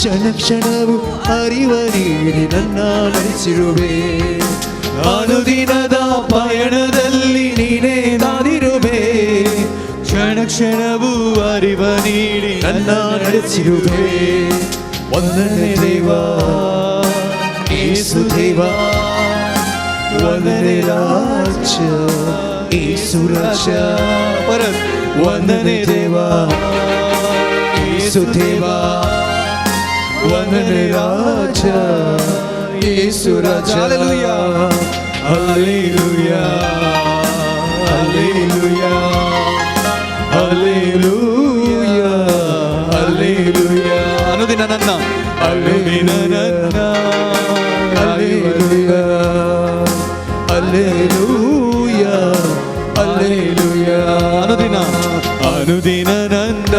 ಕ್ಷಣ ಕ್ಷಣವು ಅರಿವ ನೀಡಿ ನನ್ನ ನಡೆಸಿರುವೆ. ಅನುದಿನದ ಪಯಣದಲ್ಲಿ ನೀನೇ ನಾನಿರುವೆ. ಕ್ಷಣ ಕ್ಷಣವು ಅರಿವ ನೀಡಿ ನನ್ನ ನಡೆಸಿರುವೆ. ವಂದನೆ ದೇವ ಯೇಸು ದೇವ, ವಂದನೆ ರಾಜ ಯೇಸು ರಾಜ. ವಂದನೆ ದೇವ ಯೇಸು ದೇವ, ವಂದನೆ ರಾಜ ಯೇಸು ರಾಜ. ಹಲ್ಲೆಲೂಯಾ ಹಲ್ಲೆಲೂಯಾ ಹಲ್ಲೆಲೂಯಾ ಹಲ್ಲೆಲೂಯಾ ಹಲ್ಲೆಲೂಯಾ. ಅನುದಿನ ನನ್ನ ಅನುದಿನ ನನ್ನ ಹಲ್ಲೆಲೂಯಾ ಹಲ್ಲೆಲೂಯಾ ಹಲ್ಲೆಲೂಯಾ. ಅನುದಿನ ಅನುದಿನ ನನ್ನ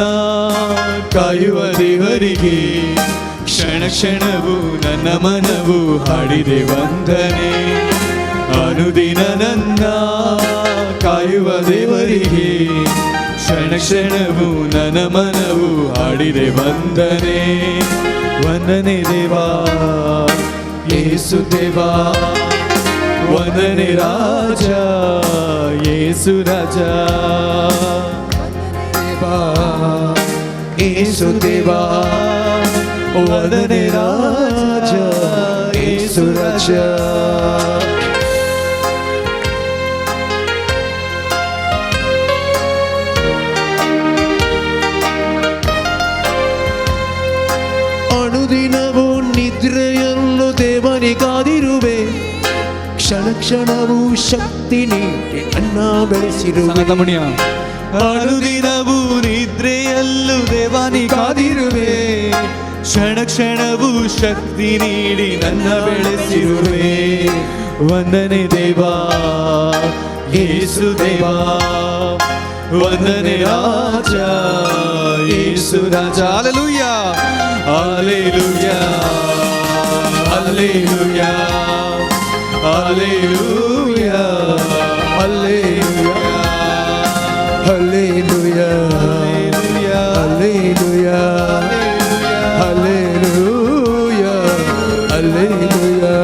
ಕಾಯುವ ದೇವರಿಗೆ ಕ್ಷಣ ಕ್ಷಣವು ನನ್ನ ಮನವು ಹಾಡಿದೆ ವಂದನೆ. ಅನುದಿನ ನನ್ನ ಕಾಯುವ ದೇವರಿಗೆ ಕ್ಷಣ ಕ್ಷಣವು ನನ್ನ ಮನವು ಹಾಡಿದೆ ವಂದನೆ. ವಂದನೆ ದೇವಾ ಯೇಸು ದೇವಾ, ವಂದನೆ ರಾಜ ಯೇಸು ರಾಜ. ದೇವಾ ಯೇಸು ದೇವಾ, ವಂದನೆ ರಾಜ ಯೇಸು ರಾಜ. ಅನುದಿನವೂ ನಿದ್ರೆಯಲ್ಲೂ ದೇವನಿಗಾದಿರುವೆ. ಕ್ಷಣ ಕ್ಷಣವೂ ಶಕ್ತಿ ನೀಡಿ ನನ್ನ ಬೆಳೆಸಿರುವೆ. ಅನುದಿನವೂ ನಿದ್ರೆಯಲ್ಲೂ ದೇವನಿಗಾದಿರುವೆ. ಕ್ಷಣ ಕ್ಷಣವೂ ಶಕ್ತಿ ನೀಡಿ ನನ್ನ ಬೆಳೆಸಿರುವೆ. ವಂದನೆ ದೇವಾ ಯೇಸು ದೇವಾ, ವಂದನೆ ರಾಜ ಯೇಸು ರಾಜ. ಹಲ್ಲೆಲೂಯಾ ಹಲ್ಲೆಲೂಯಾ ಹಲ್ಲೆಲೂಯಾ ಹಲ್ಲೆಲೂಯಾ ಹಲ್ಲೆಲೂಯಾ ಹಲ್ಲೆಲೂಯಾ ಹಲ್ಲೆಲೂಯಾ ಹಲ್ಲೆಲೂಯಾ ಹಲ್ಲೆಲೂಯಾ.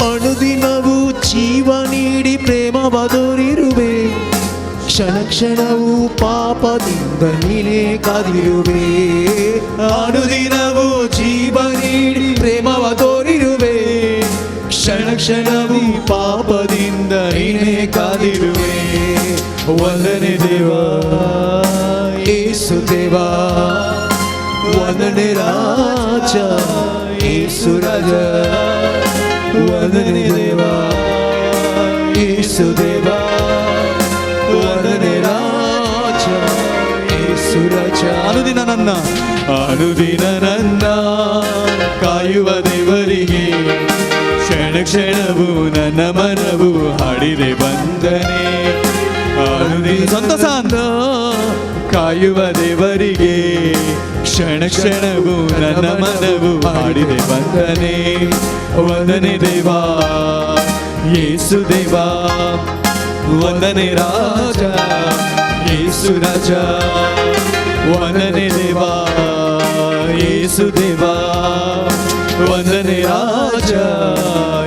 ಅನುದಿನವೂ ಜೀವ ನೀಡಿ ಪ್ರೇಮವ ದೊರಿರುವೆ. ಕ್ಷಣ ಕ್ಷಣವೂ ಪಾಪದಿಂದ ನೀನೇ ಕಾದಿರುವೆ. ಅನುದಿನವೂ ಜೀವ ನೀಡಿ ಪ್ರೇಮವ ತೋರಿರುವೆ. ಕ್ಷಣ ಕ್ಷಣವೂ ಪಾಪದಿಂದ ನೀನೇ ಕಾದಿರುವೆ. ವಂದನೆ ದೇವಾ ಯೇಸು ದೇವಾ, ವಂದನೆ ರಾಜ ಯೇಸು ರಾಜ. ವಂದನೆ ದೇವಾ ಯೇಸು ದೇವಾ, ವಂದನೆ ರಾಜ ಯೇಸು ರಾಜ. ಅನುದಿನ ನನ್ನ ಅನುದಿನ ನನ್ನ ಕಾಯುವ ದೇವರಿಗೆ ಕ್ಷಣ ಕ್ಷಣವು ನನ್ನ ಮನವು ಹಾಡಿದೆ ವಂದನೆ. ಅನುದಿನ ಸಂತಸ ಕಾಯುವ ದೇವರಿಗೆ ಕ್ಷಣ ಕ್ಷಣವು ನನ್ನ ಮನವು ಹಾಡಿದೆ ವಂದನೆ. ವಂದನೆ ದೇವಾ ಯೇಸು ದೇವಾ, ವಂದನೆ ರಾಜ ಯೇಸು ರಾಜ. ವಂದನೆ ದೇವಾ ಯೇಸು ದೇವಾ, ವಂದನೆ ರಾಜ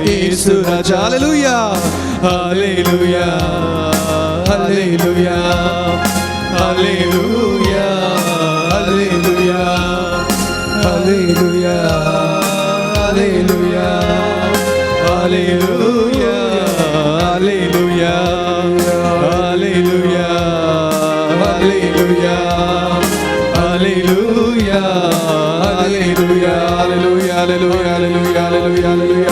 ಯೇಸು ರಾಜ. ಹಲ್ಲೆಲೂಯಾ ಹಲ್ಲೆಲೂಯಾ ಹಲ್ಲೆಲೂಯಾ ಹಲ್ಲೆಲೂಯಾ ಹಲ್ಲೆಲೂಯಾ ಹಲ್ಲೆಲೂಯಾ ಹಲ್ಲೆಲೂಯಾ ಹಲ್ಲೆಲೂಯಾ ಹಲ್ಲೆಲೂಯಾ ಹಲ್ಲೆಲೂಯಾ ಹಲ್ಲೆಲೂಯಾ ಹಲ್ಲೆಲೂಯಾ ಹಲ್ಲೆಲೂಯಾ ಹಲ್ಲೆಲೂಯಾ ಹಲ್ಲೆಲೂಯಾ ಹಲ್ಲೆಲೂಯಾ.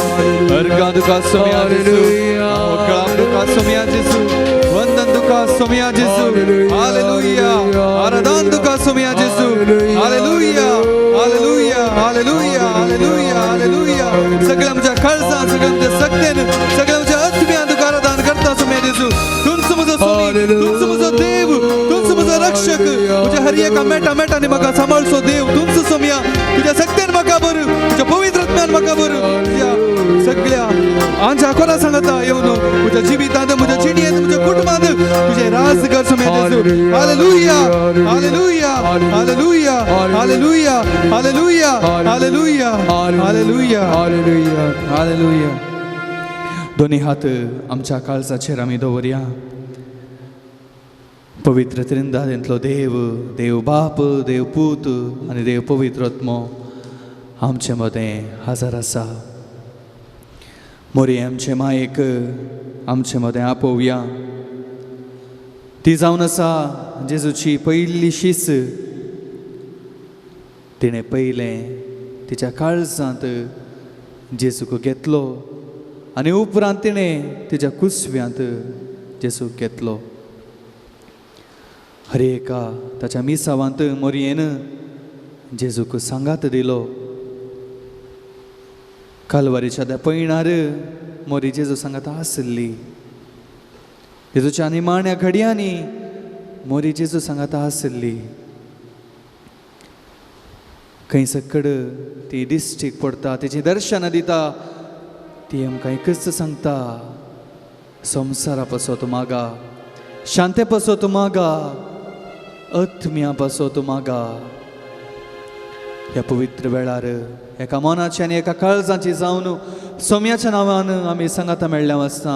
Obrigado com a sua aleluia. Obrigado com a sua Jesus. Vandando com a sua Jesus. Aleluia. Aradando com a sua Jesus. Aleluia. Aleluia. Aleluia. Aleluia. Aleluia. Sagalam ja khalsa, sagalam ja sakten, sagalam ja atmiyand ka aradan karta sumya Jesus. तुमसे मुझे सुनी, तुमसे मुझे देव, तुमसे मुझे रक्षक, मुझे हर एक मेटा मेटा ने मका संभाल सो देव, तुमसे सुमिया, तुझे सकते न मका बर, तुझे पवित्र आत्म्यान मका बर, तुझे सगळ्या आंजा खरा सांगता येऊन म्हज्या जिवितांत म्हज्या जिणेंत म्हज्या कुटुंबांत तुझे राज कर सोम्या जेजू हालेलुया हालेलुया हालेलुया हालेलुया हालेलुया हालेलुया हालेलुया हालेलुया हालेलुया दोन्ही हात आमच्या काळजाचेर आमी दवरया पवित्र त्रिंदांतलो देव देव बाप देव पूत आनी देव पवित्र आत्मो आमचे मदें हजर आसा मोरी आमचे मायेक आमचे मदें आपोवया ती जावन आसा जेजूची पयली शीस तिणें पयलें तिच्या काळजांत जेजूक घेतलो आनी उपरांत तिणें तिच्या कुसव्यांत जेजूक घेतलो हर एका ताच्या मिसावांत मोरयेन जेजूक सांगात दिलो कालवारीच्या त्या पैणार मोरी जेजू सांगात आसली जेजूच्या निमाण्या घडयांनी मोरी जेजू सांगात आसली खंय सकड ती दिश्टीक पडटा तेची दर्शनां दिता ती आमकां एकच सांगता संवसारा पासो तूं मागा शांते पासो तूं मागा आत्म्या पासो तूं मागा ह्या पवित्र वेळार एका मनाची आनी एका काळजाची जावन सोम्याच्या नांवान आमी सांगाता मेळ्ळ्या आसता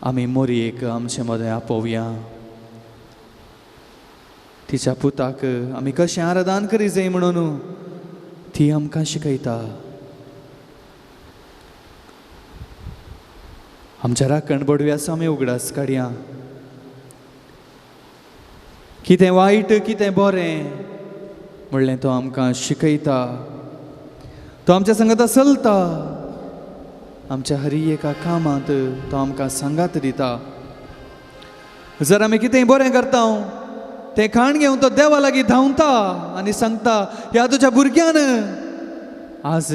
आमी मोरयेक आमचे मदें आपोवया तिच्या पुताक आमी कशें आराधन करी जाय म्हणून ती आमकां शिकयता आमच्या राखण बडव्याचो आमी उगडास काडया कितें वायट कितें बरें म्हणलें तो आमकां शिकयता तो आमच्या सांगाता चलता आमच्या हर एका कामांत तो आमकां सांगात दिता जर आमी कितेंय बरें करता तें खाण घेवन तो देवा लागीं धांवता आनी सांगता ह्या तुज्या भुरग्यान आज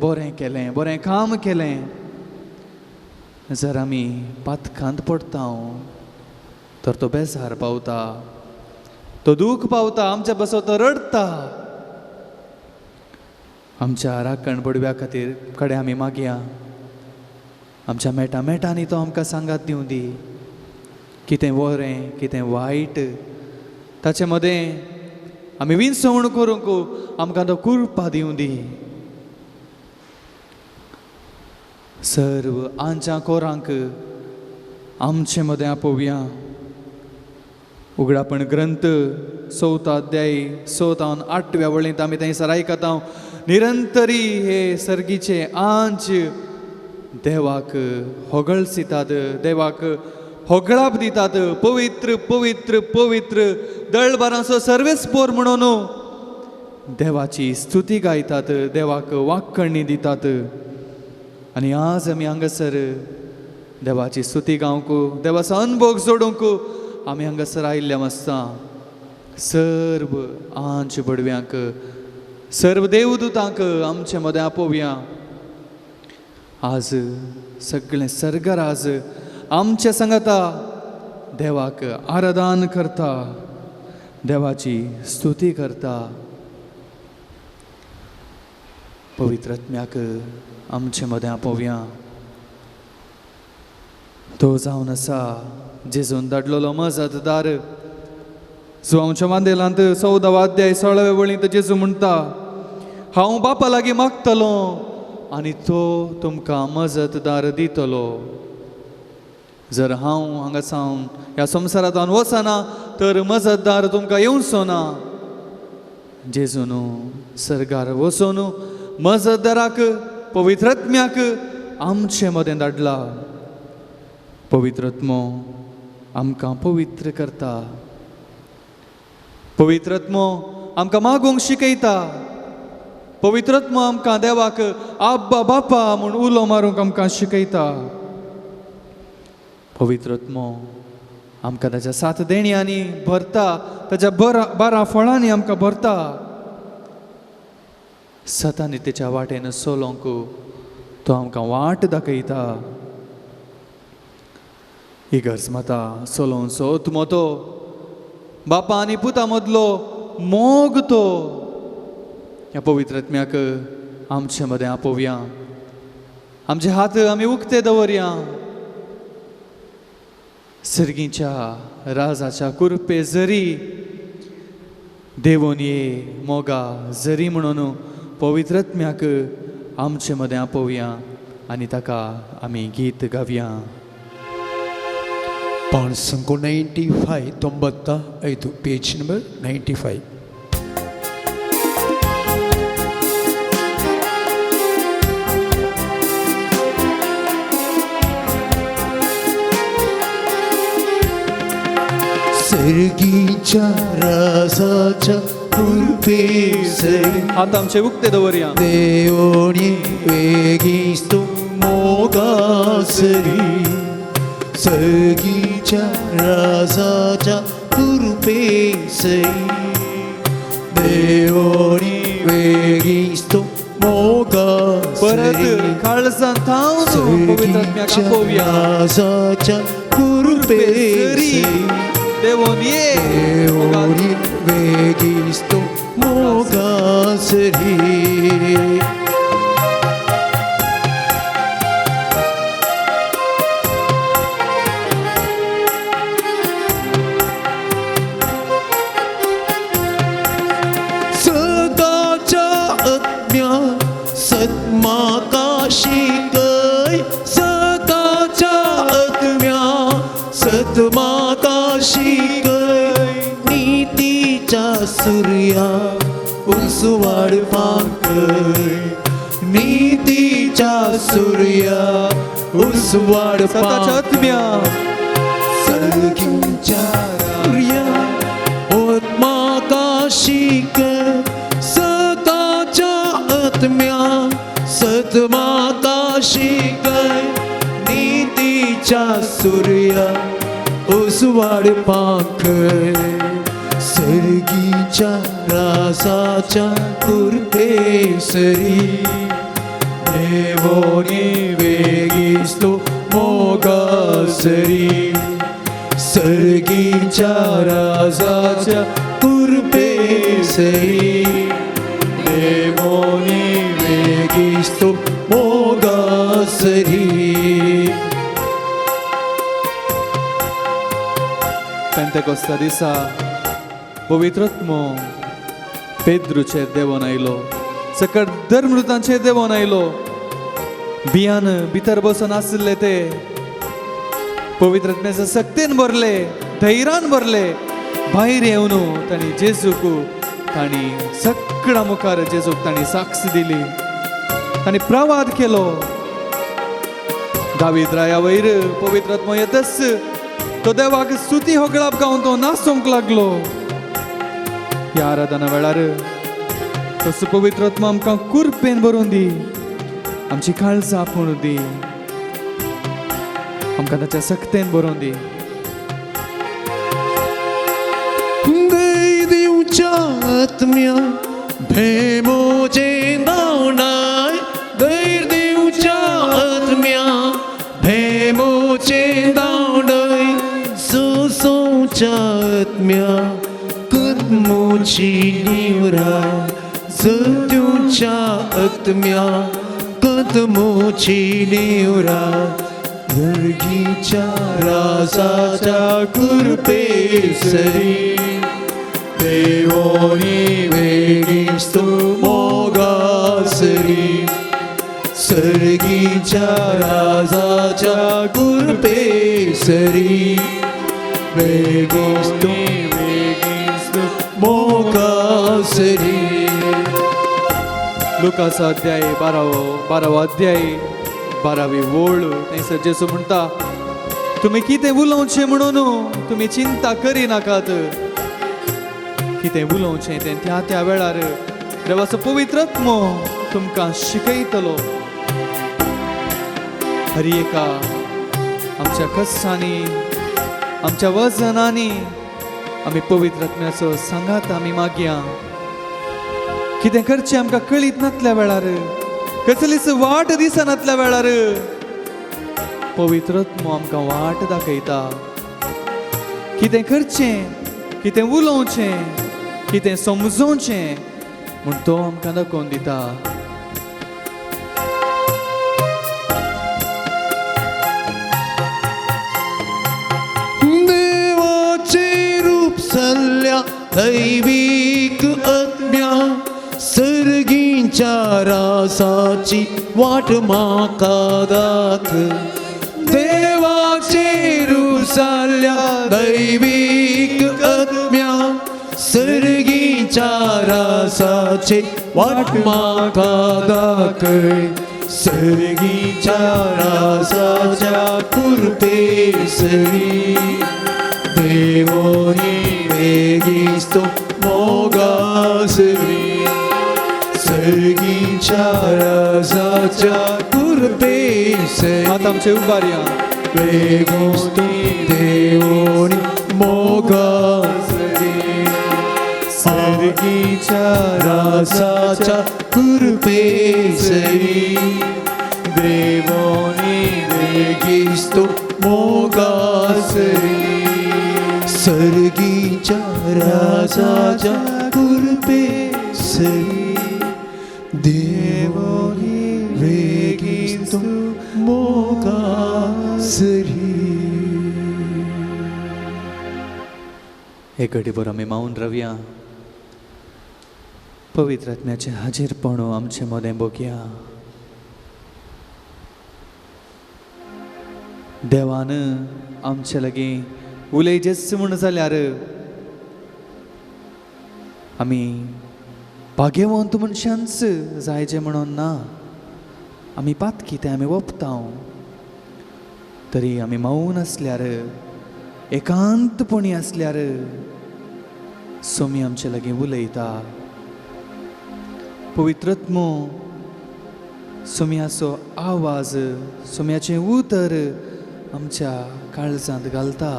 बरें केलें बरें काम केलें जर आमी पातकांत पडटा तर तो बेजार पावता तो दूख पावता आमच्या बसो तो रडता आमच्या राखण बडव्या खातीर कडेन आमी मागया आमच्या मेटा मेटांनी तो आमकां सांगात दिवं दी कितें बरें कितें वायट ताचे मदें आमी विंसवण करूंक आमकां तो कृपा दिवं दी सर्व आंच्या कोरांक आमचे मदें आपोवया उगडापण ग्रंथ 4 अध्याय 7 8व्या वळींत आमी थंयसर आयकता निरंतरी हे सर्गीचे आंच देवाक होगळसितात देवाक होगळाप दितात पवित्र पवित्र पवित्र दळबारांचो सर्वेस्पोर म्हणून देवाची स्तुती गायतात देवाक वाक्कणी दितात आनी आज आमी हांगासर देवाची स्तुती गावंक देवाचो अनुभव जोडूंक आमी हांगासर आयिल्ले आसता सर्व आंच बडव्यांक सर्व देवदूतांक आमचे मदें आपोवया आज सगळे सर्गराज आमचे सांगता देवाक आराधन करता देवाची स्तुती करता पवित्र आत्म्याक आमचे मदें आपोवया तो जावन आसा जेजून धाडलेलो मजतदार जो आमच्या मांदेलांत 14 अध्याय 16व्या वळींत जेजू म्हणटा हांव बापा लागीं मागतलो आनी तो तुमकां मजतदार दितलो जर हांव हांगा सावन ह्या संवसारांत वचना तर मजतदार तुमकां येवचो ना जेजून सर्गार वचून मजतदाराक पवित्रात्म्याक आमचे मदें धाडला पवित्रात्मो आमकां पवित्र करता पवित्रात्मो आमकां मागूंक शिकयता पवित्रात्मो आमकां देवाक आब्बा बापा म्हूण उलो मारूंक आमकां शिकयता पवित्रात्मो आमकां ताच्या 7 देणयांनी भरता ताच्या 12 फळांनी आमकां भरता सतानितेच्या वाटेन चलोंक तो आमकां वाट दाखयता इगर्ज माता चलोवचो आत्मो तो बापा आनी पुता मदलो मोग तो ह्या पवित्र आत्म्याक आमचे मदें आपोवया आमचे हात आमी उक्ते दवरया. सर्गीच्या राजाच्या कुरपे जरी देवोन ये मोगा जरी म्हणून पवित्रत्म्याक आमचे मदें आपोवया आनी ताका आमी गीत गावया. पान संको 95 95 पेज नंबर 95. सर्गीच्या राजाच्या कृपेसरी हात आमचे उक्ते दवरया. देवोनी वेगीस्तो मोगासरी सर्गीच्या राजाच्या कृपेसरी देवोनी वेगीस्तो मोगासरी परत काळजांत थांबून पवित्रत्म्याक आपोवया. राजाच्या कृपेसरी देवोन ये देवोनी वेगीस्तो मोगासरी सतमाकाशिकय सकाच्या आत्म्या सतमाकाशिकय नीतीच्या सूर्या उजवाड पांकय नीतीच्या सूर्या उजवाड सताच्या आत्म्या सर्गीच्या सूर्या आत्माकाशिकय सकाच्या आत्म्या सतमाकाशिकय नीतीच्या सूर्या उजवाड पांखय सर्गीच्या राजाच्या कृपेसरी देवोनी वेगीस्तो मोगासरी सर्गीच्या राजाच्या कृपेसरी देवोनी वेगीस्तो मोगासरी. पेंतेकोस्ता दिसा पवित्रत्मो पेद्रूचेर देवोन आयलो. सकट धर्मृतांचेर देवोन आयलो. बियान भितर बसून आसले ते पवित्रत्म्याच्या सक्तीन भरले, धैर्यान भरले. भायर येवन तांणी जेजूक तांणी सगळ्या मुखार जेजूक तांणी साक्ष दिली. तांणी प्रवाद केलो. दावीद राया वयर पवित्रत्मो येतच तो देवाक स्तुती होगळाप गावन तो नाचोंक लागलो. ह्या आराधना वेळार तसो पवित्रत्मो आमकां कुरपेन भरून दी, आमची काळजां आपूण दी, आमकां ताच्या सक्तेन भरून दी. देवच्या आत्म्या भेमोचे दावणाय दैर देवच्या आत्म्या भेमोचे दावणाय सोच्या आत्म्या कदमोची निवरा जत्यूच्या आत्म्या कदमोची निवरा सर्गीच्या राजाच्या कृपेसरी देवोनी वेगीस्तो मोगासरी सर्गीच्या राजाच्या कृपेसरी वेगीस्तो मोगासरी. लुकाचो अध्याय 12 अध्याय 12वी ओळ थंयसर जेजू म्हणटा तुमी कितें उलोवचें म्हणून तुमी चिंता करिनाकात. कितें उलोवचें तें त्या वेळार देवाचो पवित्रत्मो तुमकां शिकयतलो. हर एका आमच्या कश्टांनी आमच्या वजनांनी आमी पवित्रत्म्याचो सांगात आमी मागया. कितें करचें आमकां कळीत नासल्या वेळार, कसलीच वाट दिसनासल्या वेळार पवित्रत्मो आमकां वाट दाखयता. कितें करचें, कितें उलोवचें, कितें समजोवचें म्हूण तो आमकां दाखोवन दिता. दैविक आत्म्या सर्गींच्या रासाची वाट म्हाका दाख देवाचे रुसाल्या दैविक आत्म्या सर्गींच्या रासाचे वाट म्हाका दाखय सर्गीच्या रासाच्या कृपेसरी देवोनी वेगिस्तो मोगासरी सर्गीच्या रासाच्या कृपेसरी आता आमचे उभारया वेगिस्तो देवोनी मोगासरी सर्गीच्या रासाच्या कृपेसरी देवोनी वेगिस्तो मोगासरी सर्गीच्या रासाच्या कृपेसरी देवोनी वेगिस्तो मोगासरी. एक घडीभर आमी मावून रावया. पवित्र आत्म्याचे हाजीरपणू आमचे मदें बघया. देवान आमचे लागीं उलयजेच म्हूण जाल्यार आमी भाग्यवंत मनशांच जायचे म्हणून ना. आमी पातकी तें आमी वपताव तरी आमी मौन आसल्यार एकांतपणी आसल्यार सोमी आमचे लागीं उलयता. पवित्रत्मो सोम्याचो आवाज सोम्याचें उतर आमच्या काळजांत घालता.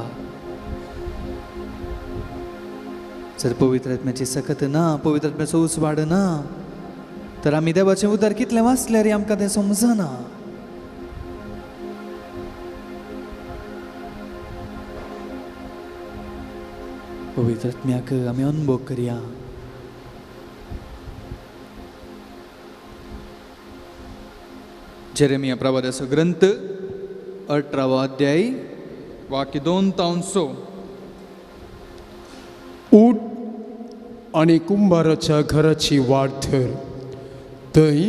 जर पवित्र आत्म्याची सकत ना पवित्र आत्म्याचो उसवाड ना तर आमी देवाचें उतर कितलें वाचल्यार आमकां तें समजना. पवित्र आत्म्याक आमी अनुभव करया. जेरेमिया प्रवाद्याचो ग्रंथ 18 अध्याय वाक्य 2 ते 6. उठ आणि कुंभाराच्या घराची वाट धर थंय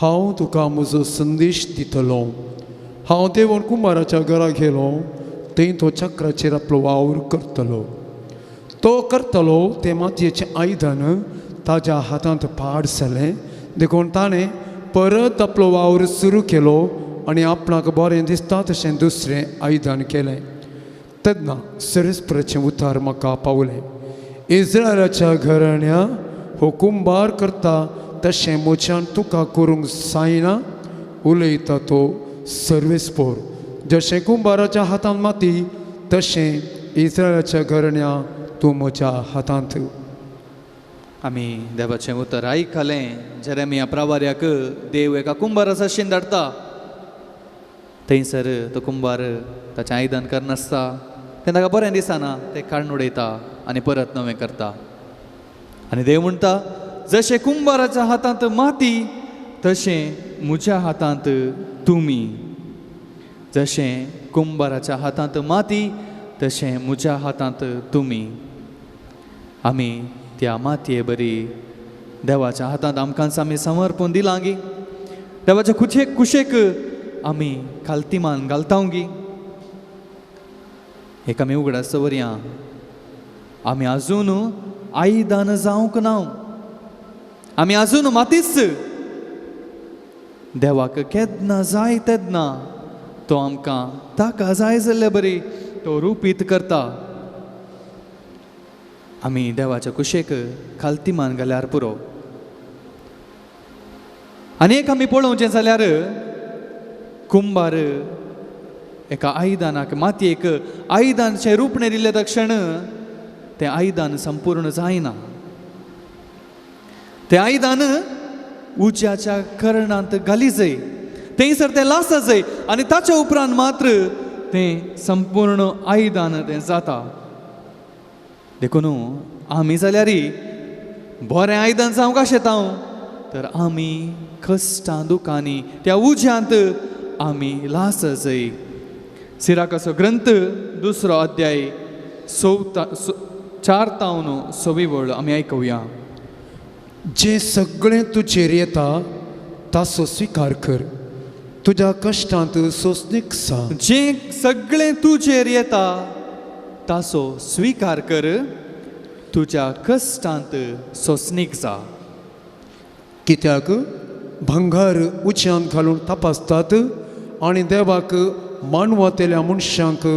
हांव तुका म्हजो संदेश दितलो. हांव देवून कुंभाराच्या घरा गेलो थंय तो चक्राचेर आपलो वावर करतलो. तो करतलो ते मातयेचें आयदन ताच्या हातांत पाड जालें देखून ताणें परत आपलो वावर सुरू केलो आनी आपणाक बरें दिसता तशें दुसरें आयदन केलें. तेन्ना सरस्पराचें उतार म्हाका पावलें. इस्रायलाच्या घराण्या हो कुंभार करता तशें म्हज्यान तुका करूंक जायना उलयता तो सर्वेस्पोर. जशें कुंभाराच्या हातांत माती तशें इस्रायलाच्या घराण्या तूं म्हज्या हातांत. आमी देवाचें उतर आयकलें. जेरेमिया प्रवाद्याक देव एका कुंभाराचा शिन धाडटा. थंयसर तो कुंभार ताचें आयदन करनासता तें ताका बरें दिसना तें काडून उडयता आनी परत नवें करता. आनी देव म्हणटा जशें कुंभाराच्या हातांत माती तशें म्हज्या हातांत तुमी. जशें कुंभाराच्या हातांत माती तशें म्हज्या हातांत तुमी. आमी त्या मातये बरी देवाच्या हातांत आमकांच आमी समर्पण दिलां गी. देवाच्या कुशेक आमी खालतीमान घालतां गी. एक आमी उगडास दवरया. आमी आजून आयदान जावंक ना. आमी आजून मातीच. देवाक केन्ना जाय तेन्ना तो आमकां ताका जाय जाल्ले बरी तो रुपीत करता. आमी देवाच्या कुशेक खालतीमान घाल्यार पुरो. आनी एक आमी पळोवचें जाल्यार कुंभार एका आयदानाक मातयेक आयदानचें रुपणें दिल्ले तक्षण तें आयदान संपूर्ण जायना. तें आयदान उज्याच्या कर्णांत घाली जाय. थंयसर तें लासा जाय आनी ताच्या उपरांत मात्र तें संपूर्ण आयदान तें जाता. देखून आमी जाल्यार बरें आयदन जावंक शेता तर आमी कश्टां दुखांनी त्या उज्यांत आमी लास जाय. सिराकाचो ग्रंथ 2 अध्याय चारतावन सवी वळ आमी आयकुया. जे सगळें तुजेर येता ताचो स्विकार कर. तुज्या कश्टांत सोंसणीक सा. जे सगळें तुजेर येता ताचो स्विकार कर. तुज्या कश्टांत सोंसणीक जा. कित्याक भंगार उच्यांत घालून तपासतात आनी देवाक मानवतेल्या मनशांक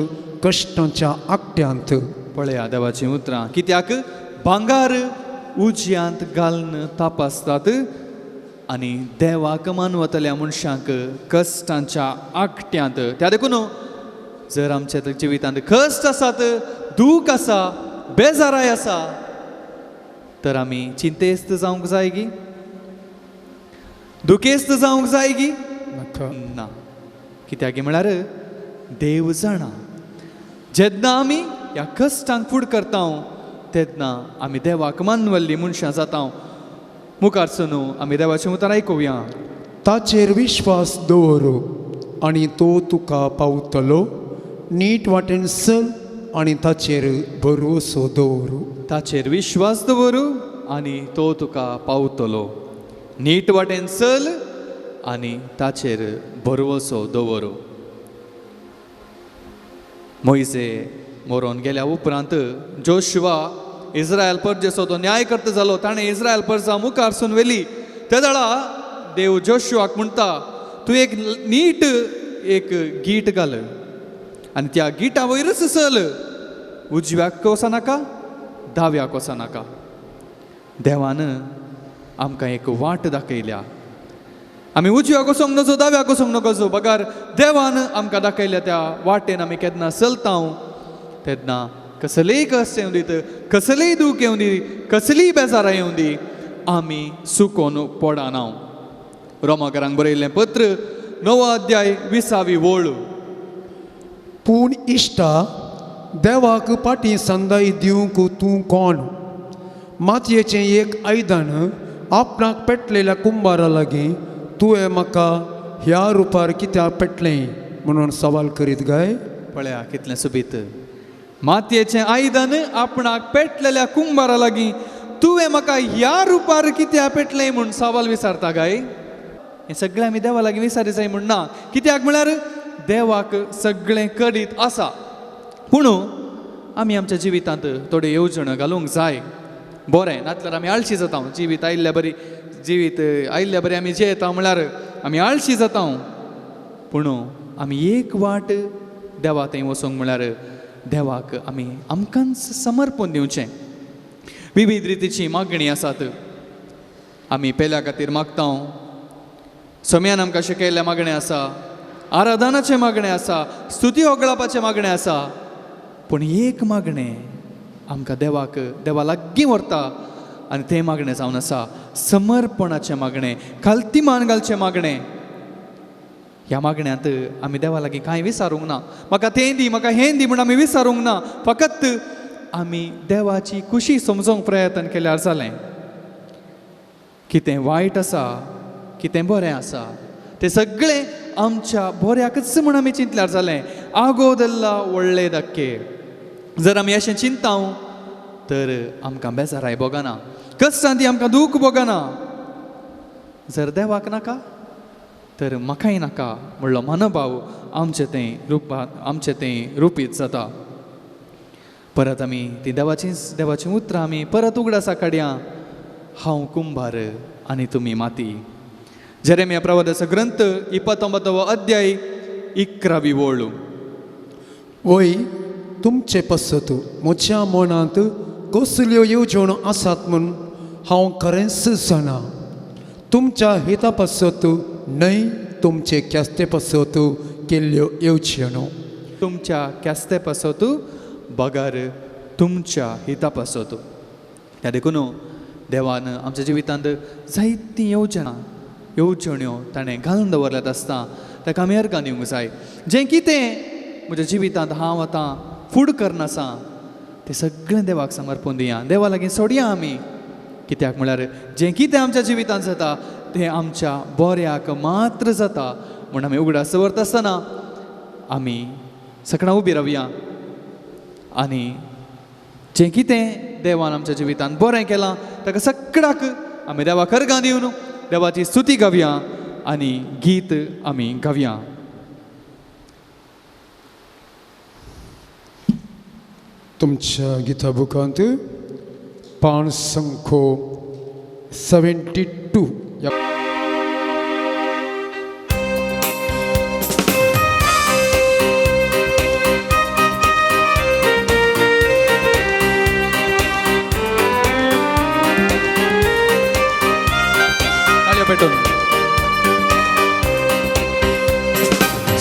कश्टांच्या आकट्यांत. पळया देवाची उतरां. कित्याक भांगार उज्यांत घालून तपासतात आनी देवाक मानवतल्या मनशांक कश्टांच्या आकट्यांत. त्या देखून जर आमच्या जिवितांत कश्ट आसात, दूख आसा, बेजाराय आसा, तर आमी चिंतेस्त जावंक जाय गी, दुखेस्त जावंक जाय गी ना. कित्याक म्हळ्यार देव जाणा जेन्ना आमी ह्या कश्टांक फूड करता तेन्ना आमी देवाक मानवल्लीं मनशां जाता. मुखार सुनू आमी देवाचें उतर आयकुया. ताचेर विश्वास दवर आनी तो तुका पावतलो. नीट वाटेन चल आनी ताचेर भरवसो दवर. ताचेर विश्वास दवरू आनी तो तुका पावतलो. नीट वाटेन चल आनी ताचेर भरवसो दवरू. मोइसे मरोन गेल्या उपरांत जोशुआ इस्रायल परजेचो तो न्यायकर्ता जालो. ताणें इस्रायल परजा मुखार सून व्हेली. त्या वेळा देव जोशुआक म्हणटा, तूं एक नीट एक गीट घाल आनी त्या गिटा वयरच चल. उजव्याक वचनाका, दाव्याक वचनाका. देवान आमकां एक वाट दाखयल्या. आमी उजव्याक वचोंक नजो, दाव्याक वचोंक नजो. बगार देवान आमकां दाखयल्या त्या वाटेन आमी केन्ना चलता तेन्ना कसलेय कश्ट येवं दीत, कसलेय दूख येवं दी, कसलीय बेजारां येवं दी, आमी सुकोन पडना. रोमाकारांक बरयल्लें पत्र 9 अध्याय 20वी ओळ. पूण इश्टा, देवाक पाटी संदाय दिवंक तूं कोण? मातयेचें एक आयदन आपणाक पेटलेल्या कुंभारा लागीं तुवें म्हाका ह्या रुपार कित्याक पेटलें म्हणून सवाल करीत गाय. पळया कितलें सुबीत. मातयेचें आयदन आपणाक पेटलेल्या कुंभारा लागीं तुवें म्हाका ह्या रुपार कित्याक पेटलें म्हूण सवाल विचारता गाय. हें सगळें आमी देवा लागीं विचारी जाय म्हूण ना. कित्याक म्हळ्यार देवाक सगळें करीत आसा. पूण आमी आमच्या जिवितांत थोड्यो येवजण्यो घालूंक जाय. बरें, नातल्यार आमी आळशी जाता. जिवीत आयिल्ल्या बरी आमी जेयता म्हळ्यार आमी आळशी जाता. पूण आमी एक वाट देवा थंय वचोंक म्हळ्यार देवाक आमी आमकांच समर्पण दिवचें. विविध रितीची मागणी आसात. आमी पेल्या खातीर मागता. सोम्यान आमकां शिकयल्ले मागणें आसा, आराधनाचें मागणें आसा, स्तुती होगळापाचें मागणें आसा. पूण एक मागणें आमकां देवा लागीं व्हरता आनी तें मागणें जावन आसा समर्पणाचें मागणें, खालतीमान घालचें मागणें. ह्या मागण्यांत आमी देवा लागीं कांय विचारूंक ना. म्हाका तें दी, म्हाका हें दी म्हूण आमी विचारूंक ना. फकत आमी देवाची खुशी समजोवंक प्रयत्न केल्यार जालें. कितें वायट आसा, कितें बरें आसा, तें सगळें आमच्या बऱ्याकच म्हूण आमी चिंतल्यार जालें. आगोदल्ला व्हडले धक्के जर आमी अशें चिंता तर आमकां बेजाराय भोगना, कश्टां ती आमकां दूख भोगना. जर देवाक नाका तर म्हाकाय नाका म्हणलो मनोभाव आमचें तें रुपीत जाता. परत आमी ती देवाची उतरां आमी परत उगडासा काडया. हांव कुंभार आनी तुमी माती. जेरेमिया प्रवादाचो ग्रंथ 29 अध्याय 11वी ओळ. वय तुमचे पसत म्हज्या मनांत कसल्यो येवजण्यो आसात म्हूण हांव खरेंच जाणा. तुमच्या हिता पसत न्हय, तुमचे क्यास्ते पसत केल्ल्यो येवजण्यो. तुमच्या क्यास्ते पसत बगार तुमच्या हिता पसत. त्या देखून देवान आमच्या जिवितांत जायतीं येवजण्यो ताणें घालून दवरल्यात आसता. ताका आमी अर्गां दिवंक जाय. जें कितें म्हज्या जिवितांत हांव आतां फूड करनासा तें सगळें देवाक समर्पण दिया. देवा लागीं सोडया आमी. कित्याक म्हळ्यार जें कितें आमच्या जिवितांत जाता तें आमच्या बऱ्याक मात्र जाता म्हूण आमी उगडास दवरता आसतना आमी सकाळीं उबी रावया आनी जें कितें देवान आमच्या जिवितांत बरें केलां ताका सगळ्याक आमी देवाक अर्गां दिवन देवाची स्तुती गावया आनी गीत आमी गावया. तुमच्या गिता बुकांत पान संख्यो 72 పెట్టండి.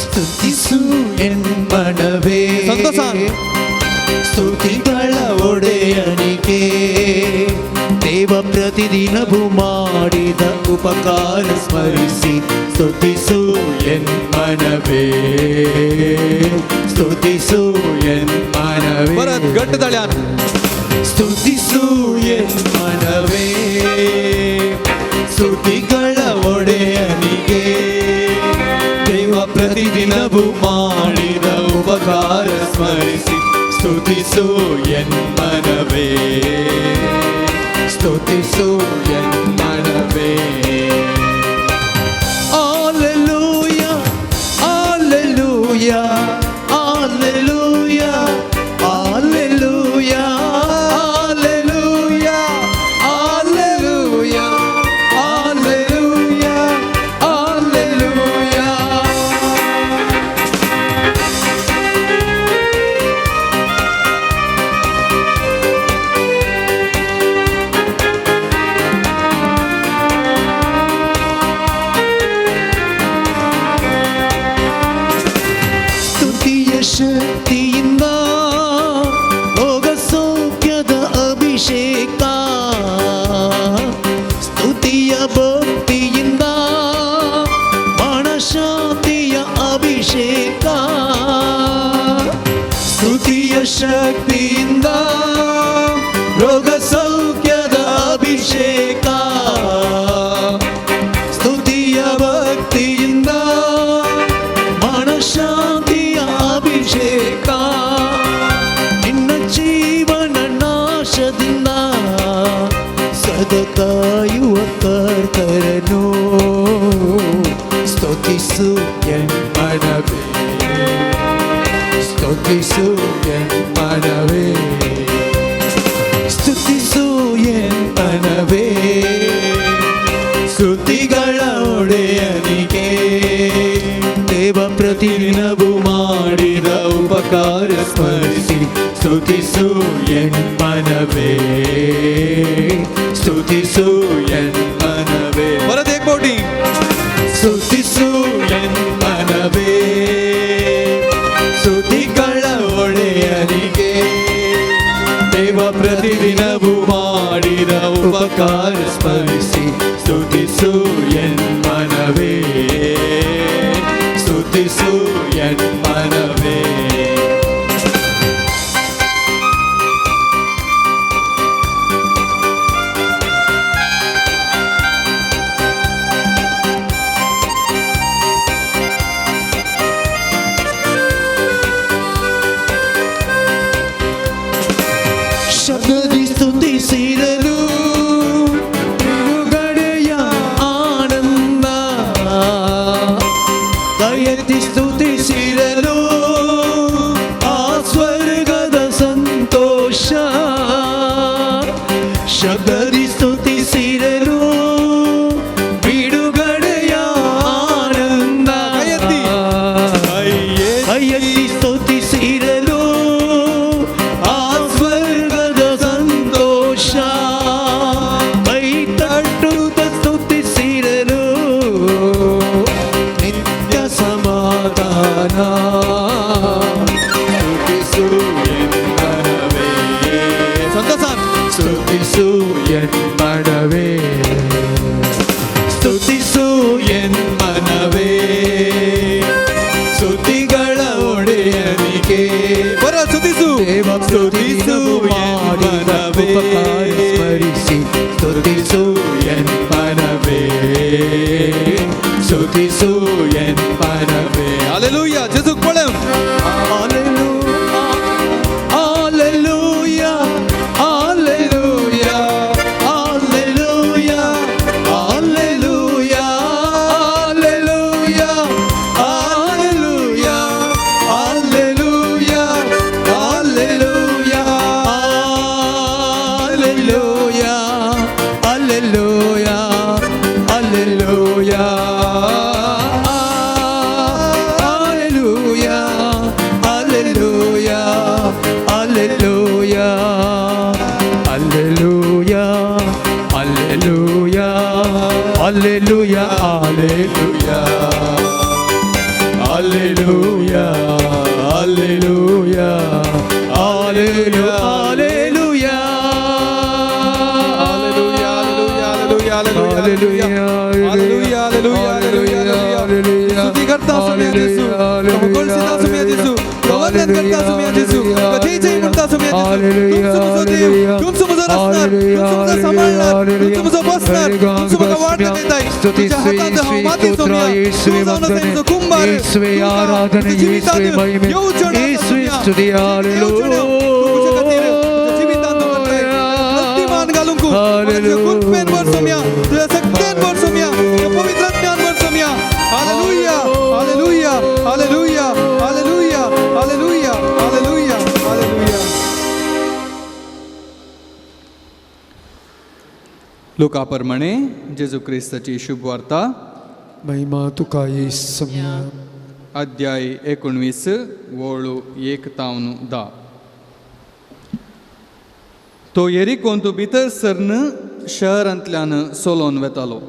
ಸ್ತುತಿಸು ಎನ್ಮನವೇ ಸಂತೋಷ. ಸ್ತುತಿಗಳ ಒಡೆಯನಿಗೆ ದೇವ ಪ್ರತಿದಿನವೂ ಮಾಡಿದ ಉಪಕಾರ ಸ್ಮರಿಸಿ ಸ್ತುತಿಸು ಎನ್ಮನವೇ ಸ್ತುತಿಸು ಎನ್ಮನವೇ परत घट्ट ताळ्यान ಸ್ತುತಿಸು ಎನ್ಮನವೇ ಸ್ತುತಿಗಳ ಒಡೆಯನಿಗೆ ದೇವ ಪ್ರತಿದಿನವೂ ಮಾಡಿದ ಉಪಕಾರ ಸ್ಮರಿಸಿ ಸ್ತುತಿಸು ಎನ್ಮನವೇ ಸ್ತುತಿಸು ಎನ್ಮನವೇ. Hallelujah, hallelujah, hallelujah, hallelujah, hallelujah, hallelujah, hallelujah, hallelujah. ಸ್ತುತಿಯ ಶಕ್ತಿಯಿಂದ ಭೋಗ ಸೌಖ್ಯದ ಅಭಿಷೇಕ ಸ್ತುತಿಯ ಭಕ್ತಿಯಿಂದ ಮನಶಾಂತಿಯ ಅಭಿಷೇಕ ಸ್ತುತಿಯ ಶಕ್ತಿಯಿಂದ ರೋಗ ಸೌಖ್ಯದ ಅಭಿಷೇಕ ಸ್ತುತಿಯ ಭಕ್ತಿಯಿಂದ ಮನಶಾಂತಿಯ ಅಭಿಷೇಕ ನಿನ್ನ ಜೀವನ ನಾಶದಿಂದ ಸದ ಕಾಯುವ ಕರ್ತರನು ಸ್ತುತಿಸು ಎನ್ಮನವೇ ಸ್ತುತಿಸು ಎನ್ಮನವೇ ಸ್ತುತಿಸು ಎನ್ಮನವೇ ಸ್ತುತಿಗಳ ಒಡೆಯನಿಗೆ ದೇವ ಪ್ರತಿದಿನವೂ ಮಾಡಿದ ಉಪಕಾರ ಸ್ಮರಿಸಿ ಸ್ತುತಿಸು ಎನ್ಮನವೇ ಸ್ತುತಿಸು ಎನ್ಮನವೇ. परत एक बोटी ಸ್ತುತಿಸು ಎನ್ಮನವೇ ಸ್ತುತಿಗಳ ಒಡೆಯನಿಗೆ ದೇವ ಪ್ರತಿದಿನವೂ ಮಾಡಿದ ಉಪಕಾರ ಸ್ಮರಿಸಿ ಸ್ತುತಿಸು ಎನ್ಮನವೇ ಸ್ತುತಿಸು ಎನ್ಮನವೇ. ಶಬ್ದದಿ ಸ್ತುತಿಸಿರಲು ಬಿಡುಗಡೆಯ ಆನಂದ ಕೈಯೆತ್ತಿ ಸ್ತುತಿಸಿರಲು ಆ ಸ್ವರ್ಗದ ಸಂತೋಷ ಶಬ್ದದಿ ಸ್ತುತಿಸಿರಲು ಬಿಡುಗಡೆಯ ಆನಂದ ಕೈಯೆತ್ತಿ ಸ್ತುತಿಸಿರಲು ಆ ಸ್ವರ್ಗದ ಸಂತೋಷ ಕೈ ತಟ್ಟುತ್ತ ಸ್ತುತಿಸಿರಲು ನಿತ್ಯ ಸಮಾಧಾನ ಸ್ತುತಿಸು ಎನ್ಮನವೇ संतोष ಸ್ತುತಿಸು ಎನ್ಮನವೇ ಸ್ತುತಿಸು ಎನ್ಮನವೇ ಸ್ತುತಿಗಳ ಒಡೆಯನಿಗೆ परत स्तुतिसु ದೇವ ಸ್ತುತಿಸು ಎನ್ಮನವೇ ಸ್ಮರಿಸಿ ಸ್ತುತಿಸು ಎನ್ಮನವೇ ಸ್ತುತಿಸು ಎನ್ಮನವೇ. हालेलुया जेजूक पळय Hallelujah, hallelujah, Alleluia, Alleluia, Alleluia, Alleluia, स्तुति करता सुमिया जेसू प्रभु सिदा सुमिया जेसू वंदन करता सुमिया जेसू जय जय म्हणता सुमिया जेसू तुम समझो रसनार तुम समझो सांभाळणार तुम समझो बसणार तुम समझो वाढत देताय तुझ्या हातात हा माती सुमिया येशुवे वंदन येशुवे आराधना येशुवे महिमा येशुवे स्तुती हालेलुया जीवितांत घालून को गुणपेन वर सुमिया तुझ्या सत्तेन वर सुमिया पवित्र ज्ञान वर सुमिया हालेलुया हालेलुया हालेलुया हालेलुया हालेलुया हालेलुया हालेलुया लुका प्रमाणे जेजू ख्रिस्ताची शुभ वार्ता महिमा तुका येसुया अध्याय 19 वळू 1 तावन 10 तो येरिकोन तू भितर सरन शहरांतल्यान सोलोन वेतालो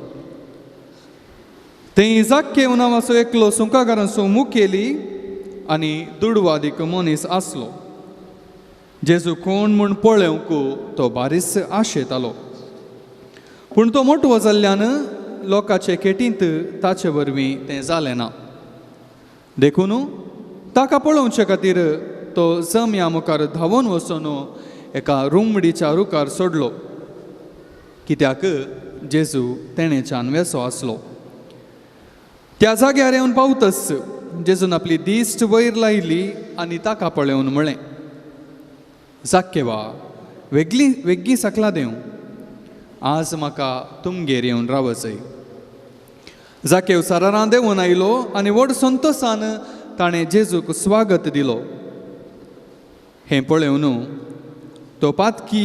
थंय जाक्केव नांवाचो एकलो सुंकाकारांचो मुखेली आनी दुडवादीक मनीस आसलो जेजू कोण म्हूण पळोवंक तो बारीस आशेतालो पूण तो मोठो जाल्ल्यान लोकांचे केटींत ताचे वरवीं तें जालें ना देखून ताका पळोवचे खातीर तो जम्या मुखार धांवून वचून एका रुमडीच्या रुखार सोडलो कित्याक जेजू तेणेच्यान वेसो आसलो त्या जाग्यार येवन पावतच जेजून आपली दिश्ट वयर लायली आनी ताका पळोवन म्हळें जाक्केवा वेग्गी सकला देव आज म्हाका तुमगेर येवन रावचय जाकेव सरारां देंवन आयलो आनी व्हड संतोशान ताणें जेजूक स्वागत दिलो हें पळोवन तो पातकी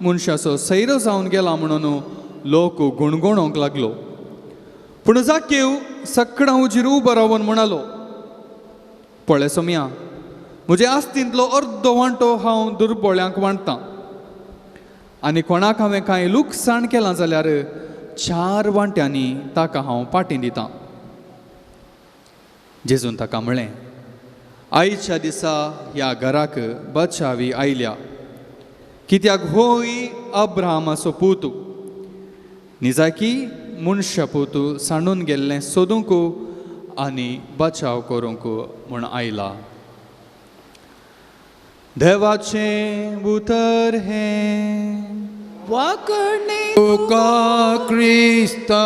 मनशाचो सैरो जावन गेला म्हणून लोक गुणगुणोवंक लागलो पूण जाकेव सकाळां उजीर उबो रावन म्हणालो पळय सोम्या म्हजे आस्तींतलो अर्दो वांटो हांव दुर्बळ्यांक वांटतां आनी कोणाक हांवें कांय लुकसाण केलां जाल्यार 4 वांट्यांनी ताका हांव पाटी दितां जेजून ताका म्हळें आयच्या दिसा ह्या घराक बचावी आयल्या कित्याक होय अब्राहमाचो पूत निजाकी मनशा पूत सांडून गेल्लें सोदूंक आनी बचाव करूंक म्हूण आयला देवाचें उतर हें वाकणे तुका क्रिस्ता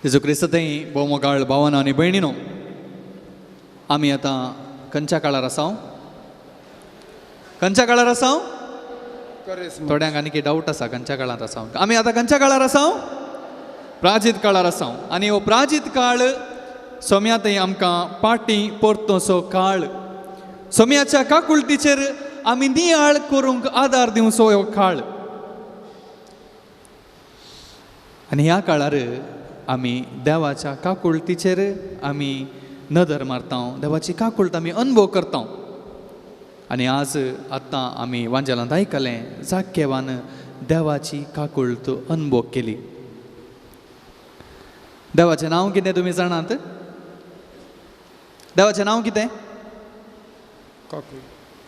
जेजू क्रिस्त थंय भोव मोगाळ भावानो आनी भयणीनो आमी आतां खंयच्या काळार आसां खंयच्या काळार आसां थोड्यांक आनी डावट आसा खंयच्या काळांत आसां आमी आतां खंयच्या काळार आसां प्राचीन काळार आसां आनी हो प्राचीन काळ सोम्या थंय आमकां पाटी परतोसो काळ सोम्याच्या काकुळटीचेर आमी नियाळ करूंक आदार दिवचो हो काळ आनी ह्या काळार आमी देवाच्या काकुळटीचेर आमी नदर मारता देवाची काकुळट आमी अनुभव करता आनी आज आतां आमी वांजेलांत आयकलें जाक्केवान देवाची काकुळट अनुभव केली देवाचें नांव कितें तुमी जाणात देवाचें नांव कितें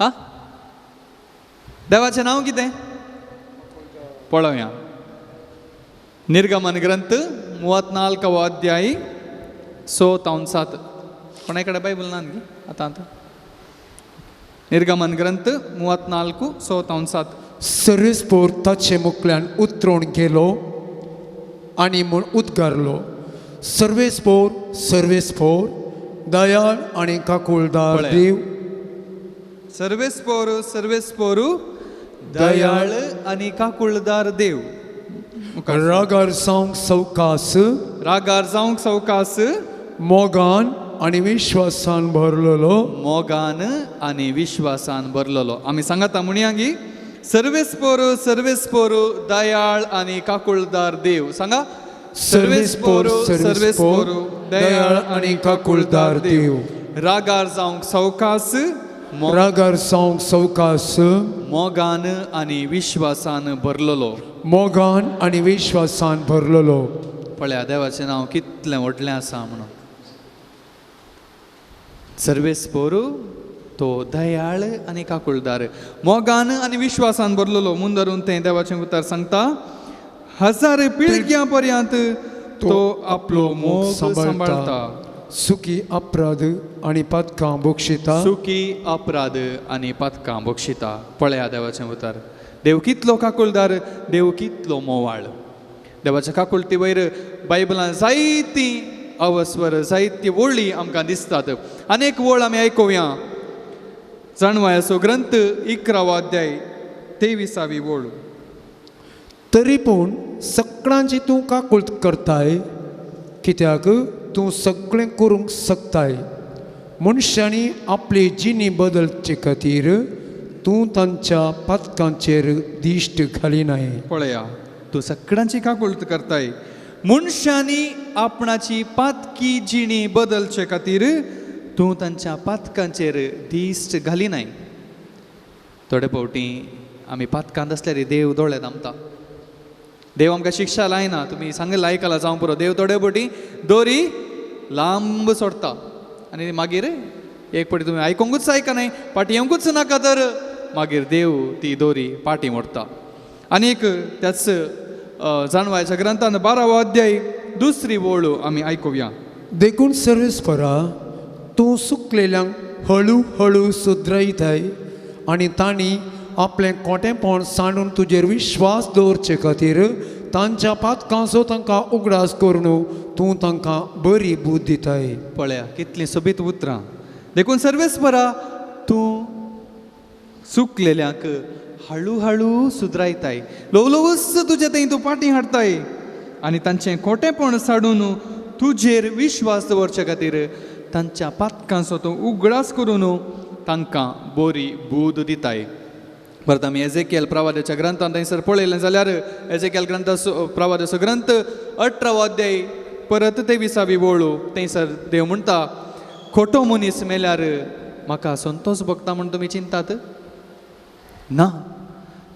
आ देवाचें नांव कितें पळोवया निर्गमन ग्रंथ 34 अध्याय 6-7 कोणा कडेन बायबल ना न्ही आतां निर्गमन ग्रंथ 34-6-7 सर्वेस्पोर ताचे मुखल्यान उतरून गेलो आनी म्हूण उद्गारलो सर्वेस्पोर सर्वेस्पोर दयाळ आनी काकुळदार देव सर्वेस्पोर सर्वेस्पोर दयाळ आनी काकुळदार देव रागार जावंक सवकास मोगान आनी विश्वासान भरलेलो मोगान आनी विश्वासान भरलेलो आमी सांगाता म्हणयागी सर्वेस्पोर सर्वेस्पोर दयाळ आनी काकुळदार देव सांगा सर्वेस्पोर सर्वेस्पोर दयाळ आनी काकुळदार देव रागार जावंक सवकास रागार जावंक सवकास मोगान आनी विश्वासान भरलेलो. मोगान आनी विश्वासान भरलेलो. पळया देवाचें नांव कितलें व्हडलें आसा म्हणून. सर्वेस्पोरू तो दयाळ आनी काकुळदार, मोगान आनी विश्वासान भरलेलो. मुंदरून तें देवाचें उतर सांगता, 1000 पिळग्यां पर्यंत तो आपलो मोग सांबाळटा. सुखी अपराध आनी पातकां बक्षिता. सुखी अपराध आनी पातकां बक्षिता. पळया देवाचें उतर. देव कितलो काकुळदार, देव कितलो मोवाळ. देवाच्या काकुळटी वयर बायबलांत जायतीं अवस्वर, जायती वळी आमकां दिसतात. आनीक वळ आमी आयकुया. जाणवायाचो ग्रंथ 11 अध्याय 23वी वळ. तरी पूण सगळ्यांची तूं काकुळट करताय, कित्याक तूं सगळें करूंक शकताय. मनशांनी आपली जिणी बदलचे खातीर तूं तांच्या पातकांचेर दिश्ट घालिनाय. पळया, तूं सगळ्यांची काकुळट करताय. मनशांनी आपणाची पातकी जिणी बदलचे खातीर तूं तांच्या पातकांचेर दिश्ट घालिनाय. थोडे फावटी आमी पातकांत आसल्यार देव दोळे धांपता. देव आमकां शिक्षा लायना. तुमी सांगलें आयकलां जावं पुरो. देव थोडे फावटी दोरी लांब सोडता आनी मागीर एक फावटी तुमी आयकोंकूच आयकनाय, पाटी येवंकूच नाका तर मागीर देव ती दोरी पाटी मोडटा. आनीक त्याच जाणवायाच्या ग्रंथान 12 अध्याय 2 वळ आमी आयकुया. देखून सर्वेस्परा तूं सुकलेल्यांक हळू हळू सुद्रयताय आनी तांणी आपलें खोटेपण सांडून तुजेर विश्वास दवरचे खातीर तांच्या पातकांचो तांकां उगडास करून तूं तांकां बरी बूद दिताय. पळया कितलीं सोबीत उतरां. देखून सर्वेस्परा तूं सुकलेल्यांक हळू हळू सुद्रायताय. ल्हवस तुजे थंय तूं पाटी हाडताय आनी तांचें खोटेपण साडून तुजेर विश्वास दवरचे खातीर तांच्या पातकांचो तूं उगडास करून तांकां बरी बूद दिताय. परत आमी एजेकिएल प्रवादाच्या ग्रंथान थंयसर पळयलें जाल्यार एजेकिएल प्रवादाचो ग्रंथ 18 अध्याय परत 23वी वळ. थंयसर देव म्हणटा, खोटो मनीस मेल्यार म्हाका संतोश भोगता म्हूण तुमी चिंतात ना.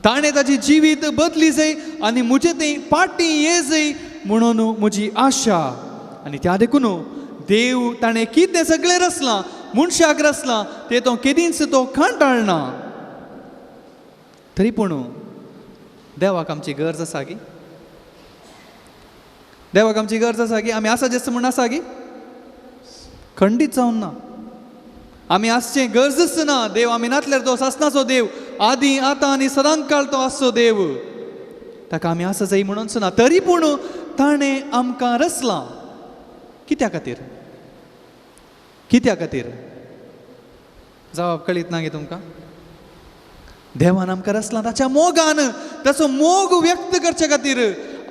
ताणें ताची जिवीत बदली जाय आनी म्हजे थंय पाटी ये जाय म्हणून म्हजी आशा. आनी त्या देखून देव ताणें कितें सगळें रचलां, मनशाक रचलां, तें तो केदींच तो खांटाळना. तरी पूण देवाक आमची गरज आसा गी. देवाक आमची गरज आसा गी. आमी आसा जेस्त म्हूण आसा गी? खंडीत जावन ना. आमी आसचें गरजच ना. देव आमी नातल्यार तो सासनाचो देव, आदी आतां आनी सदांच काळ तो आसचो देव. ताका आमी आसा जाय म्हणूनच ना. तरी पूण ताणें आमकां रचलां. कित्या खातीर? कित्या खातीर? जवाब कळीत ना गे तुमकां? देवान आमकां रचलां ताच्या मोगान. ताचो मोग व्यक्त करचे खातीर,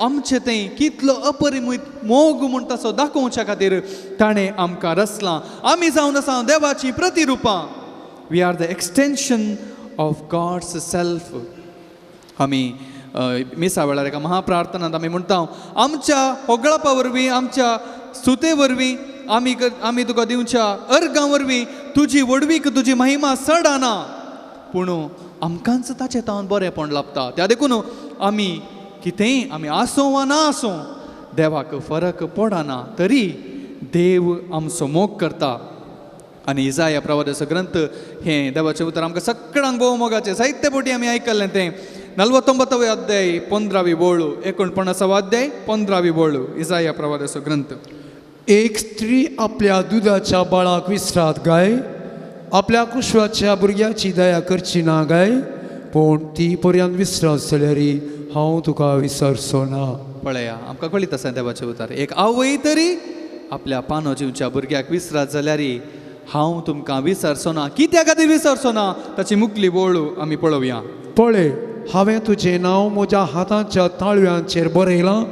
आमचे थंय कितलो अपरिमीत मोग म्हूण तसो दाखोवच्या खातीर ताणें आमकां रचलां. आमी जावन आसा देवाची प्रतिरुपां. We are the extension of God's self. आमी मिसा वेळार एका महाप्रार्थनांत आमी म्हणटा, आमच्या होगळापा वरवीं, आमच्या स्तुते वरवीं, आमी तुका दिवच्या अर्गां वरवीं तुजी वडवीक तुजी महिमा चडाना. पूण आमकांच ताचें तावन बरेंपण लाभता. त्या देखून आमी कितेंय आमी आसूं वा ना आसूं देवाक फरक पडना. तरी देव आमचो मोग करता. आनी इजाया प्रवादाचो ग्रंथ हें देवाचें उतर आमकां सगळ्यांक भोव मोगाचें. जायते फावटी आमी आयकल्लें तें 49 अध्याय 15वी वळ, 49 अध्याय 15वी वळ, इजाया प्रवादाचो ग्रंथ. एक स्त्री आपल्या दुधाच्या बाळाक विसरात गाय, आपल्या कुशवाच्या भुरग्याची दया करची ना गाय. पूण ती पर्यंत विसरत जाल्यार हांव तुका विसरचो ना. पळया आमकां कळीत आसा देवाचें उतर. एक आवय तरी आपल्या पानो जिवच्या भुरग्याक विसरात जाल्यार हांव तुमकां विसरचो ना. कित्या खातीर विसरचो ना ताची मुखली वळ आमी पळोवया. पळय, हांवें तुजें नांव म्हज्या हातांच्या ताळव्यांचेर बरयलां.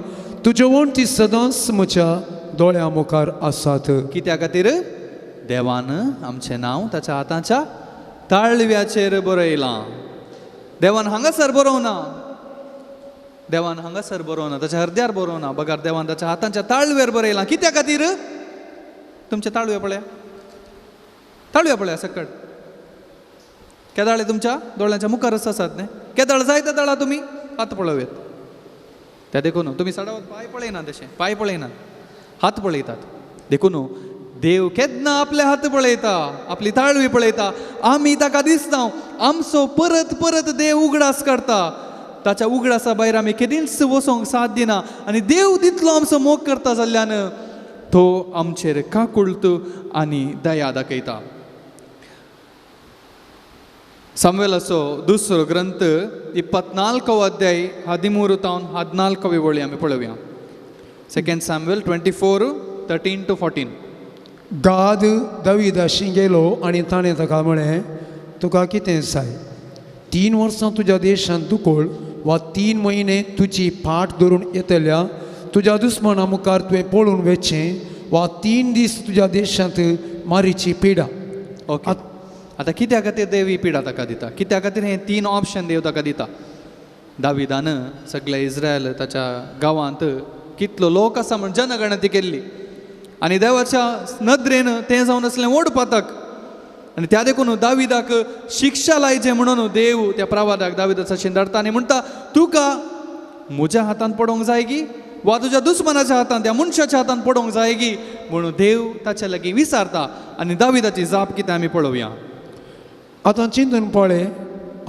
तुज्यो वणटी सदांच म्हज्या दोळ्या मुखार आसात. कित्या खातीर? देवान आमचें नांव ताच्या हातांच्या ताळव्याचेर बरयलां. देवान हांगासर बरोवना. देवान हांगासर बरोवना, ताच्या हृदयार बरोवना. बगार देवान ताच्या हातांच्या ताळव्यार बरयलां. कित्या खातीर? तुमचे ताळवे पळया, ताळवे पळया सकट. केदाळे तुमच्या दोळ्यांच्या मुखारच आसात न्ही केदाळ जाय त्या दळा तुमी हात पळोवेत त्या देखून तुमी सडावत पांय पळयनात तशें पांय पळयनात हात पळयतात देखून देव केन्ना आपले हात पळयता आपली ताळवी पळयता आमी ताका दिसता आमचो परत परत देव उगडास करता ताच्या उगडासा भायर आमी केदींच वसोंक साथ दिना आनी देव तितलो आमचो मोग करता जाल्ल्यान तो आमचेर काकुळत आनी दया दाखयता सामुएलाचो दुसरो ग्रंथ 24 अध्याय 13 तावन 14 वळी आमी पळोवया 2 Samuel 24:13-14 गाद दाविदाशी गेलो आनी ताणें ताका म्हळें तुका कितें जाय 3 वर्सां तुज्या देशांत दुकोळ वा 3 म्हयने तुजी फाट धरून येतल्या तुज्या दुस्मना मुखार तुवें पळून वेचें वा 3 दीस तुज्या देशांत मारीची पिडा ओके आतां कित्या खातीर देव ही पिडा ताका दिता कित्या खातीर हे 3 ऑप्शन देव ताका दिता दाविदान सगळे इस्रायल ताच्या गांवांत कितलो लोक आसा म्हण जनगणती केल्ली आनी देवाच्या नदरेन तें जावन असलें व्हड पातक आनी त्या देखून दाविदाक शिक्षा लायचे म्हणून देव त्या प्रवादाक दाविदाचा धाडटा आनी म्हणटा तुका म्हज्या हातांत पडोवंक जाय गी वा तुज्या दुस्मनाच्या हातांत त्या मनशाच्या हातांत पडोवंक जाय गी म्हणून देव ताच्या लागीं विचारता आनी दाविदाची जाप कितें आमी पळोवया आतां चिंतून पळय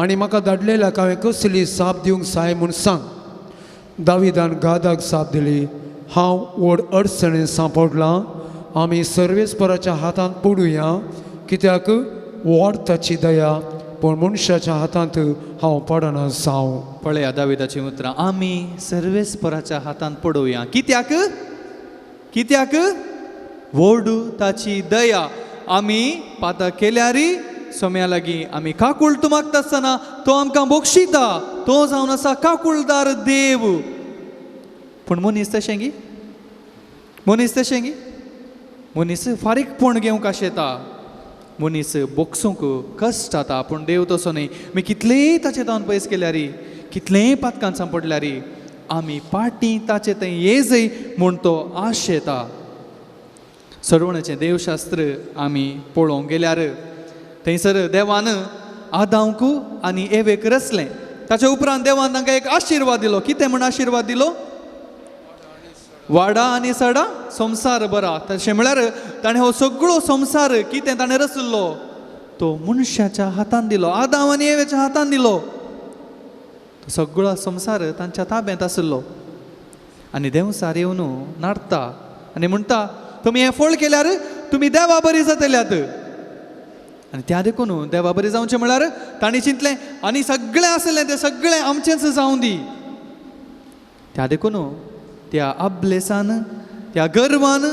आनी म्हाका धाडलेल्याक हांवें कसली साप दिवंक जाय म्हूण सांग दाविदान गादाक साप दिली हांव व्हड अडचणेन सांपडलां आमी सर्वेस्पराच्या हातांत पडुया कित्याक व्हड ताची दया पूण मनशाच्या हातांत हांव पडना जावं पळया दाविदाची उतरां आमी सर्वेस्पराच्या हातांत पडोवया कित्याक कित्याक व्हड ताची दया आमी पातक केल्यारी सोम्या लागीं आमी काकुळट मागता आसतना तो आमकां बक्षिता तो जावन आसा काकुळदार देव पूण मनीस तशें गी मनीस तशें गी मनीस फारीकपण घेवंक आशेता मनीस बोगसूंक कश्ट जाता पूण देव तसो न्ही मी कितलेंय ताचे तावन पयस केल्यारी कितलेंय पातकांत सांपडल्यारी आमी पाटी ताचे थंय येजय म्हूण तो आशेता सरवणाचें देवशास्त्र आमी पळोवंक गेल्यार थंयसर देवान आदांक आनी एवेक रचलें ताच्या उपरांत देवान तांकां एक आशिर्वाद दिलो कितें म्हण आशिर्वाद दिलो वाडा आनी सडा संवसार बरा तशें म्हळ्यार ताणें हो सगळो संवसार कितें ताणें रचल्लो तो मनशाच्या हातांत दिलो आदाम आनी एवेच्या हातांत दिलो तो सगळो संवसार तांच्या ताब्यांत आसलो आनी देवसार येवन नाडटा आनी म्हणटा तुमी हें फळ केल्यार तुमी देवा बरी जातल्यात आनी त्या देखून देवा बरी जावचें म्हळ्यार तांणी चिंतलें आनी सगळें आसलें तें सगळें आमचेंच जावं दी त्या देखून त्या अबलेसान त्या गर्वान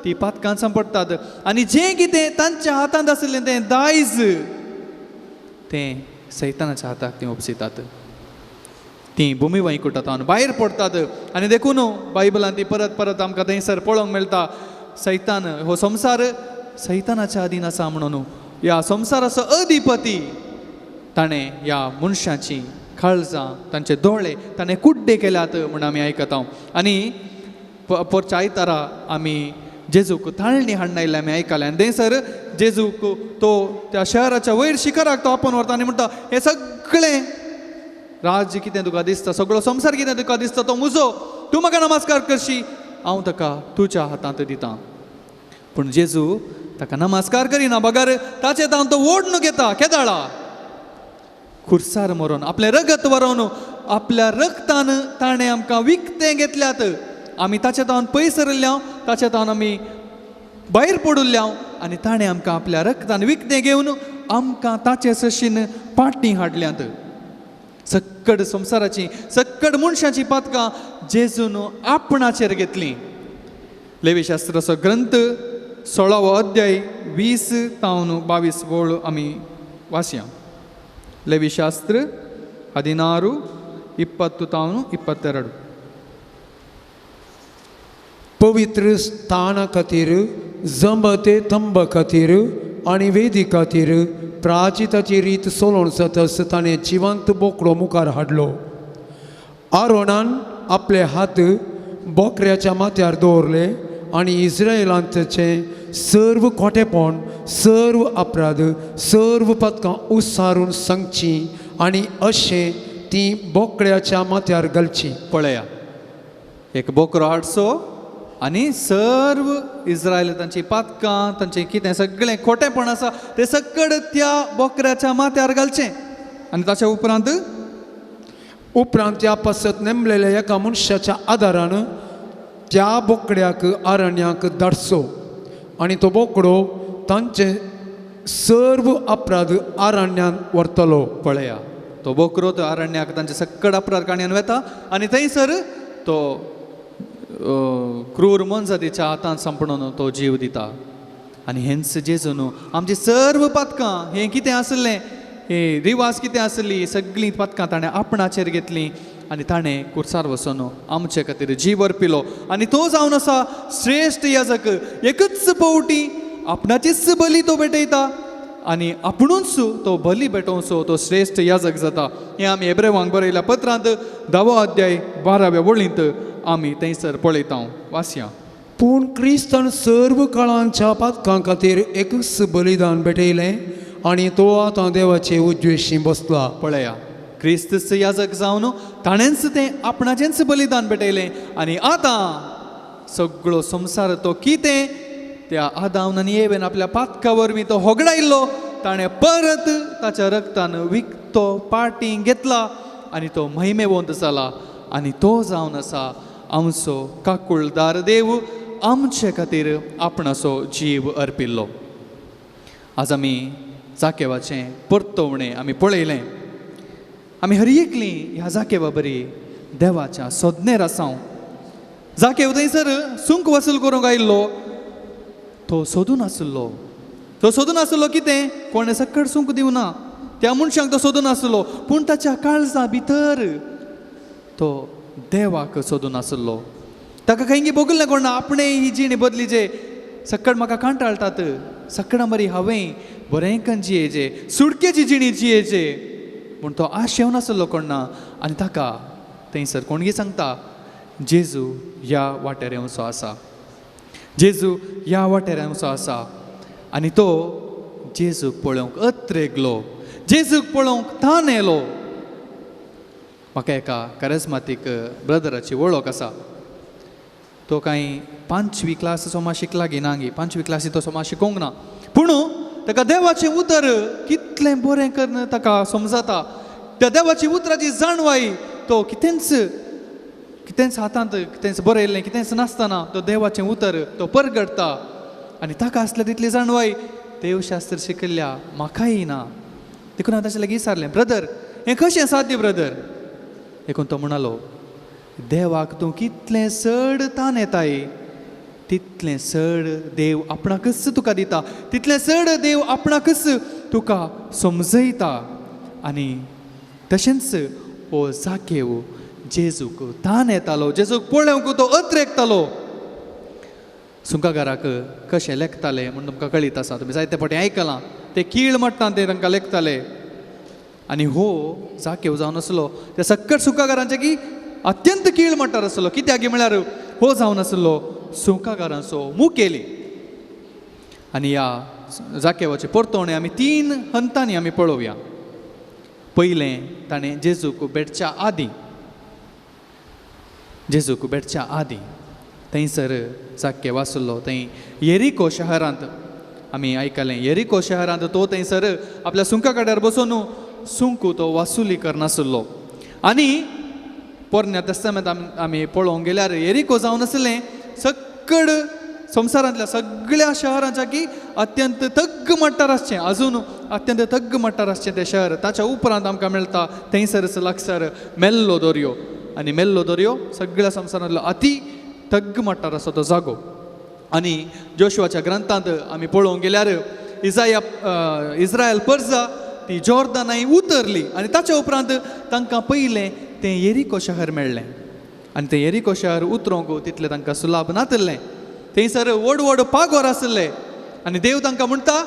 ती पातकां सांपडटात आनी जें कितें तांच्या हातांत आसलें तें दायज तें सैतानाच्या हाताक ती ओपसितात ती भुमी वैकुंठांत भायर पडटात आनी देखून बायबलांत ती परत परत आमकां थंयसर पळोवंक मेळटा सैतान हो संवसार सैतानाच्या अधीन आसा म्हणून ह्या संवसाराचो अधिपती ताणें ह्या मनशाची काळजां तांचे दोळे ताणें कुड्डे केल्यात म्हूण आमी आयकता आनी परच्या आयतारा आमी जेजूक ताळणी हाडून आयिल्लें आमी आयकलें आनी थंयसर जेजूक तो त्या शहराच्या वयर शिखराक तो आपोवन व्हरता आनी म्हणटा हें सगळें राज्य कितें तुका दिसता सगळो संवसार कितें तुका दिसता तो म्हजो तूं म्हाका नमस्कार करशी हांव ताका तुज्या हातांत दितां पूण जेजू ताका नमस्कार करिना बगार ताचे तावन तो ओडून घेता केदाळा खुर्सार मरोन आपलें रगत व्हरोन आपल्या रगतान ताणें आमकां विकतें घेतल्यात आमी ताचे तावन पयस सरल्ल्या ताचे तावन आमी भायर पडुल्ल्या आनी ताणें आमकां आपल्या रगतान विकतें घेवन आमकां ताचे सशीन पाटी हाडल्यात सक्कड संवसाराची सक्कड मनशाची पातकां जेजून आपणाचेर घेतली लेवीशास्त्राचो ग्रंथ 16 अध्याय 20 तावन 22 वळ आमी वाचया लेवीशास्त्र 16 20 तावन 22 पवित्र स्थाना खातीर जंबते तंब खातीर आनी वेदी खातीर प्राचिताची रीत सोलोवन जातस ताणें जिवंत बोकडो मुखार हाडलो आरोनान आपले हात बोकऱ्याच्या माथ्यार दवरले आनी इस्रायेलांतचे सर्व खोटेपण सर्व अपराध सर्व पदकां उसारून सांगची आनी अशें ती बोकड्याच्या माथ्यार घालची. पळया, एक बोकरो हाडचो आनी सर्व इस्रायल तांची पातकां तांचें कितें सगळें खोटेपण आसा तें सकड त्या बोकऱ्याच्या माथ्यार घालचें. आनी ताच्या उपरांत त्या पसत नेमलेल्या एका मनशाच्या आदारान त्या बोकड्याक अरण्याक धाडचो आनी तो बोकडो तांचे सर्व अपराध अरण्यात व्हरतलो. पळया, तो बोकरो तो अरण्याक तांचे सकड अपराध काणयान वेता आनी थंयसर तो क्रूर मनजातीच्या हातांत संपणून तो जीव दिता. आनी हेंच जेजून आमची सर्व पातकां हें कितें आसलें, हे रिवाज कितें आसली, सगळीं पातकां ताणें आपणाचेर घेतलीं आनी ताणें कुर्सार वचून आमचे खातीर जीव अर्पिलो. आनी तो जावन आसा श्रेश्ठ याजक. एकच पावटी आपणाचीच बली तो भेटयता आनी आपुणूच तो बली भेटोवचो तो श्रेश्ठ याजक जाता. हें आमी हेब्रेवांक बरयल्या पत्रांत 10 अध्याय 12व्या वळींत आमी थंयसर पळयता. वाचया. पूण क्रिस्तान सर्व काळांच्या पातकां खातीर एकच बलिदान भेटयलें आनी तो आतां देवाचे उजवेशी बसला. पळया, क्रिस्तच याजक जावन ताणेंच तें आपणाचेंच बलिदान भेटयलें आनी आतां सगळो संवसार तो कितें त्या आदाम आनी एवेन आपल्या पातका वरवीं तो होगडायल्लो ताणें परत ताच्या रक्तान विकतो पाटी घेतला आनी तो महिमेवंत जाला. आनी तो जावन आसा आमचो काकुळदार देव, आमचे खातीर आपणाचो जीव अर्पिल्लो. आज आमी जाकेवाचें परतवणें आमी पळयलें. आमी हर एकलीं ह्या जाकेवा बरी देवाच्या सोदनेर आसां. जाकेव थंयसर सुंक वसूल करूंक आयिल्लो, तो सोदून आसलो कितें, कोणें सकड सुंक दिवना त्या मनशाक तो सोदून आसलो. पूण ताच्या काळजा भितर तो देवाक सोदून आसलो. ताका खंय बगुल्लें कोणा आपणें ही जीण बदलीचे, सकड म्हाका कांटाळटात, सकडां बरी हांवें बरेंकन जियेचे, सुडकेची जिणी जियेचे. पूण तो आश येवन आसलो कोणा आनी ताका थंयसर कोणगी सांगता, जेजू ह्या वाट्यार येवचो आसा, जेजू ह्या वाट्यार येवचो आसा. आनी तो जेजूक पळोवंक अत्रेगलो, जेजूक पळोवंक थान येयलो. म्हाका एका कॅरिस्मातीक ब्रदराची वळख आसा. तो कांय 5वी क्लास सोमा शिकला गी नांगी, 5वी क्लासी तो सोमा शिकोवंक ना. पूण ताका देवाचें उतर कितलें बरें करन ताका समजता. त्या देवाची उतराची जाणवाई तो कितेंच हातांत कितेंच बरयल्लें कितेंच नासतना तो देवाचें उतर तो परगडता. आनी ताका आसल्या तितली जाणवाई देवशास्त्र शिकयल्या म्हाकाय ना. देखून हांव ताचे लागीं विचारलें, ब्रदर हें कशें साध्य ब्रदर? देखून तो म्हणलो, देवाक तूं कितलें चड तान येताय तितलें चड देव आपणाकच तुका दिता, तितलें चड देव आपणाकच तुका समजयता. आनी तशेंच हो जाकेव जेजूक तान येतालो, जेजूक पळोवंक तो अत्रेकतालो. सुंकागाराक कशें लेखताले म्हूण तुमकां कळीत आसा, तुमी जायते फावटी आयकलां. ते कीळ म्हणटा ते तांकां लेखताले. आनी हो जाकेव जावन आसलो त्या सक्कट सुकागारांचे की अत्यंत कीळ म्हणटार आसलो. कित्याक म्हळ्यार हो जावन आसलो सुकागारांचो मुखेली. आनी ह्या जाकेवाचे परतवणें आमी 3 हंतांनी आमी पळोवया. पयलें ताणें जेजूक भेटच्या आदीं थंयसर जाकेव आसलो. थंय येरिको शहरांत आमी आयकलें, येरिको शहरांत तो थंयसर आपल्या सुंका कड्यार बसून सुंक तो वासुली करनासलो. आनी पोरण्या तेस्तामेंत आमी पळोवंक गेल्यार येरिको जावन आसलें सक्कड संवसारांतल्या सगळ्या शहरांच्या की अत्यंत तग्ग मट्टार आसचें, अजून अत्यंत तग्ग मट्टार आसचें तें शहर. ताच्या उपरांत आमकां मेळटा थंयसरच लागसार मेल्लो दर्यो. आनी मेल्लो दर्यो सगळ्या संवसारांतलो अति तग्ग मट्टार आसा तो जागो. आनी जोशुआच्या ग्रंथांत आमी पळोवंक गेल्यार इस्रायल परजा ती जॉर्दानाय उतरली आनी ताच्या उपरांत तांकां पयलें तें येरिको शहर मेळ्ळें. आनी तें येरिको शहर उतरोवंक तितलें तांकां सुलाभ नासलें. थंयसर व्हड व्हड पागोर आसले. आनी देव तांकां म्हणटा,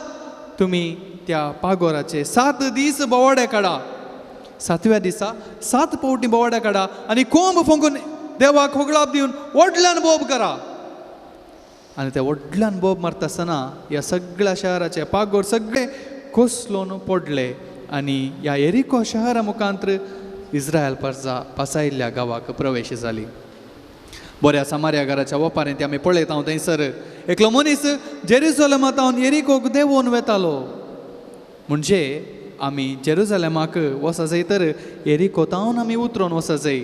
तुमी त्या पागोराचे 7 दीस बोवाडे काडा, 7व्या दिसा 7 पावटी बोवाडे काडा आनी कोंब फुंकून देवाक होगळाप दिवन व्हडल्यान बोब करा. आनी ते व्हडल्यान बोब मारता आसतना ह्या सगळ्या शहराचे पागोर सगळे कोसलोन पडले आनी ह्या एरिको शहरा मुखांत्र इस्रायल पासायिल्ल्या गांवाक प्रवेश जाली. बऱ्या समार्या घराच्या ओपारें ती आमी पळयता थंयसर एकलो मनीस जेरुसलेमांतावन एरिकोक देंवोन वेतालो. म्हणजे आमी जेरुसलेमाक वसा जाय तर एरिकोतावन आमी उतरोन वसा जाय.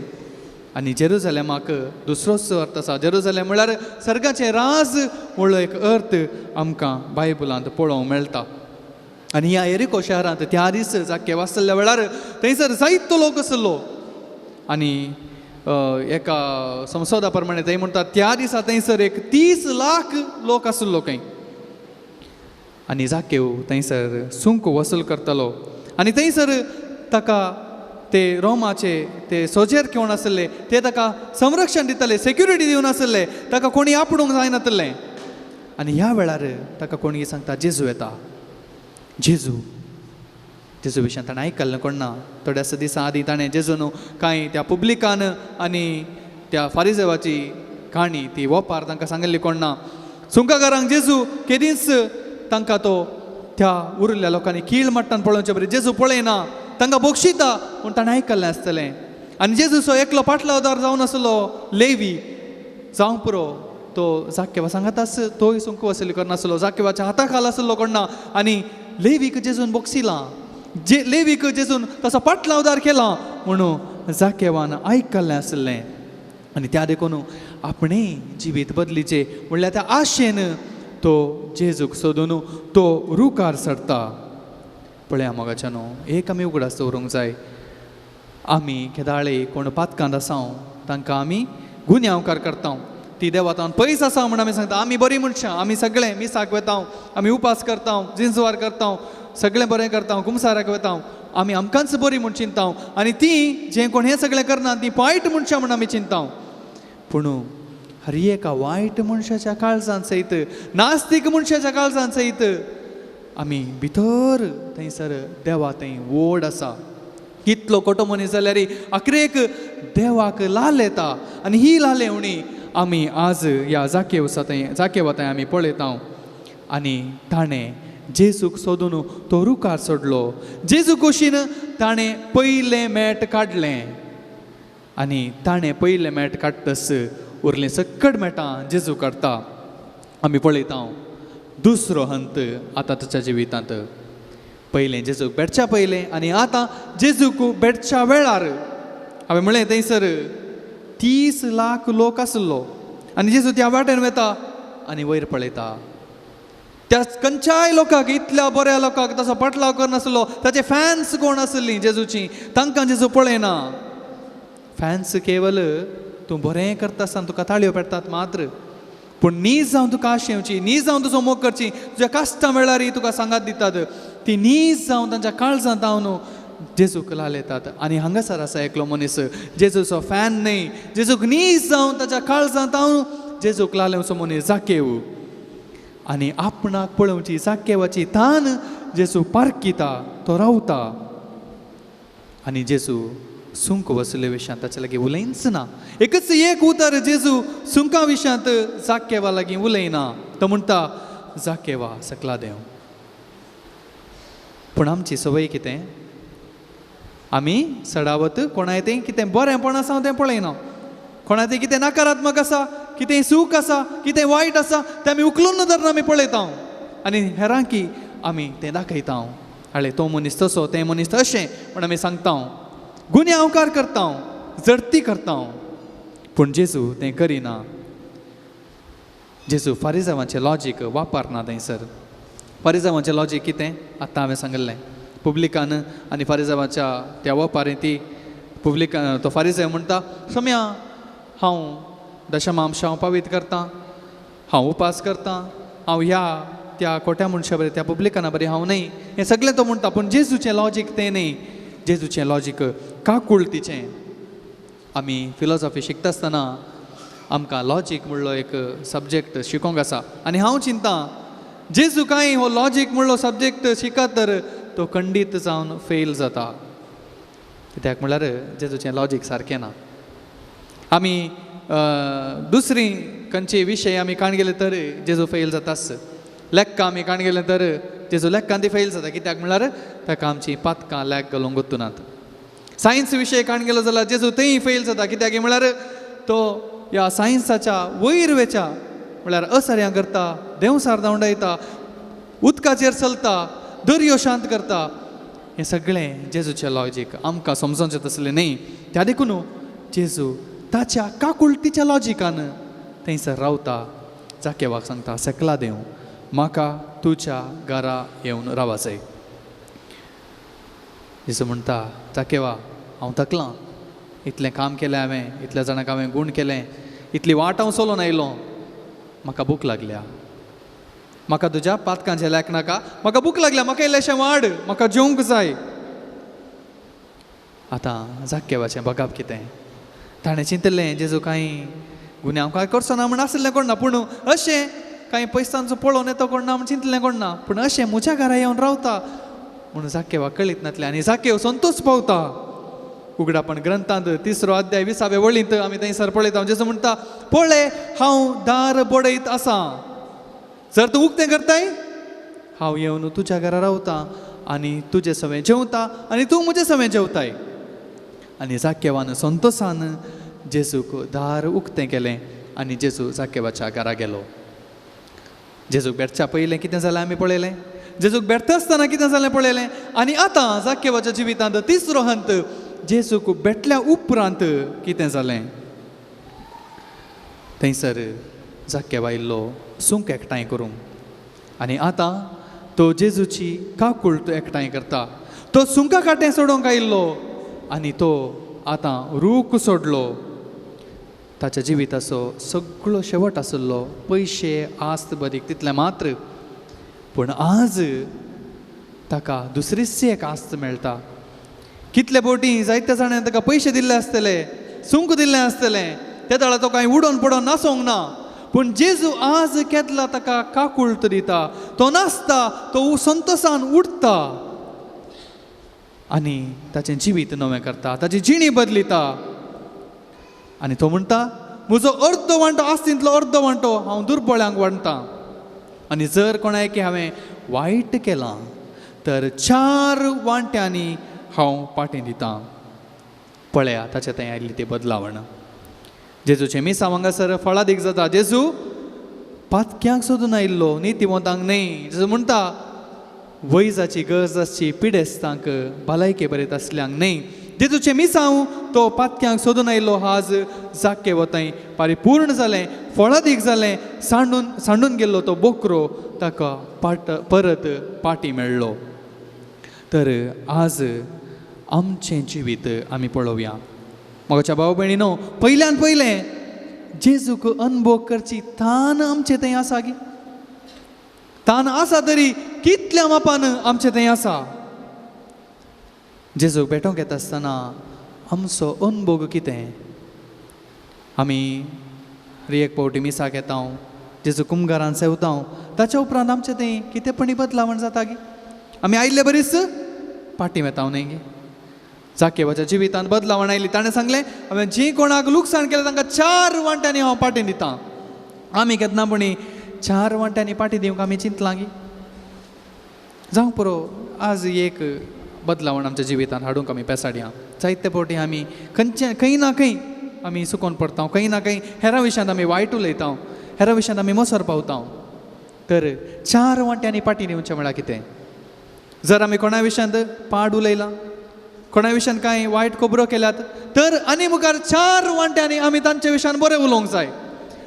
आनी जेरुसलेमाक दुसरोच अर्थ आसा. जेरुसलेम म्हळ्यार सर्गाचें राज म्हणलो एक अर्थ आमकां बायबलांत पळोवंक मेळटा. आनी ह्या एरिको शहरांत त्या दीस जाके वाचल्या वेळार थंयसर जायतो लोक आसलो. आनी एका संसोदा प्रमाणे थंय म्हणटात त्या दिसा थंयसर एक 30 लाख लोक आसलो खंय. आनी जाकेव थंयसर सुंक वसूल करतालो. आनी थंयसर ताका ते रोमाचे ते सोजेर घेवन आसले ते ताका संरक्षण दिताले, सेक्युरिटी दिवन आसले, ताका कोणी आपणूंक जायनासलें. आनी ह्या वेळार ताका कोणी सांगता जेजू येता. जेजू विशयी ताणें आयकल्लें कोण ना. थोड्याच दिसां आदीं ताणें जेजून कांय त्या पुब्लिकान आनी त्या फारिजेवाची काणी ती वोपार तांकां सांगिल्ली कोण ना. सुंकाकारांक जेजू केदींच तांकां तो त्या उरिल्ल्या लोकांनी कीळ मट्टान पळोवचे बरें जेजू पळयना, तांकां बक्षिता म्हूण ताणें आयकल्लें आसतलें. आनी जेजूचो एकलो पाटलावदार जावन आसलो लेवी जावं पुरो तो जाकेवा सांगाताच तोय सुंक वसुली करनासलो. जाकेवाच्या हाता खाला आसलो कोण ना. आनी लेवीक जेजून बक्षिलां. लेवीक जेजून तसो पाटलावदार केला म्हणून जाकेवान आयकल्लें आसलें. आनी त्या देखून आपणें जिवीत बदलीचे म्हणल्यार त्या आशेन तो जेजूक सोदून तो रुकार सरता. पळया मोगाच्या न्हू, एक आमी उगडास दवरूंक जाय. आमी केदाळे कोण पातकांत आसां तांकां आमी गुन्यांवकार करता. ती देवातान पयस आसा म्हण आमी सांगता आमी बरीं मनशां, आमी सगळे मिसाक वेता, आमी उपास करता, जिंजवार करता, सगळें बरें करता, कुमसाराक वेता, आमी आमकांच बरीं म्हूण चिंता. आनी ती जें कोण हें सगळें करना ती वायट मनशां म्हूण आमी चिंता. पूण हर एका वायट मनशाच्या काळजांत सयत, नास्तीक मनशाच्या काळजांत सयत आमी भितर थंयसर देवा थंय वोड आसा. कितलो खोटो मनीस जाल्यार अकरेक देवाक लाल येता. आनी ही लालेवणी आमी आज ह्या जाकेवा थंय आमी पळयता. आनी ताणें जेजूक सोदून तो रुकार सोडलो. जेजू कुशीन ताणें पयलें मेट काडलें. आनी ताणें पयलें मेट काडटस उरलें सकट मेटां जेजू काडटा. आमी पळयता दुसरो हंत आतां ताच्या जिवितांत. पयलें जेजूक बेडच्या पयलें आनी आतां जेजूक बेडच्या वेळार. हांवें म्हळें थंयसर 30 लाख लोक आसलो. आनी जेजू त्या वाटेन वेता आनी वयर पळयता. त्या खंयच्याय लोकांक, इतल्या बऱ्या लोकांक तसो पटलाव करनासलो. ताचे फॅन्स कोण आसलीं जेजूची, तांकां जेजू पळयना. फॅन्स केवल तूं बरें करता आसतना तुका ताळयो पेटतात मात्र. पूण नीज जावन तुका आशेवची, नीज जावन तुजो मोग करची, तुज्या काश्टा वेळार तुका सांगात दितात ती नीज जावन तांच्या काळजांत हांव जेजूक लाल येतात. आनी हांगासर आसा एकलो मनीस जेजूचो फॅन न्हय, जेजूक नीज जावन ताच्या काळजांत हांव जेजूक लालेवचो मनीस जाकेव. आनी आपणाक पळोवची जाकेवाची तान जेजू पारकिता, तो रावता. आनी जेजू सुंक वसुले विशयांत ताचे लागीं उलयच ना. एकच एक उतर जेजू सुंका विशयांत जाकेवा लागीं उलयना. तो म्हणटा जाकेवा सकला देव. पूण आमची संवय कितें, आमी सडावत कोणाय तें कितें बरेंपण आसा तें पळयना. कोणाय तें कितें नकारात्मक आसा, कितें सूख आसा, कितें वायट आसा तें आमी उखलून धरून आमी पळयता. आनी हेरांकी आमी तें दाखयता. हाळे तो मनीस तसो, तें मनीस तशें म्हण आमी सांगता, गुन्यांवकार करता, जडती करता. पूण जेजू तें करिना. जेजू फारिजांवाचें लॉजीक वापरना थंयसर. फारिजांवाचें लॉजीक कितें आतां हांवें सांगलें. पुब्लिकान आनी फारिजांवाच्या त्या वपारी ती पुब्लिकान तो फारिजांव म्हणटा सम्या हांव दशमांश हांव पावीत करतां, हांव उपास करतां, हांव ह्या त्या खोट्या मनशा बरें त्या पुब्लिकाना बरें हांव न्हय. हें सगळें तो म्हणटा. पूण जेजूचें लॉजीक तें न्हय. जेजूचें लॉजीक काकुळतीचें. आमी फिलॉसॉफी शिकता आसतना आमकां लॉजीक म्हणलो एक सब्जेक्ट शिकोवंक आसा. आनी हांव चिंतां जेजू कांय हो लॉजीक म्हणलो सब्जेक्ट शिकत तर तो खंडीत जावन फेल जाता. कित्याक म्हळ्यार जेजूचें लॉजीक सारकें ना. आमी दुसरी खंयचे विशय आमी काण गेले तर जेजू फेल जाताच लेक्कां आमी काण गेले तर जेजू लेक्कां ती फेल जाता कित्याक म्हळ्यार ताका आमची पातकां लेक घालूंक गुंतुनात सायन्स विशय काण गेलो जाल्यार जेजू तेंय फेल जाता कित्याक म्हळ्यार तो ह्या सायन्साच्या वयर वेचा म्हळ्यार असर्यां करता देंवसार धांवडायता उदकाचेर चलता दर्यो शांत करता हें सगळें जेजूचें लॉजीक आमकां समजोंचें तसलें न्ही त्या देखून जेजू ताच्या काकुळटीच्या लॉजिकान थंयसर रावता जाकेवाक सांगता सेकला देव म्हाका तुज्या घरा येवन रावा जाय जेजू म्हणटा जाकेवा हांव थकलां इतलें काम केलें हांवें इतल्या जाणांक हांवें गूण केलें इतली वाट हांव चलोवन आयलो म्हाका भूक लागल्या म्हाका तुज्या पातकांचें लेक नाका म्हाका भूक लागल्या म्हाका इल्लेशें वाड म्हाका जेवंक जाय आतां जाकेवाचें बगाप कितें ताणें चिंतलें जेजू कांय गुन्हे हांव कांय करचो ना म्हण आसलें कोण ना पूण अशें कांय पयसांचो पळोवन येतो कोण ना म्हण चिंतलें कोण ना पूण अशें म्हज्या घरा येवन रावता म्हणून जाकेवा कळीत नासलें आनी जाकेव संतोश पावता उगडापण ग्रंथांत 3रो अध्याय 20वे वळींत आमी थंयसर पळयता जेजू म्हणटा पळय हांव दार बडयत आसां जर तूं उक्तें करताय हांव येवन तुज्या घरा रावता आनी तुजे सवें जेवता आनी तूं म्हजे सवें जेवताय आनी जाकेवान संतोशान जेजूक दार उक्तें केलें आनी जेजू जाकेवाच्या घरा गेलो जेजूक भेटच्या पयलें कितें जालें आमी पळयलें जेजूक भेटता आसतना कितें जालें पळयलें आनी आतां जाकेवाच्या जिवितांत 3रो हंत जेजूक भेटल्या उपरांत कितें जालें थंयसर जाकेवा इल्लो सूंक एकठांय करूंक आनी आतां तो जेजूची काकुळट एकठांय करता तो सुंका काटें सोडूंक आयिल्लो आनी तो आतां रूख सोडलो ताच्या जिविताचो सगळो शेवट आसलो पयशे आस्त बरीक तितलें मात्र पूण आज ताका दुसरीच एक आस्त मेळटा कितले फावटी जायत्या जाणांनी ताका पयशे दिल्ले आसतले सूंक दिल्लें आसतलें त्या वेळार तो कांय उडोवन पडोवन नासोंक ना पूण जेजू आज केदला ताका काकुळट दिता तो नासता तो संतोशान उठता आनी ताचें जिवीत नवें करता ताची जिणी बदलिता आनी तो म्हणटा म्हजो अर्द वांटो आस्तींतलो अर्द वांटो हांव दुर्बळ्यांक वांटता आनी जर कोणायकी हांवें वायट केलां तर 4 वांट्यांनी हांव पाटें दितां पळया ताचे थंय आयिल्ली ती बदलावण जेजूचे मिसां हांगासर फळादीक जाता जेजू पातक्यांक सोदून आयिल्लो नितीवंतांक न्ही जेजू म्हणटा वैजाची गरज आसची पिडेस्तांक भलायके बरयत आसल्यांक न्ही जेजूचे मिसांव तो पातक्यांक सोदून आयिल्लो आज जाके वताय परिपूर्ण जालें फळादीक जालें सांडून गेल्लो तो बोकरो ताका परत पाटी मेळ्ळो तर आज आमचें जिवीत आमी पळोवया मोगाच्या भाव भयणीनो पयल्यान पयलें जेजूक अनुभव करची तान आमचें थंय आसा गे तान आसा तरी कितल्या मापान आमचें थंय आसा जेजूक भेटोंक येता आसतना आमचो अनुभव कितें आमी एक पावटी मिसाक येता जेजू कुमगारान सेवता ताच्या उपरांत आमचें थंय कितेंपणी बदलावण जाता गे आमी आयिल्ले बरीच पाटी येता न्ही गे जाकेवाच्या जिवितांत बदलावण आयली ताणें सांगलें हांवें जी कोणाक लुकसाण केलें तांकां 4 वांट्यांनी हांव पाटी दितां आमी केन्नापणी 4 वांट्यांनी पाटी दिवंक आमी चिंतलां गे जावं पुरो आज एक बदलावण आमच्या जिवितांत हाडूंक आमी पेसाडया जायते फावटी आमी खंय ना खंय आमी सुकोवन पडटा खंय ना खंय हेरां विशयांत आमी वायट उलयता हेरां विशयांत आमी मोसर पावता तर 4 वांट्यांनी पाटी दिवचें म्हळ्यार कितें जर आमी कोणा विशयांत पाड उलयलां कोणा विशयान कांय वायट खबरो केल्यात तर आनी मुखार 4 वांट्यांनी आमी तांचे विशयान बरें उलोवंक जाय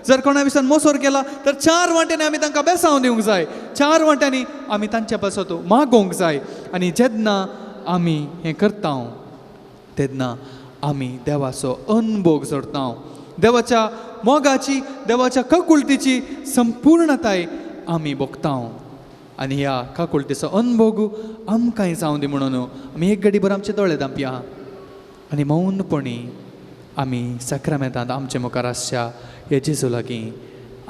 जर कोणा विशयान मोसोर केला तर 4 वांट्यांनी आमी तांकां बेसांव दिवंक जाय 4 वांट्यांनी आमी तांचे पासत मागोवंक जाय आनी जेन्ना आमी हें करता तेन्ना आमी देवाचो अनुभव जोडटा देवाच्या मोगाची देवाच्या काकुळटीची संपूर्णताय आमी भोगता आनी ह्या काकुळटीचो अनुभव आमकांय जावं दी म्हणून आमी एक घडी भर आमचे दोळे धांपया आनी मौनपणी आमी सक्रामेंतांत आमचे मुखार आसच्या हे जेजू लागीं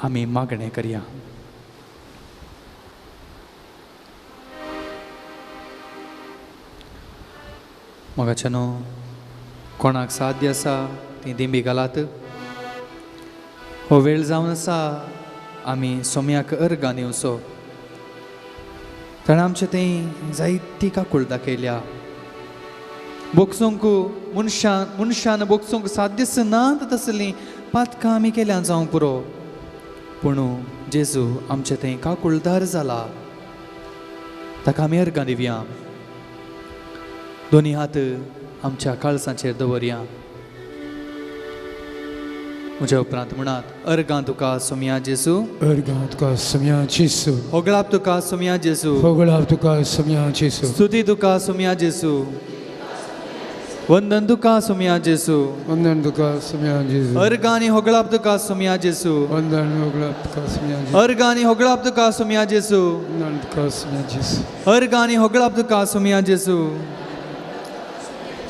आमी मागणें करया मोगाच्या न्हू कोणाक साध्य आसा ती दिंबी घालात हो वेळ जावन आसा आमी सोम्याक अर्गां दिवचो कारण आमचें तें जायती काकूळ दाखयल्या बोगसूंक मनशान बोगसूंक साध्य नात तसलीं पातकां आमी केल्या जावंक पुरो पूण जेजू आमचें तें काकुळदार जाला ताका आमी अर्गां दिवया दोनी हात आमच्या काळसाचेर दवरया म्हज्या उपरांत म्हणात अर्गां तुका सोम्या जेजू अर्गां तुका सोम्या जेजू होगळाप तुका सोम्या जेजू होगळाप तुका सोम्या जेजू स्तुती तुका सोम्या जेजू वंदन तुका सोम्या जेजू वंदन तुका सोम्या जेजू अर्गांनी होगळाप तुका सोम्या जेजू वंदन होगळाप तुका सोम्या जेजू अर्गांनी होगळाप तुका सोम्या जेजू वंदन तुका सोम्या जेजू अर्गांनी होगळाप तुका सोम्या जेजू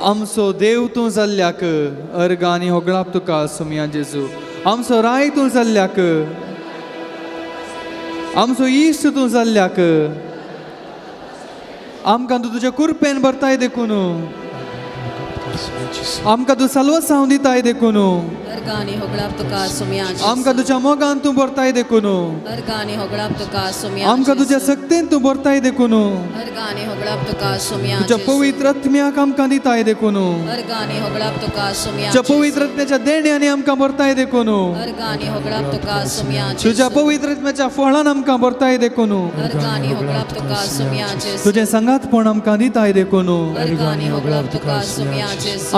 आमचो देव तूं जाल्ल्याक अर्गांनी होगळाप तुका सोम्या जेजू आमचो राय तूं जाल्ल्याक आमचो इश्ट तूं जाल्ल्याक आमकां तूं तुज्या कुरपेन भरताय देखून आमकां तूं साल्वसांव दिताय देखून अर्गांनी होगळाप तुका सोम्या आमकां तुज्या मोगान तूं भरताय देखून अर्गांनी होगळाप तुका सोम्या आमकां तुज्या सक्तेन तूं भरताय देखून अर्गांनी होगळाप तुका सोम्या तुज्या पवित्र आत्म्याक आमकां दिताय देखून अर्गांनी होगळाप तुका सोम्या तुज्या पवित्र आत्म्याच्या देण्यांनी आमकां भरताय देखून अर्गांनी होगळाप तुका सोम्या तुज्या पवित्र आत्म्याच्या फळान आमकां भरताय देखून अर्गांनी होगळाप तुका सोम्या तुजें संगातपण आमकां दिताय देखून अर्गांनी होगळाप तुका सोम्या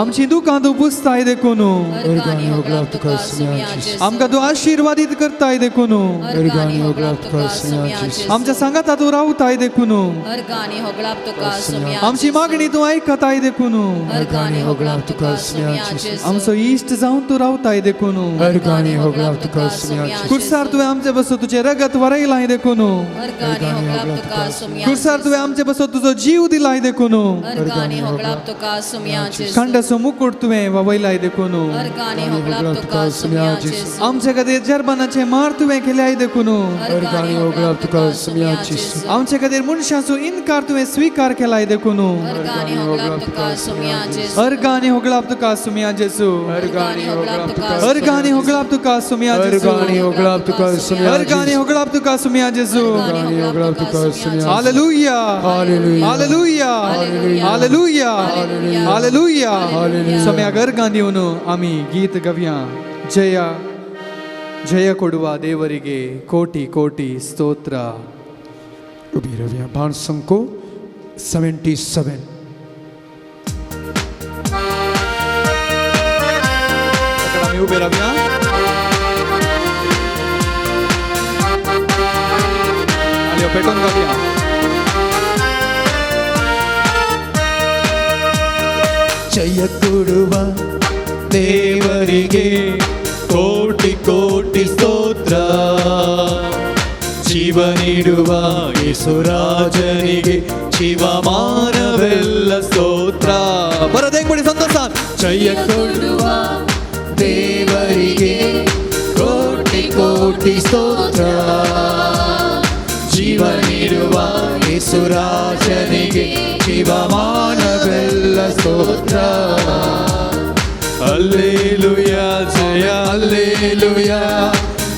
आमची दुकां तूं पुसताय देखून अर्गांनी होगळाप तुका सोम्या आमकां तूं आशिर्वादीत करताय देखून अर्गांनी होगळाप तुका सोम्या आमच्या सांगाता तूं रावताय देखून अर्गांनी होगळाप तुका सोम्या आमची मागणी तूं आयकताय देखून अर्गांनी होगळाप तुका सोम्या आमचो इश्ट जावन तूं रावताय देखून अर्गांनी होगळाप तुका सोम्या कुर्सार तुवें आमचे बसो तुजें रगत वरयलाय देखून अर्गांनी होगळाप तुका सोम्या कुर्सार तुवें आमचे बसो तुजो जीव दिलाय देखून अर्गांनी होगळाप तुका सोम्या खंडसो मुकुट तुवें ववयलाय देखून अर्गांनी होगळाप तुका सोम्या आमचे खातीर जर्मनाचे मार तुवें केल्याय देखून अर्गांनी होगळाप तुका सोम्या आमचे खातीर मनशाचो इन्कार तुवें स्वीकार केलाय देखून अर्गांनी होगळाप तुका सोम्या अर्गांनी होगळाप तुका सोम्या जेजू अर्गांनी होगळाप तुका अर्गांनी होगळाप तुका सोम्या जेजू अर्गांनी होगळाप तुका सोम्या अर्गांनी होगळाप तुका सोम्या जेजू अर्गांनी होगळाप तुका सोम्या हालेलुया हालेलुया हालेलुया हालेलुया हालेलुया सोम्याक अर्गां दिवन आमी गीत गवया जया जय कोडवा देवरिगे कोटी कोटी स्तोत्र उभी रव्या बाण संको 77 आमी उबे रावया आनी पेटोवन गावया ಜಯ ಕೊಡುವ ದೇವರಿಗೆ ಕೋಟಿ ಕೋಟಿ ಸ್ತೋತ್ರ ಜೀವ ನೀಡುವ ಯೇಸುರಾಜನಿಗೆ ಜೀವಮಾನವೆಲ್ಲ ಸ್ತೋತ್ರ ಬರದೇ ಕೊಡಿ ಸಂತೋಷ ಜಯ ಕೊಡುವ ದೇವರಿಗೆ ಕೋಟಿ ಕೋಟಿ ಸ್ತೋತ್ರ ಜೀವ ನೀಡುವ ಯೇಸುರಾಜನಿಗೆ ಜೀವಮಾನವೆಲ್ಲ ಸ್ತೋತ್ರ ಹಲ್ಲೆಲೂಯಾ ಜಯ ಹಲ್ಲೆಲೂಯಾ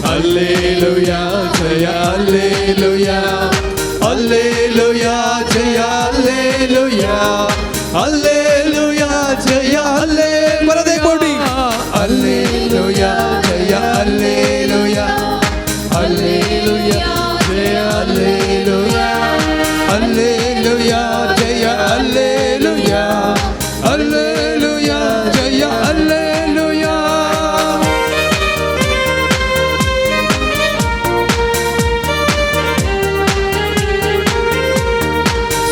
ಹಲ್ಲೆಲೂಯಾ ಜಯ ಹಲ್ಲೆಲೂಯಾ ಹಲ್ಲೆಲೂಯಾ ಜಯ ಹಲ್ಲೆಲೂಯಾ ಹಲ್ಲೆಲೂಯಾ ಜಯ ಹಲ್ಲೆ ಬರದೇ ಕೊಡಿ ಹಲ್ಲೆಲೂಯಾ ಜಯ ಹಲ್ಲೆಲೂಯಾ ಹಲ್ಲೆಲೂಯಾ ಜಯ ಹಲ್ಲೆಲೂಯಾ ಹಲ್ಲೆಲೂಯಾ ಜಯ ಹಲ್ಲೆಲೂಯಾ ಹಲ್ಲೆಲೂಯಾ ಜಯ ಹಲ್ಲೆಲೂಯಾ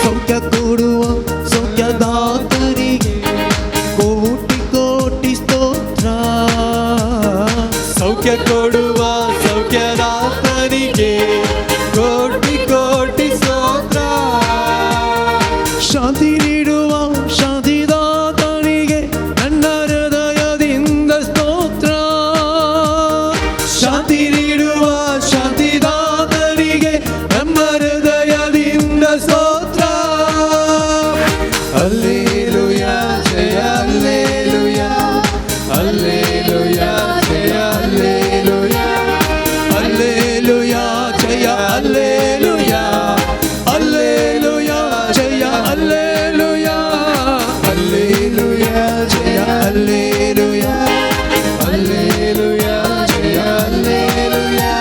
ಸೌಖ್ಯ ಕೊಡುವ ಸೌಖ್ಯದಾತನಿಗೆ ಕೋಟಿ ಕೋಟಿ ಸ್ತೋತ್ರ ಸೌಖ್ಯ ಕೊಡುವ ಸೌಖ್ಯದಾತನಿಗೆ ಕೋಟಿ ಕೋಟಿ ಸ್ತೋತ್ರ ಶಾಂತಿ ನೀಡುವ ಶಾಂತಿದಾತನಿಗೆ ನನ್ನ ಹೃದಯದಿಂದ ಸ್ತೋತ್ರ ಶಾಂತಿ ನೀಡುವ ಶಾಂತಿದಾತನಿಗೆ ನಮ್ಮ ಹೃದಯದಿಂದ ಸ್ತೋತ್ರ ಹಲ್ಲೆಲೂಯಾ ಜಯ ಹಲ್ಲೆಲೂಯಾ ಹಲ್ಲೆಲೂಯಾ ಜಯ ಹಲ್ಲೆಲೂಯಾ Alleluia, Jaya Alleluia,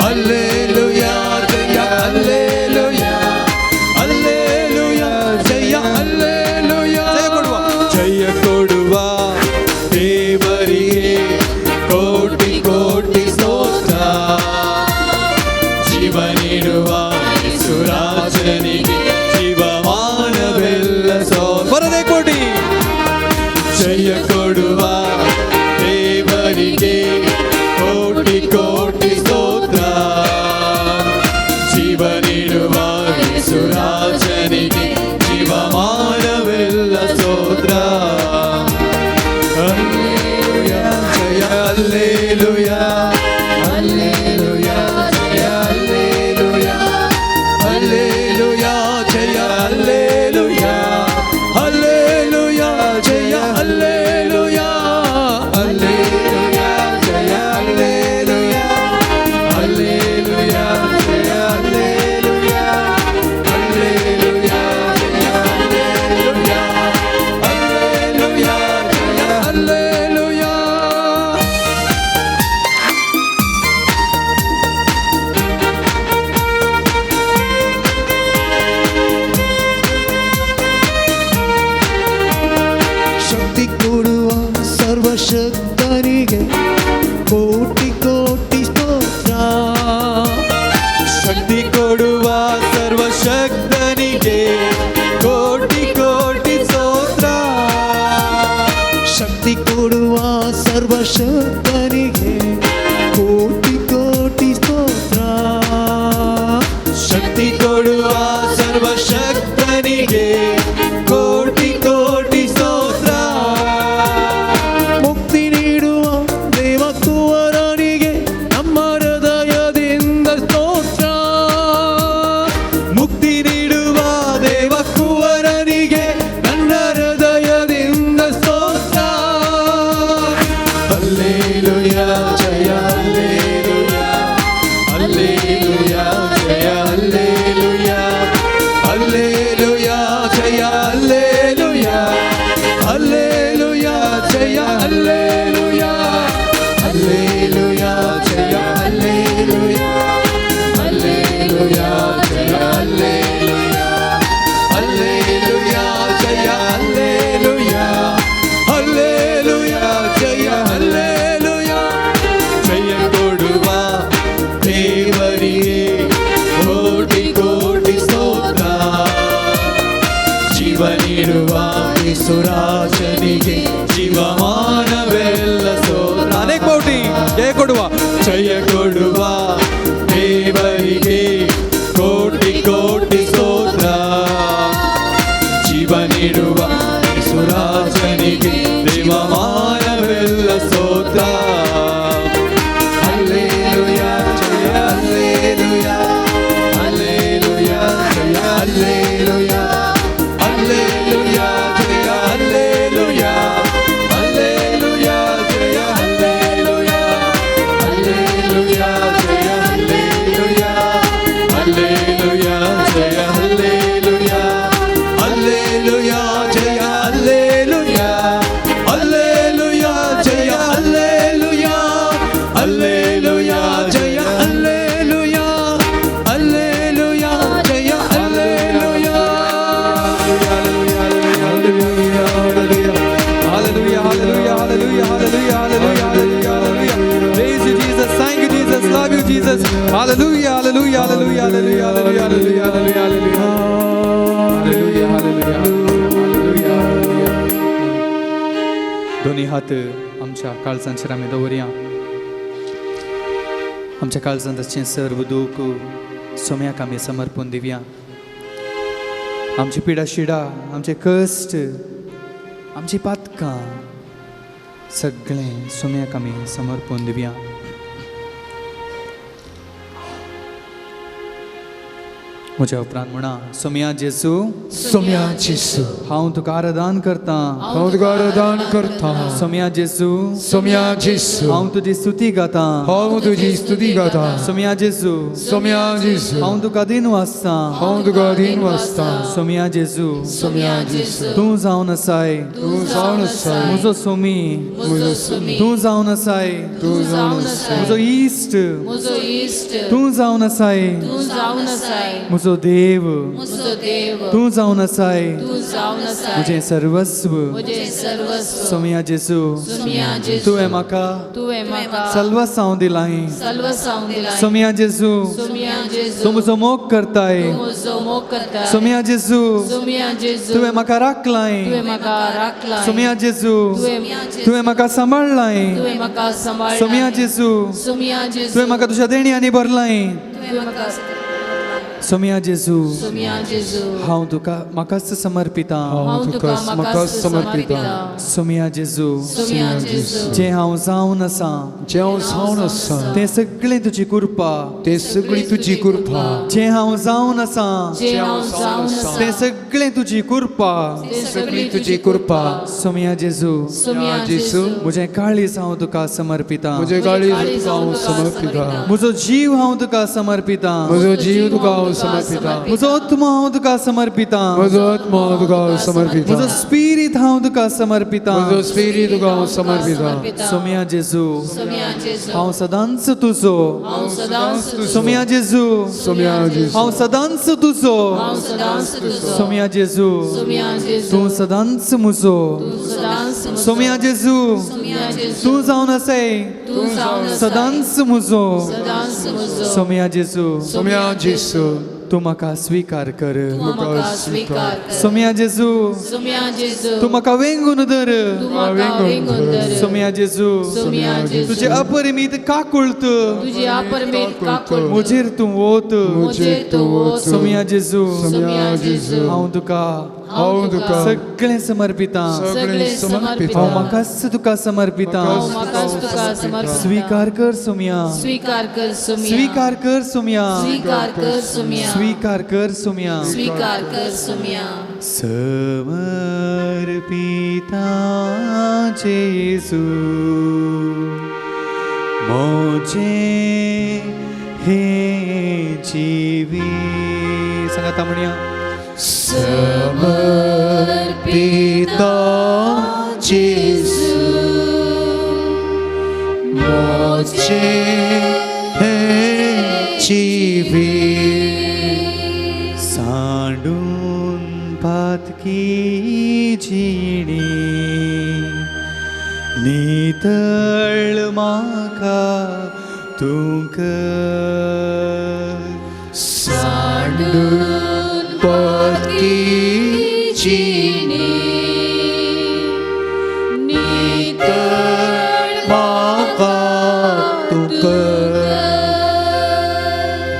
Alleluia, Jaya Alleluia, Alleluia, Jaya Alleluia. ಜಯ ಕೊಡುವ ದೇವರಿಗೆ ಕೋಟಿ ಕೋಟಿ ಸ್ತೋತ್ರ. ಜೀವ ನೀಡುವ ಯೇಸುರಾಜನಿಗೆ ಜೀವಮಾನವೆಲ್ಲ ಬರದೆ ಕೊಡಿ. ಜಯ ಕೊಡುವ ದೇವರಿಗೆ ಕೋಟಿ ಕೋಟಿ ಸ್ತೋತ್ರ. ಜೀವ ನೀಡುವ ಯೇಸುರಾಜನಿಗೆ ಜೀವಮಾನವೆಲ್ಲ ಸ್ತೋತ್ರ. Alleluia, Jaya Alleluia, Alleluia, Jaya Alleluia, Alleluia, Jaya Alleluia, Alleluia, Jaya Alleluia, Alleluia, Jaya Alleluia, Alleluia, Jaya Alleluia, Alleluia, Jaya Alleluia, Alleluia, Jaya Alleluia. ಶಕ್ತಿ ಕೊಡುವ ಸರ್ವಶಕ್ತನಿಗೆ ಕೋಟಿ ಕೋಟಿ ಸ್ತೋತ್ರ. ಶಕ್ತಿ ಕೊಡುವ ಸರ್ವಶಕ್ತನಿಗೆ ಕೋಟಿ ಕೋಟಿ ಸ್ತೋತ್ರ. ಶಕ್ತಿ ಕೊಡುವ ಸರ್ವಶಕ್ತನಿಗೆ ಕೋಟಿ ಕೋಟಿ ಸ್ತೋತ್ರ. ಶಕ್ತಿ ಕೊಡುವ ಸರ್ವಶಕ್ತನಿಗೆ ಕೋಟಿ ಕೋಟಿ ಸ್ತೋತ್ರ. ಮುಕ್ತಿ ನೀಡುವ ದೇವಕುವರನಿಗೆ ನಮ್ಮ ಹೃದಯದಿಂದ ಸ್ತೋತ್ರ. ಮುಕ್ತಿ ನೀಡುವ ದೇವಕುವರನಿಗೆ ನನ್ನ ಹೃದಯದಿಂದ ಸ್ತೋತ್ರ. Alleluia, Jaya Alleluia, Alleluia, Jaya Alleluia, Alleluia, Jaya Alleluia, Alleluia, Jaya Alleluia, Alleluia, Jaya Alleluia, Alleluia, Jaya Alleluia, Alleluia, Jaya Alleluia, Alleluia, Jaya Alleluia. ಜಯ ಕೊಡುವ ದೇವರಿಗೆ ಕೋಟಿ ಕೋಟಿ ಸ್ತೋತ್ರ. ಜೀವ ನೀಡುವ ಯೇಸುರಾಜನಿಗೆ ಜೀವಮಾನವೆಲ್ಲ ಸ್ತೋತ್ರ. ಅನೇಕ ಕೋಟಿ ಜಯ ಕೊಡುವ ಜಯ ಕೊಡುವ ದೇವರಿಗೆ ಕೋಟಿ ಕೋಟಿ ಸ್ತೋತ್ರ. ಜೀವ ನೀಡುವ ಯೇಸುರಾಜನಿಗೆ ಜೀವಮಾನವೆಲ್ಲ ಸ್ತೋತ್ರ. Alleluia, Jaya Alleluia, Alleluia, Jaya Alleluia, Alleluia, Jaya Alleluia, Alleluia, Jaya Alleluia, Alleluia, Jaya Alleluia, Alleluia, Jaya Alleluia, Alleluia, Jaya Alleluia, Alleluia, Jaya Alleluia, Alleluia, Jaya Alleluia, Alleluia, Jaya Alleluia. Hallelujah, hallelujah, hallelujah, hallelujah, hallelujah, hallelujah, hallelujah. Praise you, Jesus. Thank you, Jesus. Love you, Jesus. Hallelujah, hallelujah, hallelujah, hallelujah, hallelujah, hallelujah, hallelujah, hallelujah, hallelujah, hallelujah, hallelujah. दोन्ही हात आमच्या काळजांचेर आमी दवरया. आमच्या काळजांतचें सर्व दूख सोम्याक आमी समर्पण दिवया. आमची पिडा शिडा, आमचे कश्ट, आमची पातकां सगळें सोम्याक आमी समर्पण दिवया. म्हज्या उपरांत म्हणा, सोम्या जेजू सोम्या जेजू हांव तुका आराधन करता. हांव तुका आराधन करता. सोम्या जेजू सोम्या जेजू हांव तुजी स्तुती गाता. हांव तुजी स्तुती गाता. सोम्या जेजू सोम्या जेजू हांव तुका दिन वाजता. हांव तुका दिन वाजता. सोम्या जेजू सोम्या जेजू तूं जावन आसाय तूं जावन आसाय म्हजो सोमी. म्हजो सोमी. तूं जावन आसाय तूं जावन आसाय म्हजो इश्ट. म्हजो इश्ट तूं जावन आसाय तूं जावन आसाय म्हजो देव. म्हजो देव तूं जावन आसाय तूं जावन आसाय म्हजें सर्वस्व. म्हजें सर्वस्व सोम्या जेजू सोम्या जेजू तुवें म्हाका तुवें म्हाका सल्वसांव दिलाय. सल्वसांव दिलाय. सोम्या जेजू सोम्या जेजू तूं म्हजो मोग करताय. तूं म्हजो मोग करता. सोम्या जेजू सोम्या जेजू तुवें म्हाका राखलाय. तुवें म्हाका राखलाय. सोम्या जेजू तुवें तुवें म्हाका सांबाळलाय. तुवें म्हाका सांबाळलाय. सोम्या जेजू सोम्या जेजू तुवें म्हाका तुज्या देणयांनी भरलाय. तुवें म्हाका सोम्या जेजू सोम्या जेजू हांव तुका म्हाकाच समर्पिता. हांव तुका म्हाका समर्पिता. सोम्या जेजू सोम्या जेजू जें हांव जावन आसा जें हांव जावन आसा तें सगळें तुजी कृपा. तें सगळी तुजी कृपा. जें हांव जावन आसा जें हांव जावन आसा तें सगळें तुजी कृपा. तें सगळी तुजी कृपा. सोम्या जेजू सोम्या जेजू म्हजें काळीज हांव तुका समर्पिता. म्हजे गाळी तुका हांव समर्पिता. म्हजो जीव हांव तुका समर्पिता. म्हजो जीव तुका हांव समर्पिता. म्हजो आत्मा हांव तुका समर्पिता. म्हजो आत्मा तुका हांव समर्पिता. म्हजो स्पिरीट हांव तुका समर्पिता. म्हजो स्पिरीट तुका हांव समर्पिता. सोम्या जेजू सोम्या जेजू हांव सदांच तुजो. हांव सदांच तुजो. सोम्या जेजू सोम्या जेजू हांव सदांच तुजो. हांव सदांच तुजो. सोम्या जेजू सोम्या जेजू तूं सदांच म्हजो. तूं सदांच म्हजो. सोम्या जेजू सोम्या जेजू तूं जावन आसाय तूं जावन आसाय. सदांच म्हजो. सदांच म्हजो. सोम्या जेजू सोम्या जेजू तूं म्हाका स्वीकार कर. तूं म्हाका स्वीकार कर. सोम्या जेजू सोम्या जेजू तूं म्हाका वेंगून धर. तूं म्हाका वेंगून धर. सोम्या जेजू सोम्या जेजू तुजे अपरिमीत काकुळत तुजी अपरमेट काकूळ म्हजेर तूं वोत. म्हजेर तूं वच. सोम्या जेजू सोम्या जेजू हांव तुका हांव तुका सगळें समर्पिता. सगळें समर्पिता. हांव म्हाकाच तुका समर्पिता. हांव म्हाकाच तुका समर्पिता. स्वीकार कर सोम्या. स्वीकार कर सोम्या. स्वीकार कर सोम्या. स्वीकार कर सोम्या. स्वीकार कर सोम्या. स्वीकार कर सोम्या. समर्पिता जेजू मोजे हे जिवी. सांगाता म्हणया समर्पिता जेजू मोचे हे जिवी. सांडून पातकी जिणी नितळ म्हाका तूं कर. सांडून पत्की जिणी नितळ म्हाका तूं कर.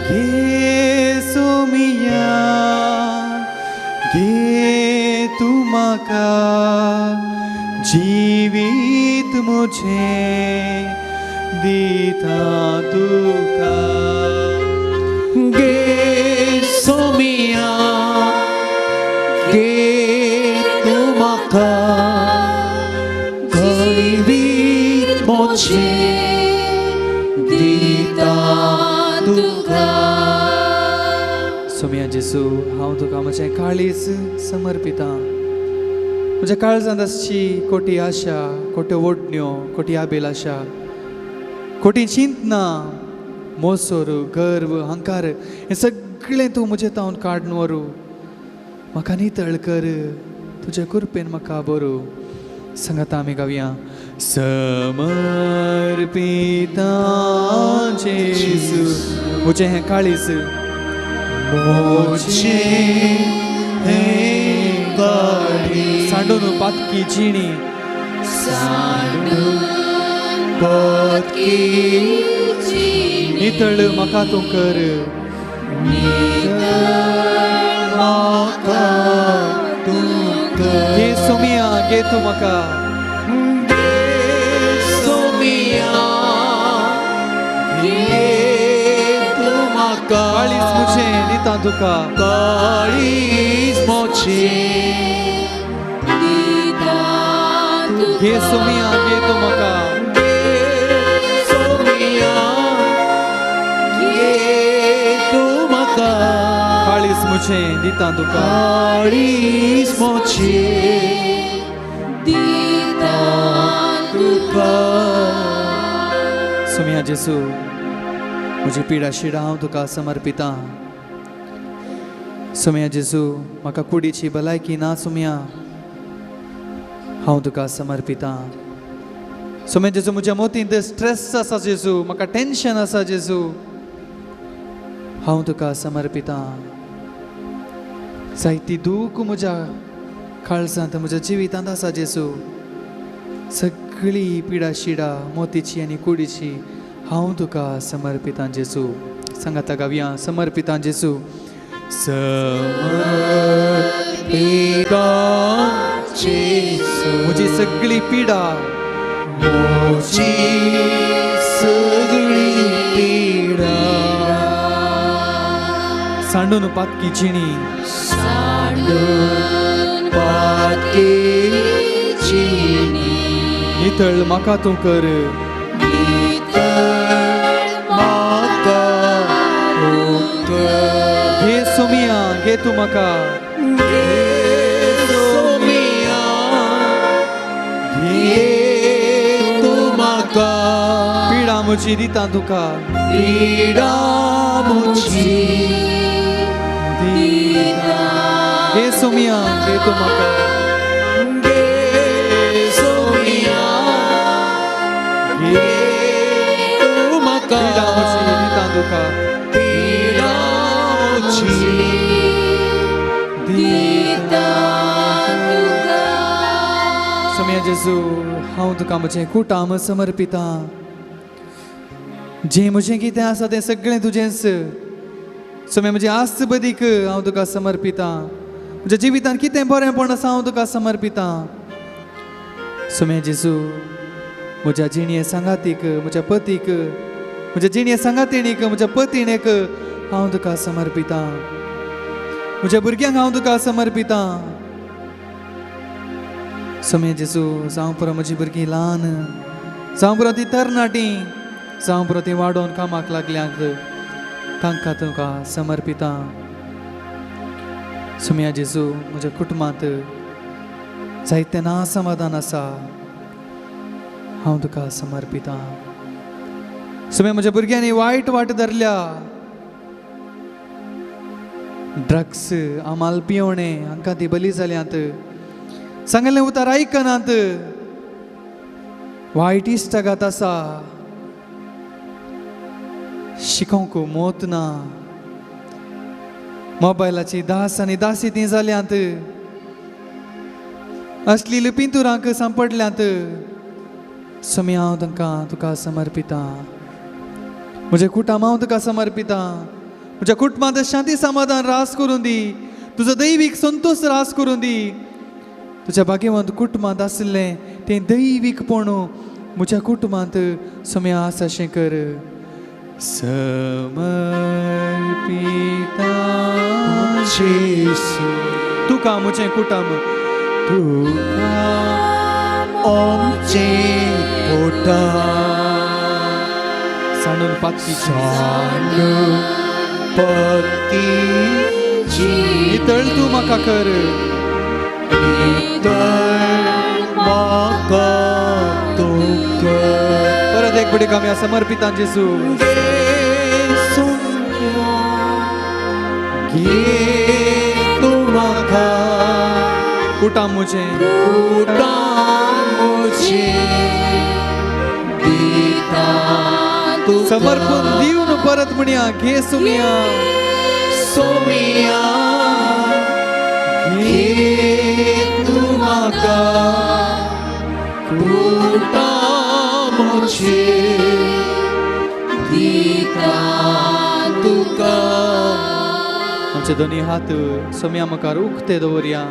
घे सोमिया घे तूं म्हाका जिवीत म्हजें दिता तुका. गे सोमिया गे तूं म्हाका जिवीत म्हजें दिता तुका. सोम्या जेजू हांव तुका म्हजें काळीज समर्पिता. म्हज्या काळजांत आसची कोटी आशा, कोट्यो वोडण्यो, कोटी अभिलाशा, कोटी चिंतना, मोसोर, गर्व, अहंकार हें सगळें तूं म्हजे तावन काडून व्हरू. म्हाका नितळ कर. तुज्या कृपेन म्हाका बरो. सांगात आमी गावया समर्पिता जेजू म्हजें हें काळीज मोचे हे काळीज सांडून पातकी जिणी पत्की नितळ म्हाका तूं कर. म्हाका तूं कर. घे सोमिया घे तूं म्हाका. सोमिया गे तूं म्हाका काळीज म्हजें दिता तुका काळीज मोचे दिता घे सोमिया घे तू म्हाका सोमिया घे तू म्हाका काळीज मुझे दिता तुका काळीज मोचे दिता तुका सोमिया जेसू म्हजी पिडा शिडा हांव तुका समर्पिता सोमिया जेसू म्हाका कुडीची भलायकी ना सोमिया हांव तुका समर्पिता सोमिया जेसू म्हज्या मोतींत स्ट्रेस आसा जेसू म्हाका टेन्शन आसा जेसू हांव तुका समर्पिता जायती दूख म्हज्या काळजांत म्हज्या जिवितांत आसा जेसू सगळी पिडा शिडा मोतीची आनी कुडीची हांव तुका समर्पिता जेसू सांगाता गावया समर्पिता जेसू पिता जेसू म्हजी सगळी पिडा मोची सगळी पिडा सांडून पातकी जिणी सांडून पातकेची नितळ म्हाका तूं कर म्हाका तुका घे सोमिया घे तूं म्हाका सोमिया घे तू म्हाका पिडा म्हजी दिता तुका पिडा मोची घे सोमिया घे तूं म्हाका घे सोमिया घे तू म्हाका पिडा म्हजी दिता तुका पिडा मोची दिता तुका सोमिया जेसू हांव तुका म्हजें कुटाम समर्पिता जें म्हजें कितें आसा तें सगळें तुजेंच सोमिया म्हजी आस्त बदीक हांव तुका समर्पिता म्हज्या जिवितांत कितें बरेंपण आसा हांव तुका समर्पिता सोमिया जेसू म्हज्या जिणये सांगातीक म्हज्या पतीक म्हज्या जिणये सांगातिणीक म्हज्या पतिणेक हांव तुका समर्पिता म्हज्या भुरग्यांक हांव तुका समर्पिता सोमिया जेसू जावं पुरो म्हजी भुरगीं ल्हान जावं पुरो ती तरणाटी जावं पुरो ती वाडोवन कामाक लागल्यांक तांकां तुका समर्पिता सोमिया जेसू म्हज्या कुटुंबांत जायतें ना समाधान आसा हांव तुका समर्पिता सोमिया म्हज्या भुरग्यांनी वायट वाट धरल्या ड्रग्स आमाल पिवणे हांकां ती बली जाल्यांत सांगलें उतार आयकनात वायट इश्टागात आसा शिकोवंक मोत ना मोबायलाची दास आनी दासी ती जाल्यांत असलील पिंतुरांक सांपडल्यांत सोमिया हांव तांकां तुका समर्पिता म्हजें कुटुंब हांव तुका समर्पिता म्हज्या कुटुंबांत शांती समाधान रास करून दी तुजो दैवीक संतोश रास करून दी तुज्या भाग्यवंत कुटुंबांत आसलें तें दैवीकपण म्हज्या कुटुंबांत सोमिया आसा अशें कर समर्पिता जेसू तुका म्हजें कुटुंब तुका आमचे पोटा सांडून पातकी सांडून पातकेची नितळ तूं म्हाका कर म्हाका तुका परत एक बडी काम्या समर्पिता जेसू घे तू म्हाका कुटाम म्हजें कुटामोचे दिता तू समर्पण दिवन परत म्हणया घे सोमिया सोमिया घे तू म्हाका कुटामोचे दिता तुका आमचे दोनी हात सोम्या मुखार उक्ते दवरया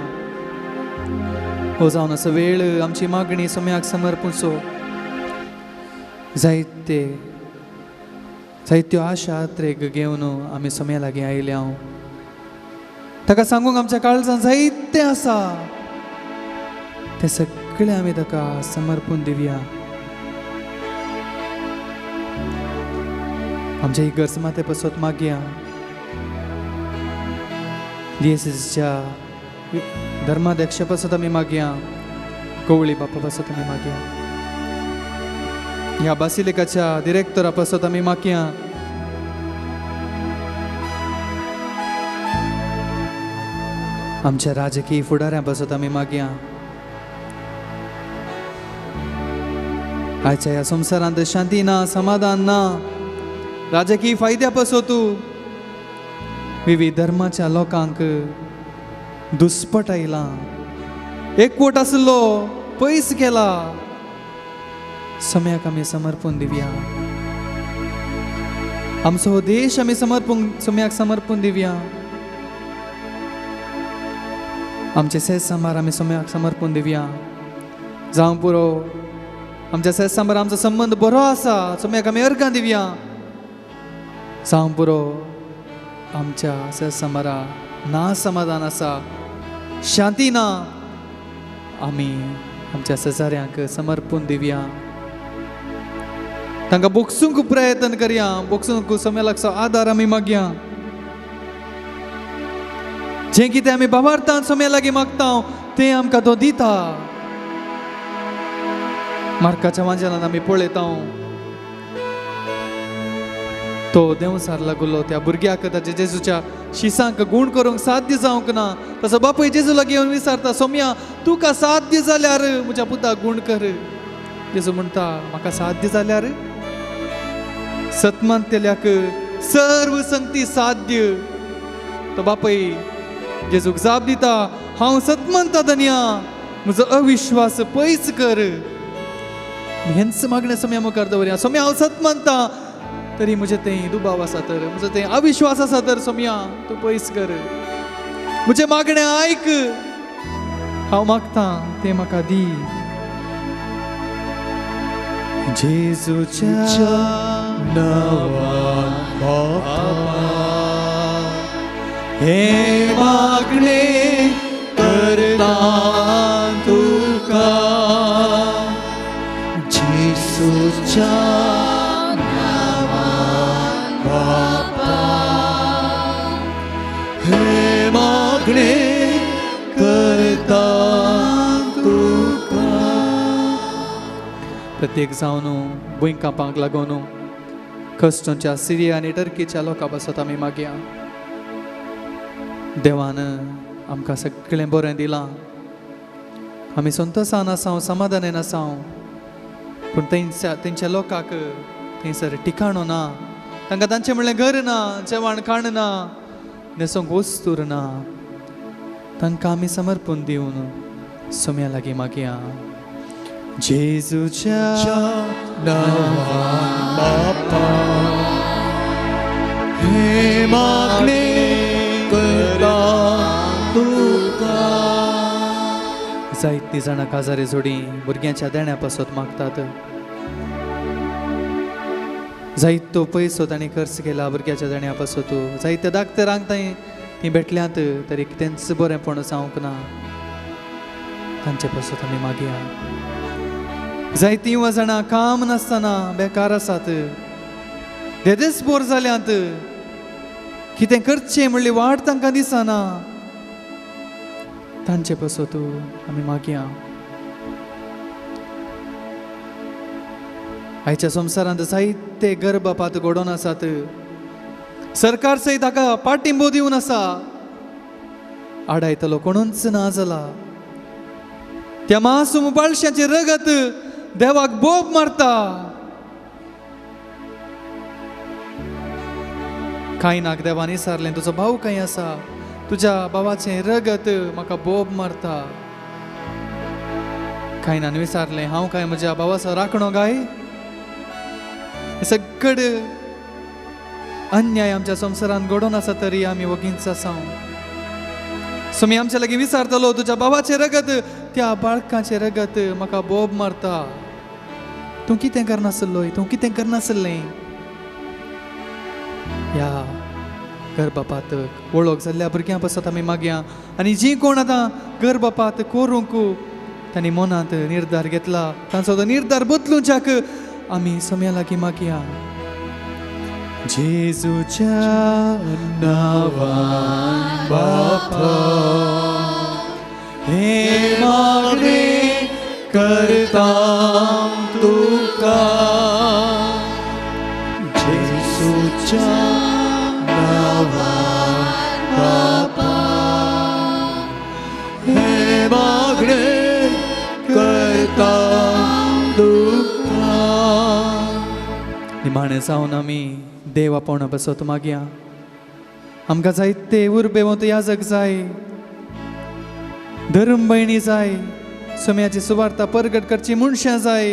हो जावन असो वेळ आमची मागणी सोम्याक समर्पूचो जायत्यो आशा त्रेग घेवन आमी सोम्या लागीं आयल्या ताका सांगूंक आमच्या काळजांत जायतें आसा तें सगळें आमी ताका समर्पून दिवया. आमच्या इगर्ज पसत मागया. DSSच्या धर्माध्यक्ष पसत आमी मागया. कवळी बापा पसत आमी मागया. ह्या बासिलिकाच्या डिरेक्टरा पसत आमी मागया. आमच्या राजकीय फुडाऱ्यां पसत आमी मागया. आयच्या ह्या संवसारांत शांती ना, समाधान ना, राजकीय फायद्या पसतू विविध धर्माच्या लोकांक दुस्पट आयला. एकवट आसलो पयस गेला. सम्याक आमी समर्पून दिवया. आमचो हो देश आमी सम्याक समर्पून दिवया. आमचे सेज सांबार आमी सम्याक समर्पून दिवया. जावं पुरो आमच्या सेज सांबार आमचो संबंध बरो आसा, सम्याक आमी अर्गां दिवया. जावं पुरो आमच्या सेज सांबारा ना समाधान आसा, शांती ना, आमी आमच्या शेजाऱ्यांक समर्पून दिवया. तांकां बोगसूंक प्रयत्न करया. बोगसूंक सम्यालाचो आदार आमी मागया. जें कितें आमी भावार्थान सम्या लागीं मागता तें आमकां तो दिता. मार्काच्या वांजलांत आमी पळयता तो देंवसार लागलो त्या भुरग्याक ताच्या जेजूच्या शिसांक गुण करूंक साध्य जावंक ना. तसो बापूय जेजू लागीं येवन विचारता, सोम्या तुका साध्य जाल्यार म्हज्या पुताक गुण कर. जेजू म्हणटा, म्हाका साध्य जाल्यार सतमंतल्याक सर्व संगती साध्य. तो बापूय जेजूक जाप दिता, हांव सतमंत धन्या, म्हजो अविश्वास पयस कर. हेंच मागणें सोम्या मुखार दवरया. सोम्या हांव सतमंता, तरी म्हजें तें दुबाव आसा तर, म्हजो तें अविश्वास आसा तर सोम्या तूं पयस कर. म्हजें मागणें आयक, हांव मागतां तें म्हाका दी. जेजूच्या नांवान हे मागणें करता तुका. जेजूच्या हे मागणें करता तुका. प्रत्येक जावन भुंयकांपाक लागून कश्टांच्या सिरिया आनी टर्कीच्या लोकां पासत आमी मागया. देवान आमकां सगळें बरें दिलां. आमी संतोशान आसां, समाधानान आसां, पूण तेंच्या लोकांक थंयसर ठिकाणो ना. तांकां तांचें म्हणलें घर ना, जेवण खाण ना, न्हेसोंक वस्तूर ना. तांकां आमी समर्पून दिवन सोम्या लागीं मागया. जेजूच्या नांवान बापा हे मागणें करता तुका. जायतीं जाणां काजारी जोडी भुरग्यांच्या देण्या पासत मागतात. जायतो पयसो तांणी खर्च केला भुरग्याच्या देण्या पासत. जायत्या धाकट्यांक ती भेटल्यांत, तरी तेंच बरेंपण जावंक ना. तांचे पासत आमी मागया. जायतीं जाणां काम नासतना बेकार आसात, देदेस बोर जाल्यांत, कितें करचें म्हणली वाट तांकां दिसना. तांचे पासत आमी मागया. आयच्या संवसारांत जायते गर्भपात घडोवन आसात. सरकार सयत हाका पाठिंबो दिवन आसा. आडायतलो कोणूच ना जाला. त्या मासूम बाळशांची रगत देवाक बोब मारता. कायनाक देवान विचारलें, तुजो भाव खंय आसा? तुज्या भावाचें रगत म्हाका बोब मारता. कायनान विचारलें, हांव काय म्हज्या भावाचो राखणो गाय? सगळे अन्याय आमच्या संवसारांत घडोवन आसा तरी आमी वगींच आसा. सोमी आमच्या लागीं विचारतलो, तुज्या भावाचें रगत, त्या बाळकाचें रगत म्हाका बोब मारता. तूं कितें करनासलोय? तूं कितें करनासलें? ह्या गर्भपात वळख जाल्ल्या भुरग्यां पासत आमी मागया आनी जीं कोण आतां गर्भपात करूंक तांणी मनांत निर्धार घेतला तांचो तो निर्धार बदलूंच्याक आमी सोम्या लागीं मागया. जेजूच्या नांवान बापा हे मागणे करता तुका. जेजूच्या नांवान बापा हे मागणे करता तुका. निमाणे जावन आमी देवा पावणा बसत मागया. आमकां जायते उर्बेवंत याजक जाय, धर्म भयणी जाय, सोम्याची सुवार्ता परगट करची मनशां जाय,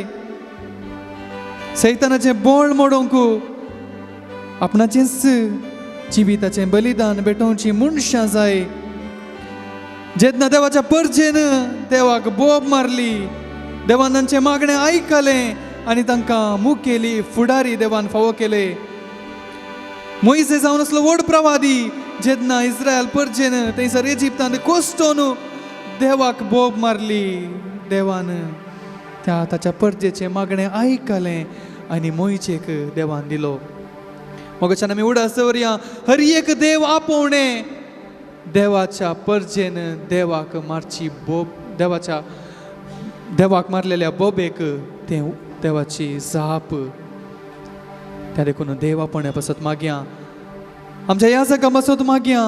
सैतानाचें बोळ मोडोवंक आपणाचेंच जिविताचें बलिदान भेटोवची मनशां जाय. जेन्ना देवाच्या परजेन देवाक बोब मारली, देवान तांचें मागणें आयकलें आनी तांकां मुखेली फुडारी देवान फावो केले. मोइसे जावन असलो व्हड प्रवादी जेन्ना इस्रायल परजेन थंयसर इजिप्तांत कोसटोन देवाक बोब मारली, देवान ताच्या परजेचें मागणें आयकलें आनी मोइशेक देवान दिलो. मोगच्यान आमी उडास दवरया. हर एक देव आपोवणें देवाच्या परजेन देवाक मारची बोब, देवाक मारलेल्या बोबेक तें देवाची जाप. त्या देखून देव आपोवण्या पासत मागया. आमच्या याजकां पासत मागया.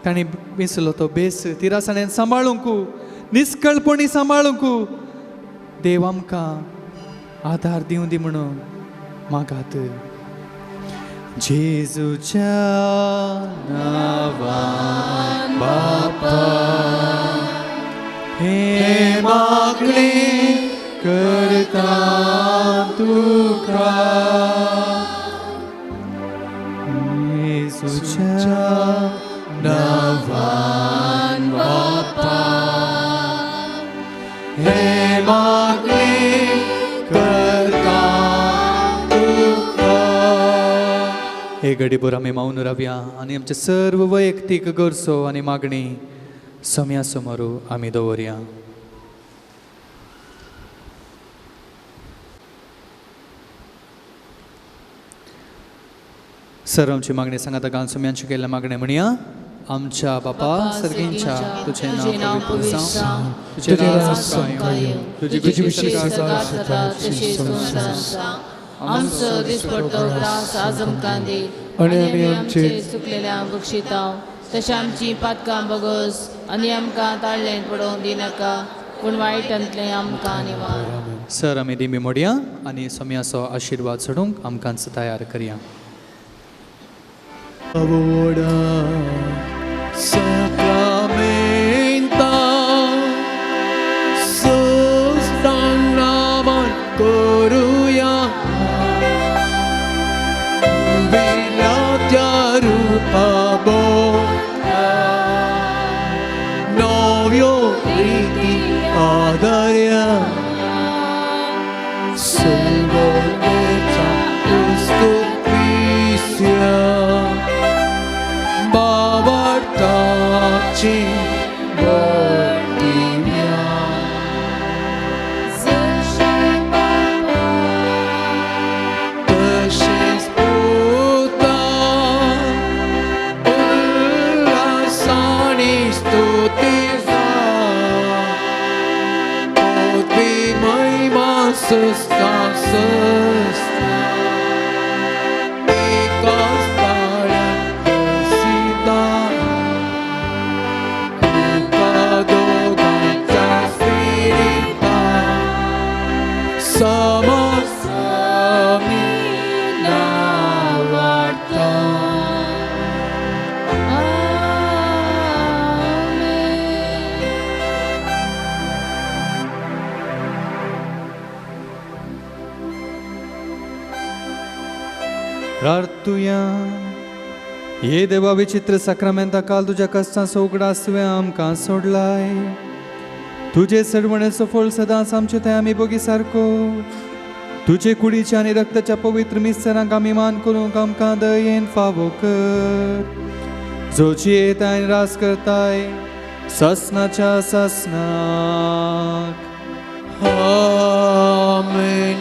तांणी विसलो तो बेस तिरासाण्यान सांबाळूंक, निश्कळपणी सांबाळूंक देव आमकां आधार दिवं दी म्हणून मागात. जेजूच्या नांवान बापा हे मागणे करता तुका. जेजूच्या नांवान बापा हे मागणे करता तुका. हे घडीभर आमी मौन रावया आनी आमचे सर्व वैयक्तीक गरजो आनी मागणी सोम्या समोर आमी दवरया. सर्वांची मागणी सांगात घालून सोम्यांची केल्ल्या मागणे म्हणया. आमच्या बापा सर्गींच्या तुझे नाव पवित्र जावं, तुझे राज्य येवं, तुझी इच्छा जगात जाता तशीच स्वर्गात जाता. आमचो दिसपडटो त्रास आज आमकां दी आनी आमी आमचे चुकलेल्या बक्षितांव, तशें आमची पातकां बगस आनी आमकां ताळ्ळेंत पडोवंक दिनाका, पूण वायटांतलें आमकां निवार. सर आमी दिमी मोडया आनी सोम्याचो आशिर्वाद सोडूंक आमकांच तयार करया. Ahora sacramenta sustanaman koruya vilatyarupa novio riti adarya Salvadeta Estupicia Babartaci Bortimia Tășesc puta Ulasani stutiza Pot fi mai masăsta săsta Icastarea tăsita Cucadoganța spirita Sama sami navarta प्रार्थुया. हे देवा विचित्र साक्रामेंता काल तुझ्या कष्टांचो उगडास तुवें आमकां सोडलाय. तुजे सडवण्याचो फळ सदांच आमचे थंय आमी बोगी सारको तुझे कुडीच्या आणि रक्ताच्या पवित्र मिसरांक आमी मान करूंक आमकां दयेन फावो कर. जो जियेता आनी रास करताय ससनाच्या ससनाक. आमेन.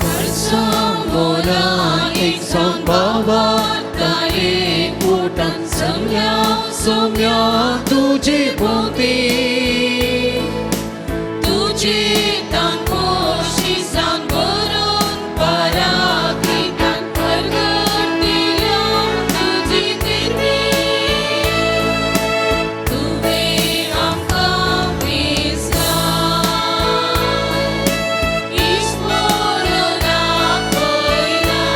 Bersama एक संभावात एक पोटात सम्या तुझे भोवती तुझे तान पोशी सांगोरून पराकितान परगटिल्या तुझी दिर्वी तुवें आमकां विसराय इस्मोरणाक पयला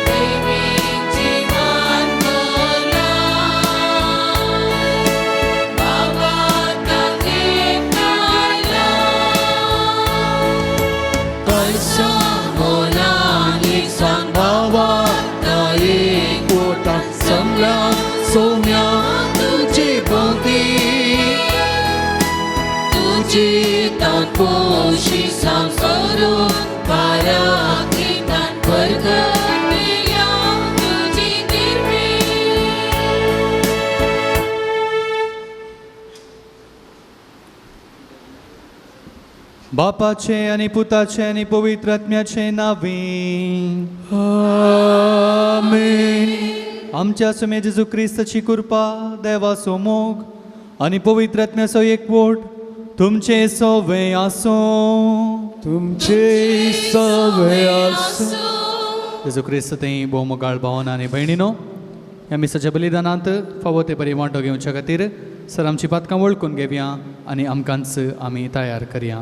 देवीन जिवान कोला बाबा ताके कायला पैसा मोलान एक संभावात एक पोटात सम्या तुझे भोवती तुझी तान पोशी सांगोरून पराकितान परगटिल्या तुझी दिर्वी बापाचे आणि पुताचे आणि पवित्र आत्म्याचे नावे. आमेन. आमच्या सुमे जेजू क्रिस्ताची कृपा देवाचो मोग आणि पवित्र आत्म्याचो एकवट तुमचे सोवे आसो. तुमचे सवय आसो. जेजू क्रिस्त तें भोवमोगाळ भावना आनी भयणीनो ह्या मिसाच्या बलिदानांत फावो ते बरी वांटो घेवच्या खातीर सर आमची पातकां वळखून घेवया आनी आमकांच आमी तयार करया.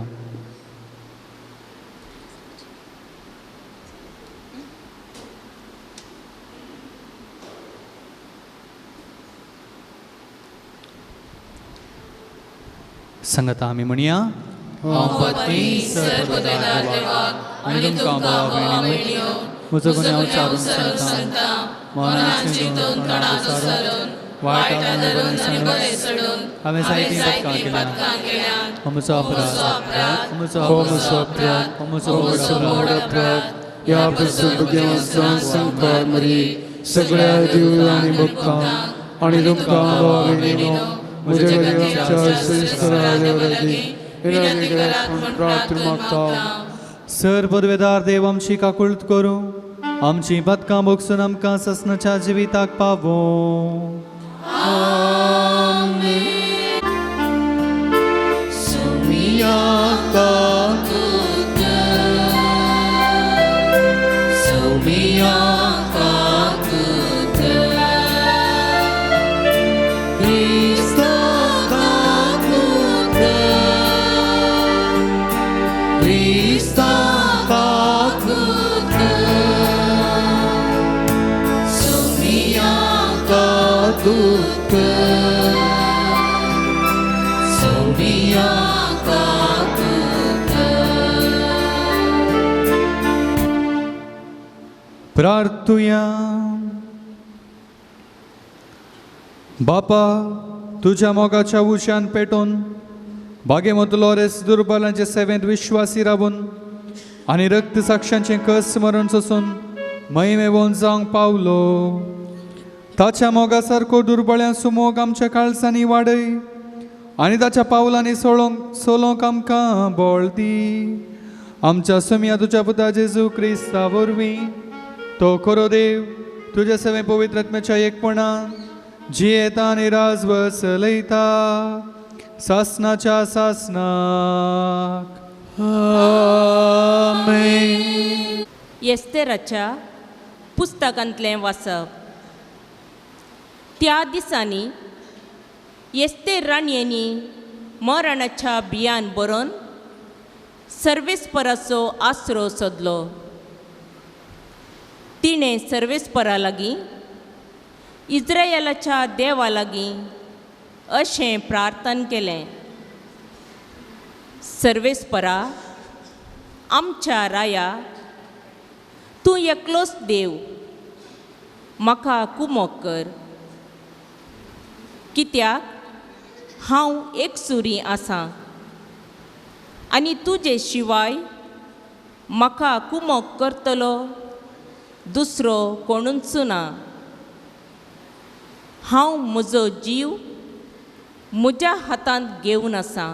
संगता आमी म्हणया. आनी तुमकां भावा भयणीनो म्हजो गुन्यांव चारून सांगता मनाची दोन वायट सडून हांवें जायतीं पथकां केल्या. म्हजो अपराध म्हजो व्हड अपराध ह्या प्रसंगांत संकार मरी सगळ्या जीव आनी भक्तांक आनी तुमकां भावा भयणीनो म्हज्या गरीबाच्या श्रेष्ठराजी प्रार्थना मागता. सर पदवेदार देव आमची काकुळट करूं आमची बदकां भोगसून आमकां ससनाच्या जिविताक पावो. प्रार्थुया. बापा तुझ्या मोगाच्या उशान पेटोवन बागेमतलो रेस दुर्बलांचे सेवेंत विश्वासी राबून आनी रक्त साक्षांचे कस स्मरण सोसून महिमेवोन जावंक पावलो. ताच्या मोगा सारको दुर्बळ्यांचो मोग आमच्या काळजांनी वाडय आनी ताच्या पावलांनी सोलोंक आमकां बळ दी. आमच्या सुम्या तुझ्या पुता जेजू क्रिस्ता वरवीं तो खरो देव तुझे सवे पवित्र आत्म्याच्या एकपणान जियेता आनी राजवट चलयता सासनाच्या सासनाक. येस्तेराच्या पुस्तकांतलें वाचप. त्या दिसांनी येस्तेर राणयेनी मरणाच्या बियान बरोवन सर्वेस्पराचो आसरो सोदलो. तिणें सर्वेस्परा लागीं इस्रायेलाच्या देवा लागीं अशें प्रार्थना केलें, सर्वेस्परा, आमच्या राया, तूं एकलोच देव, म्हाका कुमोग कर, कित्याक हांव एकसुरी आसां आनी तुजे शिवाय म्हाका कुमोग करतलो दुसरो कोणूच ना. हांव म्हजो जीव म्हज्या हातांत घेवन आसां.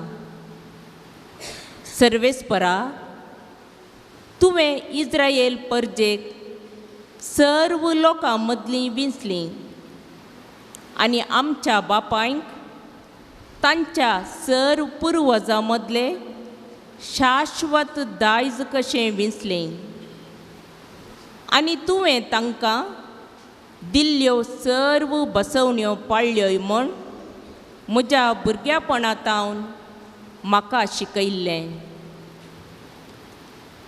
सर्वेस्परा, तुवें इस्रायेल परजेक सर्व लोकां मदलीं विंचली आनी आमच्या बापायंक तांच्या सर्व पुर्वजां मदले शाश्वत दायज कशें विंचलें आनी तुवें तांकां दिल्ल्यो सर्व बसवण्यो पाळ्ळ्यो म्हूण म्हज्या भुरग्यापणांतावन म्हाका शिकयल्लें.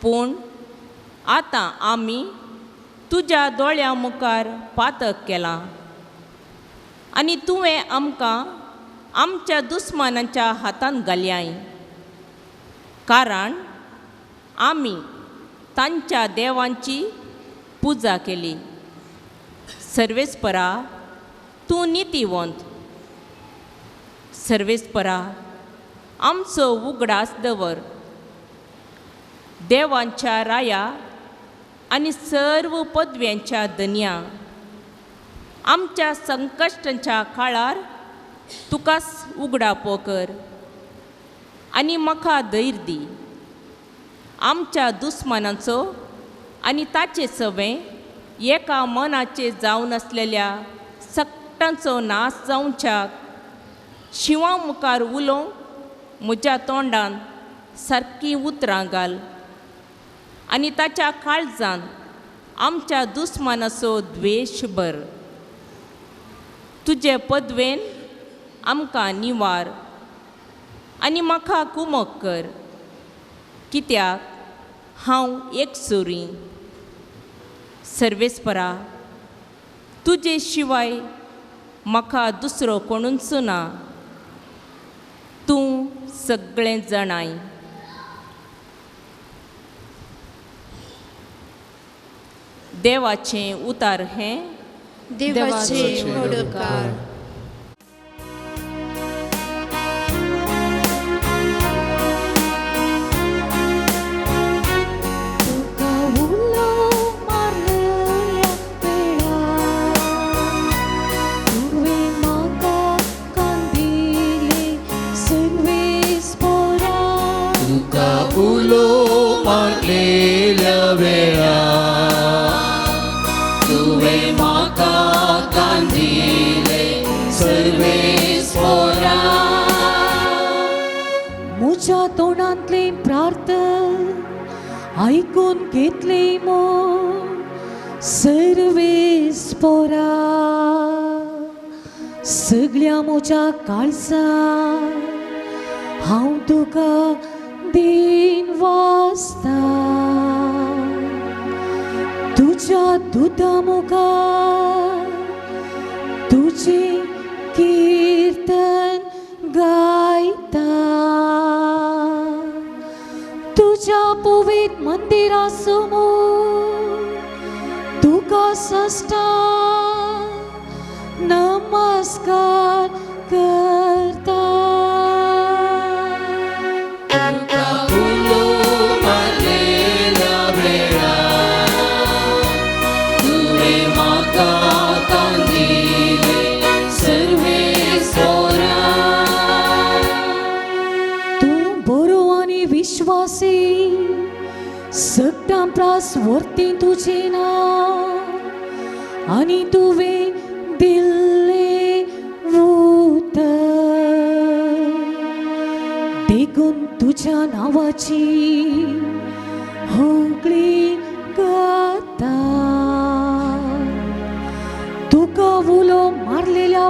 पूण आतां आमी तुज्या दोळ्यां मुखार पातक केलां आनी तुवें आमकां आमच्या दुस्मानांच्या हातांत घाल्याय, कारण आमी तांच्या देवांची पुजा केली. सर्वेस्परा, तूं नितीवंत. सर्वेस्परा, आमचो उगडास दवर. देवांच्या राया आनी सर्व पदव्यांच्या धन्या, आमच्या संकश्टांच्या काळार तुकाच उगडापो कर आनी म्हाका धैर्य दी. आमच्या दुस्मानाचो आनी ताचे सवें एका मनाचे जावन आसलेल्या सक्टांचो नाश जावच्याक शिवां मुखार उलोवंक म्हज्या तोंडान सारकीं उतरां घाल आनी ताच्या काळजान आमच्या दुस्मानाचो द्वेश भर. तुजे पदवेन आमकां निवार आनी म्हाका कुमोग कर, कित्याक हांव एकसुरी. सर्वेस्परा, तुजे शिवाय म्हाका दुसरो कोणूच ना. तूं सगळें जाणाय. देवाचें उतार हें देवाचे होडकार. तुका उलो मारलेल्या वेळार तुवें म्हाका कांदिले सर्वेस्परा. तुका उलो मारलेल्या वेळार तुवें म्हाका कांदिले सर्वेस्परा. म्हज्या तोंडांतली प्रार्थना आयकून घेतली म्हूण सर्वेस्परा. सगळ्या म्हज्या काळजान हांव तुका दिन वाचता. तुज्या दुदा मुखार तुझे कीर्तन गायता. तुझ्या पवित्र मंदिरा समोर तुका साष्टांग नमस्कार करता. तुका उलो मारलेल्या वेळार तुवें म्हाका कांदिले सर्वेस्परा. तूं बरो आनी विश्वासी, सगळ्यां प्रास वर्ती तुजें नांव आनी तुवें दिल्लें उतर. देखून तुज्या नांवाची होगळी गाता. तुका उलो मारलेल्या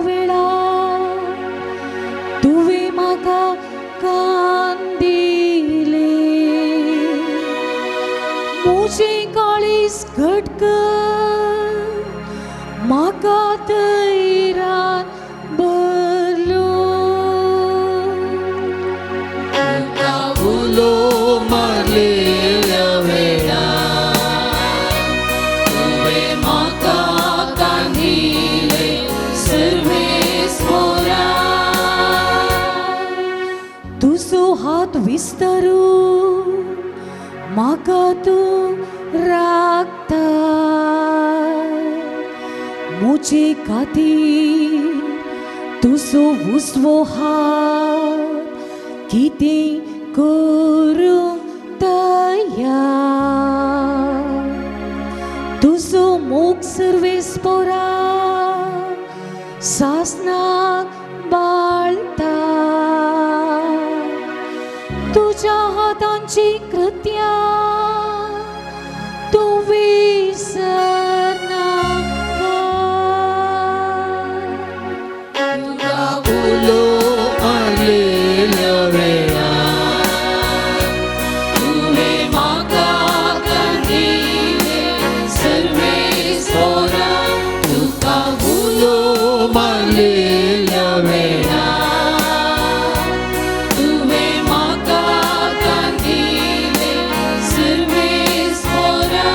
घट कर म्हाका तैरात भरलो तुका उलो मारलेल्या वेळार तुवें म्हाका तांदिले सर्वेस्परा तुजो हात विस्तारून म्हाका तूं राखता म्हजे खातीर तुजो उजवो हात कितें करूंक तयार तुजो मोग सर्वेस्परा सासनाक बाळता तुझ्या हातांची कृत्या तू विसरनाका तुका उलो मारलेल्या वेळार तुवें म्हाका तांदिले सर्वेस्परा तुका उलो मारलेल्या वेळार तुवें म्हाका तांदिले सर्वेस्परा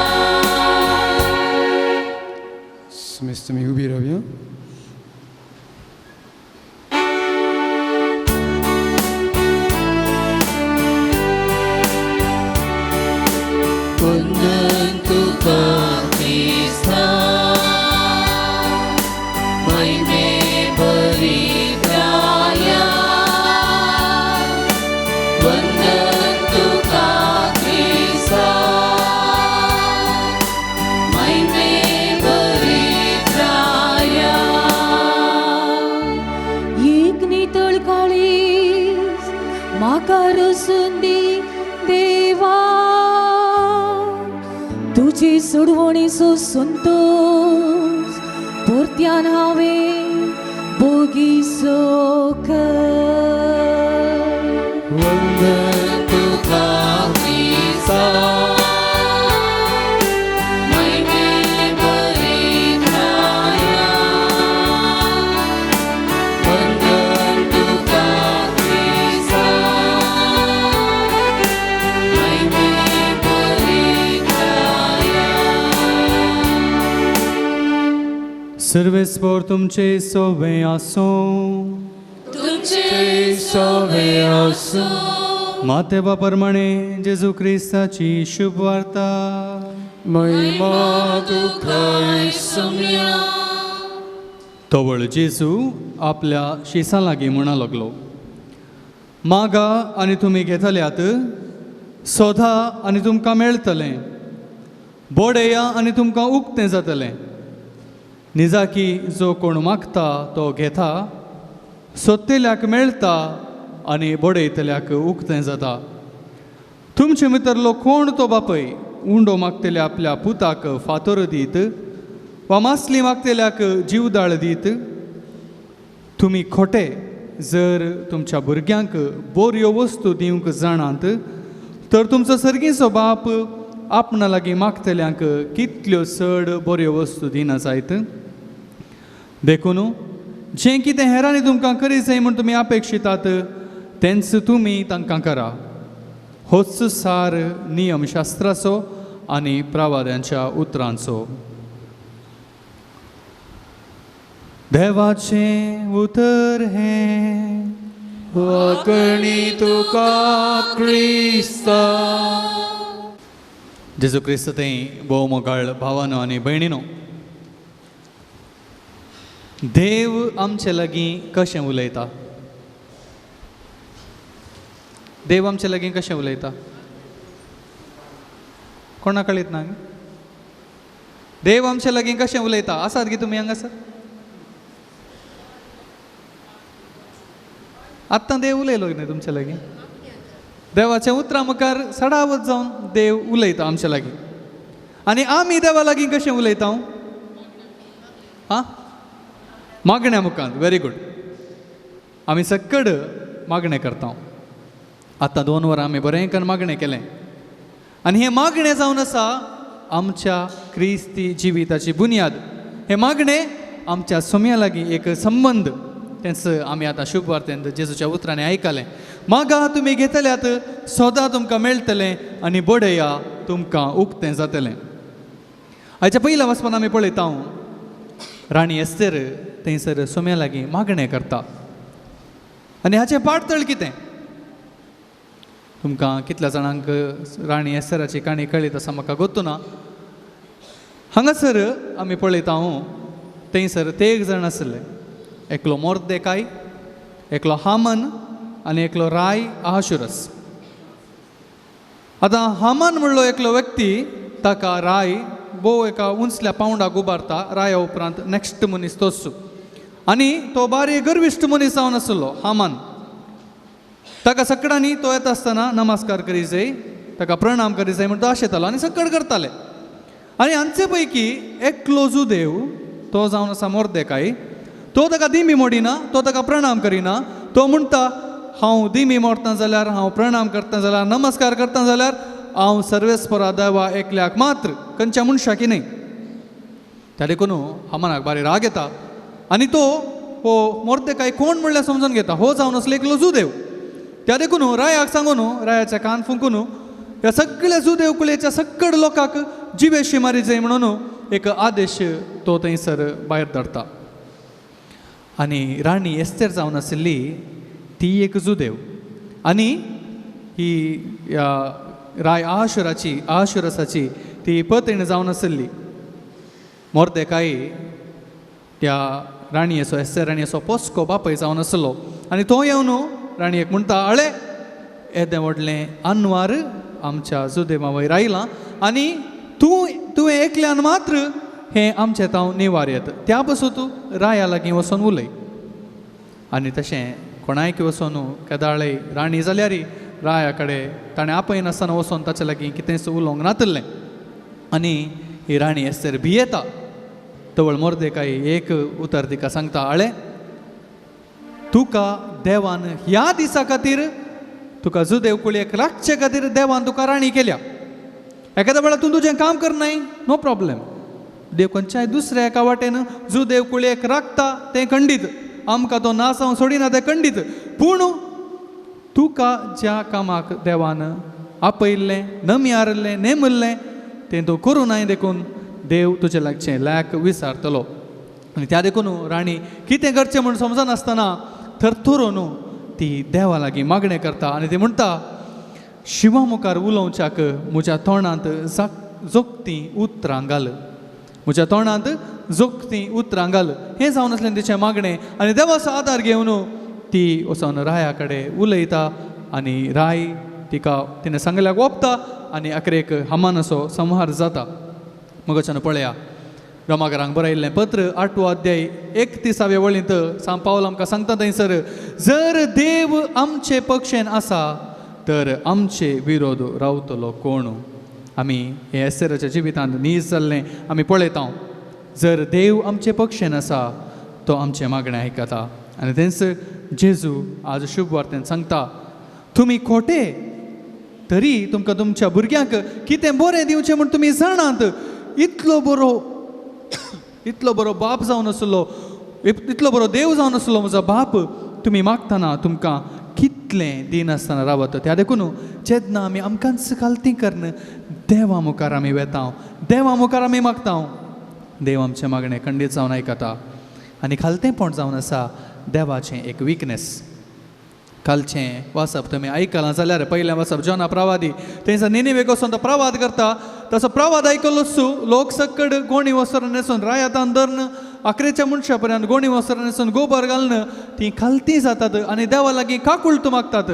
Smith, तुम्ही उभी राहूया. वंदन तुका क्रिस्ता महिमे बरी प्राया वंदन तुका क्रिस्ता महिमे बरी प्राया एक नितळ काळीज म्हाका रसून दी देवा तुझे सोडवणेचो संतोष परत्यान हांवें भोगीचो वंदन तुका क्रिस्ता महिमे बरी प्राया वंदन तुका क्रिस्ता महिमे बरी प्राया सर्वेस्पोर तुमचे सोवे आसूं तुमचे सोवे आसूं मातेवा प्रमाणे जेजू क्रिस्ताची शुभ वार्ता महिमा तुका सुम्या तवळ जेजू आपल्या शिसा लागीं म्हणा लागलो मागा आनी तुमी घेतल्यात सोदा आनी तुमकां मेळटलें बोडेया आनी तुमकां उक्तें जातलें निजाकी जो कोण मागता तो घेता सोदतेल्याक मेळटा आनी बोडयतल्याक उक्तें जाता तुमचे भितरलो कोण तो बापय उंडो मागतल्या आपल्या पुताक फातर दीत वा मासली मागतल्याक जीवदाळ दीत तुमी खोटे जर तुमच्या भुरग्यांक बऱ्यो वस्तू दिवंक जाणात तर तुमचो सर्गीचो बाप आपणा लागीं मागतल्यांक कितल्यो चड बऱ्यो वस्तू दिना जायत देखून जें कितें हेरांनी तुमकां करी जाय म्हूण तुमी अपेक्षितात तेंच तुमी तांकां करा होच सार नियमशास्त्राचो आनी प्रवाद्यांच्या उतरांचो देवाचें उतर हें वाकणी तुका क्रिस्ता. जेजू क्रिस्त तें भोव मोगाळ भावानो आनी भयणीनो देव आमचे लागीं कशें उलयता देव आमचे लागीं कशें उलयता कोणा कळीत ना देव आमचे लागीं कशें उलयता आसात गे तुमी हांगासर आत्तां देव उलयलो न्ही तुमचे लागीं देवाच्या उतरां मुखार सडावत जावन देव उलयता आमचे लागीं आनी आमी देवा लागीं कशें उलयता हां मागण्या मुखार व्हेरी गूड आमी सक्कड मागणें करता आतां 2 वरां आमी बरें करून मागणें केलें आनी हें मागणें जावन आसा आमच्या क्रिस्ती जिविताची बुनियाद. हे मागणे आमच्या सोम्या लागीं एक संबंध तेंच आमी आतां शुभ वार्तेंत जेजूच्या उतरांनी आयकलें. मागा तुमी घेतल्यात सदां तुमकां मेळटलें आनी बडया तुमकां उक्तें जातलें. हाच्या पयल्या वचपान आमी पळयता राणी एस्तेर थंयसर सोम्या लागीं मागणें करता. आनी हाचें पाडतळ कितें? तुमकां कितल्या जाणांक राणी एस्तेराची काणी कळ्ळी तसा म्हाका गोतू ना. हांगासर आमी पळयता थंयसर ते एक जाण आसले. एकलो मोर्देकाय, एकलो हामन आनी एकलो राय आहाशुरस. आतां हामान म्हणलो एकलो व्यक्ती ताका राय भोव एका उंचल्या पावंडाक उबारता. राया उपरांत नॅक्स्ट मनीस तोच. आनी तो बारी गर्विश्ट मनीस जावन आसलो हामान. ताका सकाळांनी तो येता आसतना नमस्कार करी जाय, ताका प्रणाम करी जाय म्हण तो आशेतालो आनी सकड करताले. आनी हांचे पैकी एकलो जुदेव तो जावन आसा मोर्देकाय. तो ताका दिमी मोडिना, तो ताका प्रणाम करिना. तो म्हणटा हांव दिमी मोडटा जाल्यार, हांव प्रणाम करता जाल्यार, नमस्कार करता जाल्यार हांव सर्वेस्परा देवा एकल्याक मात्र, खंयच्या मनशाकी न्हय. त्या देखून हामानाक बारी राग येता आनी तो हो मोर्देकाय कोण म्हणल्यार समजून घेता. हो जावन असलो एकलो जुदेव. त्या देखून रायाक सांगून रायाचे कान फुंकून ह्या सगळ्या जुदेव कुळेच्या सक्कड लोकांक जिवेशी मारी जाय म्हणून एक आदेश तो थंयसर भायर धाडटा. आनी राणी एस्तेर जावन आशिल्ली ती एक जुदेव आनी ही राय आहाशुरसाची ती पत्नी जावन आशिल्ली. मोर्देकाय त्या राणयेचो एस्तेर राणयेचो पोस्को बापय जावन आसलो. आनी तो येवन राणयेक म्हणटा आळे येदें व्हडलें आनवार आमच्या जुदेवा वयर आयलां आनी तुवें एकल्यान मात्र हें आमचें तांव निवार येता. त्या पासून तूं राया लागीं वचोन उलय. आनी तशें कोणायक वचोन केदाळे राणी जाल्यार राया कडेन ताणें आपय नासतना वचोन ताचे लागीं कितेंच उलोवंक नातलें. आनी ही राणी एस्तेर भियेता. तवळ मोर्देकाय एक उतर तिका सांगता आळे तुका देवान ह्या दिसा खातीर तुका जुदेव कुळयेक राखचे खातीर देवान तुका राणी केल्या. एखाद्या वेळार तूं तुजें काम करनाय नो प्रॉब्लेम. देव खंयच्याय दुसऱ्या एका वाटेन जुदेव कुळयेक राखता तें खंडीत. आमकां तो नासांव सोडिना तें खंडीत. पूण तुका ज्या कामाक देवान आपयल्लें, नम्यारल्लें, नेमल्लें तें तूं करूनाय देखून देव तुजे लागचें लॅक विसारतलो. आनी त्या देखून राणी कितें करचें म्हूण समजनासतना थरथरून ती देवा लागीं मागणें करता. आनी ती म्हणटा शिवा मुखार उलोवच्याक म्हज्या तोंडांत जोगतीं उतरां घाल. म्हज्या तोंडांत जोगतीं उतरां घाल. हें जावन आसलें तिचें मागणें. आनी देवाचो आदार घेवन ती वचोन राया कडेन उलयता. आनी राय तिका तिणें सांगल्याक ओपता आनी आखरेक हामानाचो संहार जाता. मगच्यान पळया रोमाकारांक बरयल्लें पत्र 8वो अध्याय 31व्या वळींत सांत पावल आमकां सांगता थंयसर जर देव आमचे पक्षेन आसा तर आमचे विरोध रावतलो कोण. आमी हे एस्तेराच्या जिवितांत नीज जाल्लें आमी पळयता. जर देव आमचे पक्षेन आसा तो आमचें मागणें आयकता. आनी थंयच जेजू आज शुभ वार्तेन सांगता तुमी खोटे तरी तुमकां तुमच्या भुरग्यांक कितें बरें दिवचें म्हूण तुमी जाणात. इतलो बरो बाप जावन आसलो, इतलो बरो देव जावन आसलो म्हजो बाप, तुमी मागतना तुमकां कितलें दिनासतना रावता. त्या देखून जेन्ना आमी आमकांच गलती करन देवा मुखार आमी वेता, देवा मुखार आमी मागता, देव आमचें मागणें खंडीत जावन आयकता. आनी खालतेपण जावन आसा देवाचें एक विकनेस. कालचें वाचप तुमी आयकलां जाल्यार पयलें वाचप जोना प्रवादी थंयसर निनिवेक वचून तो प्रवाद करता. तसो प्रवाद आयकलोच लोक सकड गोणी वस्त्र न्हेसून रायातान धरून अकरेच्या मनशा पर्यंत गोणी वस्त्र न्हेसून गोबर घालून ती खालती जातात आनी देवा लागीं काकुळत मागतात.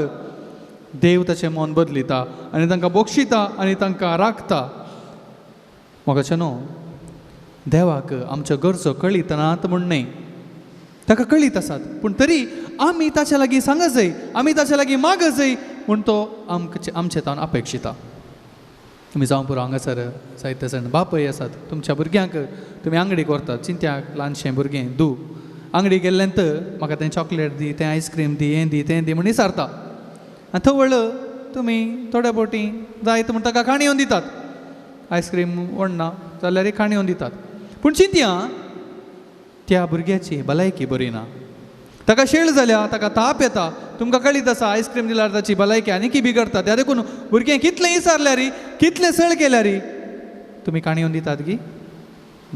देव ताचें मन बदलिता आनी तांकां बक्षिता आनी तांकां राखता. मोगाचें न्हू, देवाक आमच्यो गरजो कळीत नात म्हूण न्हय, ताका कळीत आसात. पूण तरी आमी ताच्या लागीं सांगत जाय, आमी ताच्या लागीं मागत जाय म्हूण तो आमचे तावन अपेक्षिता. तुमी जावं पुरो हांगासर जायते जाण बापय आसात. तुमच्या भुरग्यांक तुमी आंगडीक व्हरतात. चिंत्याक ल्हानशें भुरगें दू आंगडी गेल्लेंत म्हाका तें चॉकलेट दी, तें आयस्क्रीम दी, हें दी, तें दी म्हूण विचारता. आनी थंय व्हडलो तुमी थोड्या पोटी जायत म्हूण ताका काणयो दितात. आयस्क्रीम व्हडना जाल्यार खाणेवन दितात पूण चिंतया त्या भुरग्याची भलायकी बरी ना ताका शेळ जाल्या ताका ताप येता तुमकां कळीत आसा आयस्क्रीम दिल्यार ताची भलायकी आनीक बिगडटा त्या देखून भुरगें कितलें विचारल्यार कितलें सळ केल्यार तुमी काणयोवन दितात की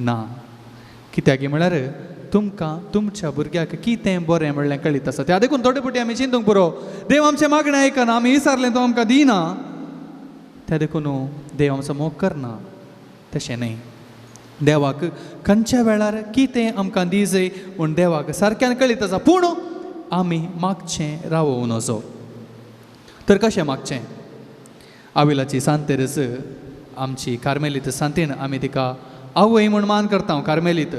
ना कित्याक म्हळ्यार तुमकां तुमच्या भुरग्याक कितें बरें म्हणलें कळीत आसा त्या देखून थोडे फावटी आमी चिंतूंक पुरो देव आमचें मागणें आयकना आमी विचारलें तो आमकां दिना त्या देखून देव आमचो मोग करना तशें न्हय देवाक खंयच्या वेळार कितें आमकां दी जाय म्हूण देवाक सारक्यान कळीत आसा पूण आमी मागचें रावूं नजो तर कशें मागचें आविलाची सांतेरस आमची कार्मेलीत सांतीन आमी तिका आवय म्हूण मान करता कार्मेलीत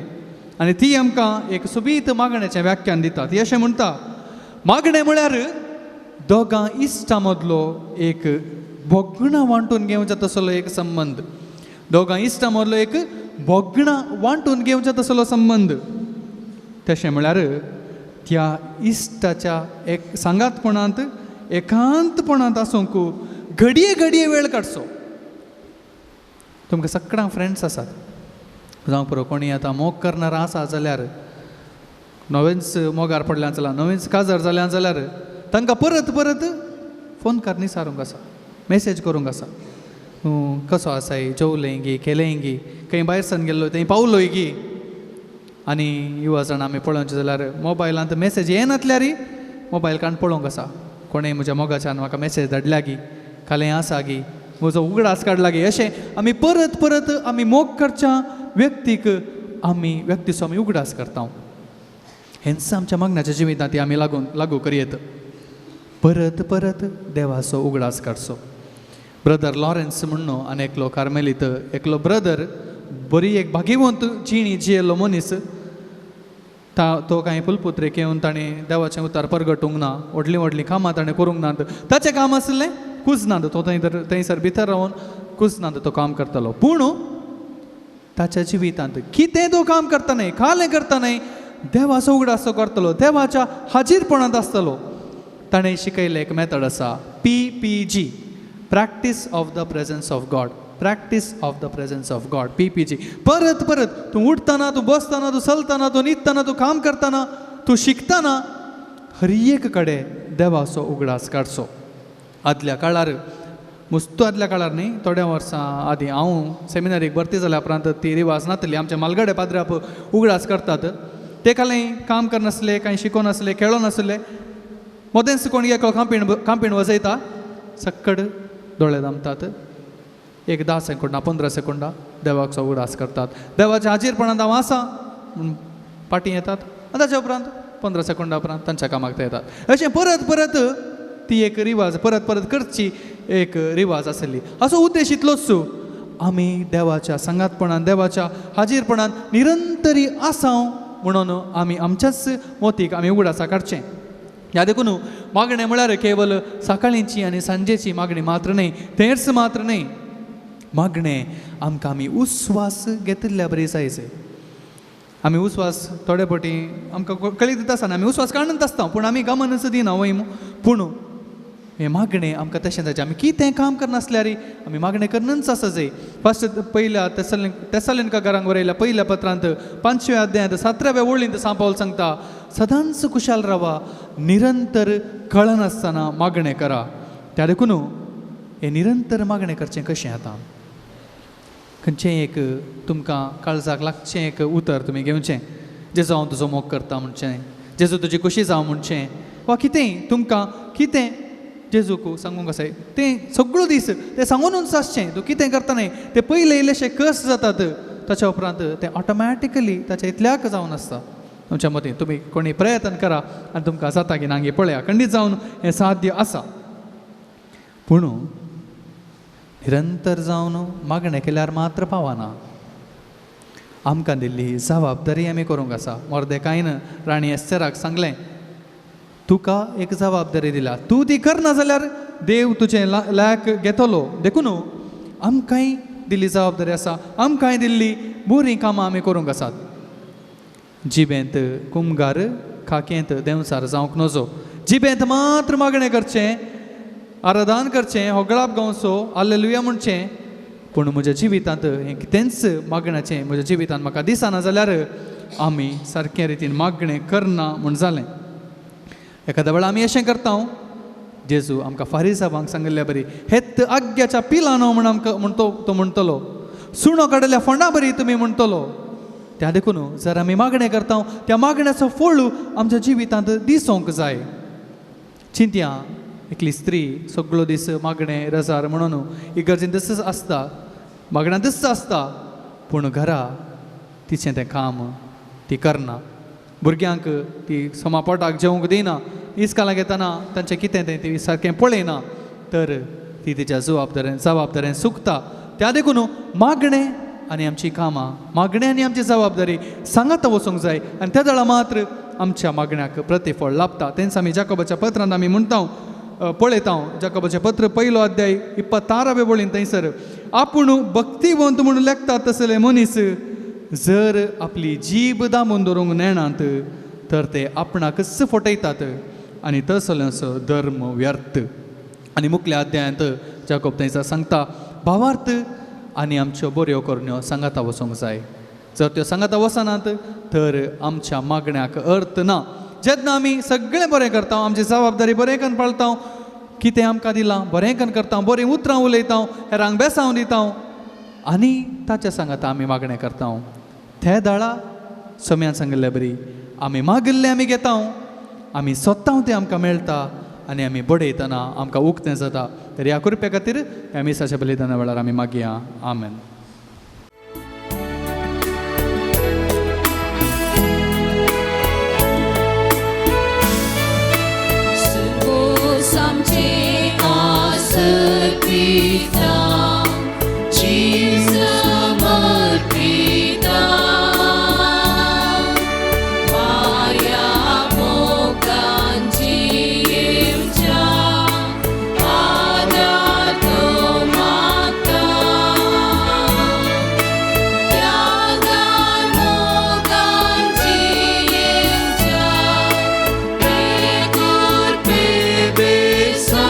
आनी ती आमकां एक सुबीत मागण्याचें व्याख्यान दिता ती अशें म्हणटा मागणें म्हळ्यार दोगां इश्टां मदलो एक बोगणां वांटून घेवच्या तसलो एक संबंद दोगां इश्टां मदलो एक बोगणां वांटून घेवच्या तसलो संबंद तशें म्हळ्यार त्या इश्टाच्या एक सांगातपणांत एकांतपणांत आसूंक घडये घडये वेळ काडचो तुमकां सगळ्यांक फ्रेंड्स आसात जावं पुरो कोणी आतां मोग करणारा आसा जाल्यार नवेंच मोगार पडल्यान जाल्यार नवेंच काजार जाल्यान जाल्यार तांकां परत परत फोन कर निसारूंक आसा मेसेज करूंक आसा कसो आसाय जेवलें गी केलें गी खंय भायर सान गेल्लो थंय पावलोय गी आनी युवा जाण आमी पळोवचें जाल्यार मोबायलांत मेसेज येनातल्यार मोबायल काडून पळोवंक आसा कोणें म्हज्या मोगाच्यान म्हाका मेसेज धाडल्या गी खालें आसा गी म्हजो उगडास काडला गे अशें आमी परत परत आमी मोग करच्या व्यक्तीक व्यक्तीचो आमी उगडास करता हेंच आमच्या मागण्याच्या जिवितांत ती आमी लागू करयेत परत परत देवाचो उगडास काडचो ब्रदर लॉरेन्स म्हणून आनी एकलो कार्मेलीत एकलो ब्रदर बरी एक भाग्यवंत जिणी जियेल्लो मनीस तो कांय पुलपुत्रेक येवन ताणें देवाचें उतार परगटूंक ना व्हडलीं व्हडलीं कामां ताणें करूंक नात ताचें काम आसलें कुजनात तो थंयसर भितर रावन कुजनात तो काम करतालो पूण ताच्या जिवितांत कितें तो काम करता न्हय खालें करता न्हय देवाचो उगडास करतलो देवाच्या हाजीरपणांत आसतलो ताणें शिकयलें एक मेथड आसा PPG practice of the presence of God practice of the presence of God PPG परत परत तूं उठतना तूं बसतना तूं चलतना तूं न्हिदतना तूं काम करतना तूं शिकतना हर एक कडेन देवाचो उगडास काडचो आदल्या काळार मुस्तू आदल्या काळार न्ही थोड्या वर्सां आदीं हांव सेमिनारीक भरती जाल्या उपरांत ती रिवाज नातली आमचे मालगडे पाद्र्याप उगडास करतात ते कालें काम करनासले कांय शिकोनासले खेळोनासले मोदेंच कोण एकलो कांपीण वजयता सक्कड दोळे धांपतात एक 10 सेकंदां 15 सेकंदां देवाचो उगडास करतात देवाच्या हाजीरपणांत हांव आसा म्हूण पाटी येतात आनी ताच्या उपरांत 15 सेकंदां उपरांत तांच्या कामाक ते येतात अशें परत परत ती एक रिवाज परत परत करची एक रिवाज आसली असो उद्देश इतलोच आमी देवाच्या संगातपणान देवाच्या हाजीरपणान निरंतरी आसांव म्हणून आमी आमच्याच मोतीक आमी उगडासा काडचें ह्या देखून मागणें म्हळ्यार केवल सकाळींची आनी सांजेची मागणी मात्र न्हय तेंच मात्र न्हय मागणें आमकां आमी उस्वास घेतिल्ल्या बरी जायचे आमी उस्वास थोडे फावटी आमकां कळीत आसना आमी उस्वास काडून आसता पूण आमी गमनच दिना वय पूण हें मागणें आमकां तशें जायचें आमी कितें काम करनासल्यार आमी मागणें करनच आसा जाय फस्ट पयल्या तेसलिनकारांक बरयल्या पयल्या पत्रांत 5व्या अध्यायांत 7व्या वळींत सांत पावल सांगता सदांच कुशाल रावा निरंतर कळनासतना मागणें करा त्या देखून हें निरंतर मागणें करचें कशें आतां खंयचें एक तुमकां काळजाक लागचें एक उतर तुमी घेवचें जेजो हांव तुजो मोग करता म्हणचें जेजो तुजी खुशी जावं म्हणचें वा कितेंय तुमकां कितें जेजूक सांगूंक आसाय तें सगळो दीस तें सांगूनच आसचें तूं कितें करता न्हय ते पयले इल्लेशे कस जातात ताच्या उपरांत तें ऑटोमॅटिकली ताच्या इतल्याक जावन आसता तुमच्या मतीन तुमी कोणी प्रयत्न करा आनी तुमकां जाता की ना पळया खंडीत जावन हें साध्य आसा पूण निरंतर जावन मागणें केल्यार मात्र पावना आमकां दिल्ली जबाबदारी आमी करूंक आसा मोर्देकायन राणी एस्तेराक सांगलें तुका एक जबाबदारी दिला तूं ती करना जाल्यार देव तुजें लायक घेतलो देखून आमकांय दिल्ली जबाबदारी आसा आमकांय दिल्ली बरीं कामां आमी करूंक आसात जिबेंत कुमगार खाकेंत देंवसार जावंक नजो जिबेंत मात्र मागणें करचें आराधन करचें होगळाप गावचो हालेलुया म्हणचें पूण म्हज्या जिवितांत हें कितेंच मागण्याचें म्हज्या जिवितांत म्हाका दिसना जाल्यार आमी सारके रितीन मागणें करना म्हूण जालें. एखाद्या वेळा आमी अशें करता जेजू आमकां फारिसांवांक सांगिल्ल्या बरी हेत आग्याच्या पिलां न्हू म्हूण आमकां म्हणटो तो म्हणटलो, सुणो काडल्या फोंडा बरी तुमी म्हणटलो. त्या देखून जर आमी मागणें करता त्या मागण्याचो फळ आमच्या जिवितांत दिसोंक जाय. चिंतया एकली स्त्री सगळो दीस मागणें रजार म्हणून इगर्जेन तसंच आसता, मागण्यां तसंच आसता, पूण घरा तिचें तें काम ती करना. भुरग्यांक ती सोमा पोटाक जेवंक दिना, इस्कालां घेतना तांचें कितें तें ती सारकें पळयना, तर ती तिच्या जबाबदारेन चुकता. त्या देखून मागणें आनी आमची कामां, मागणें आनी आमची जबाबदारी सांगात वचूंक जाय आनी त्या दळा मात्र आमच्या मागण्याक प्रतिफळ लाभता. तेंच आमी जाकोबाच्या पत्रांत आमी म्हणटा पळयता. जाकोबाचें पत्र 1 अध्याय 26 वळीन थंयसर आपूण भक्तिवंत म्हणून लेखतात तसले मनीस जर आपली जीब दामून दवरूंक नेणात तर ते आपणाकच फटयतात आनी तसलोसो धर्म व्यर्थ. आनी मुखल्या अध्यायांत जाकोब थंयसर सांगता भावार्थ आनी आमच्यो बऱ्यो करण्यो सांगाता वचोंक जाय. जर त्यो सांगाता वचनात तर आमच्या मागण्याक अर्थ ना. जेन्ना आमी सगळें बरें करता, आमची जबाबदारी बरें करून पाळटा, कितें आमकां दिलां बरें करून करता, बरीं उतरां उलयता, हेरांक बेसांव दिता आनी ताच्या सांगाता आमी मागणें करता, त्या दाळा सोम्यान सांगिल्ले बरी आमी मागिल्लें आमी घेता, आमी सोदता तें आमकां मेळटा आनी आमी बडयतना आमकां उक्तें जाता. तर ह्या कृपे खातीर ह्या मिसाच्या बलिदाना वेळार आमी मागया. आमेन. आमचे आसर पिता जीव समर्पिता माया मोगांची येवच्या आदार तो मागता त्यागान मोगांची येवच्या बेगोर बेबेसा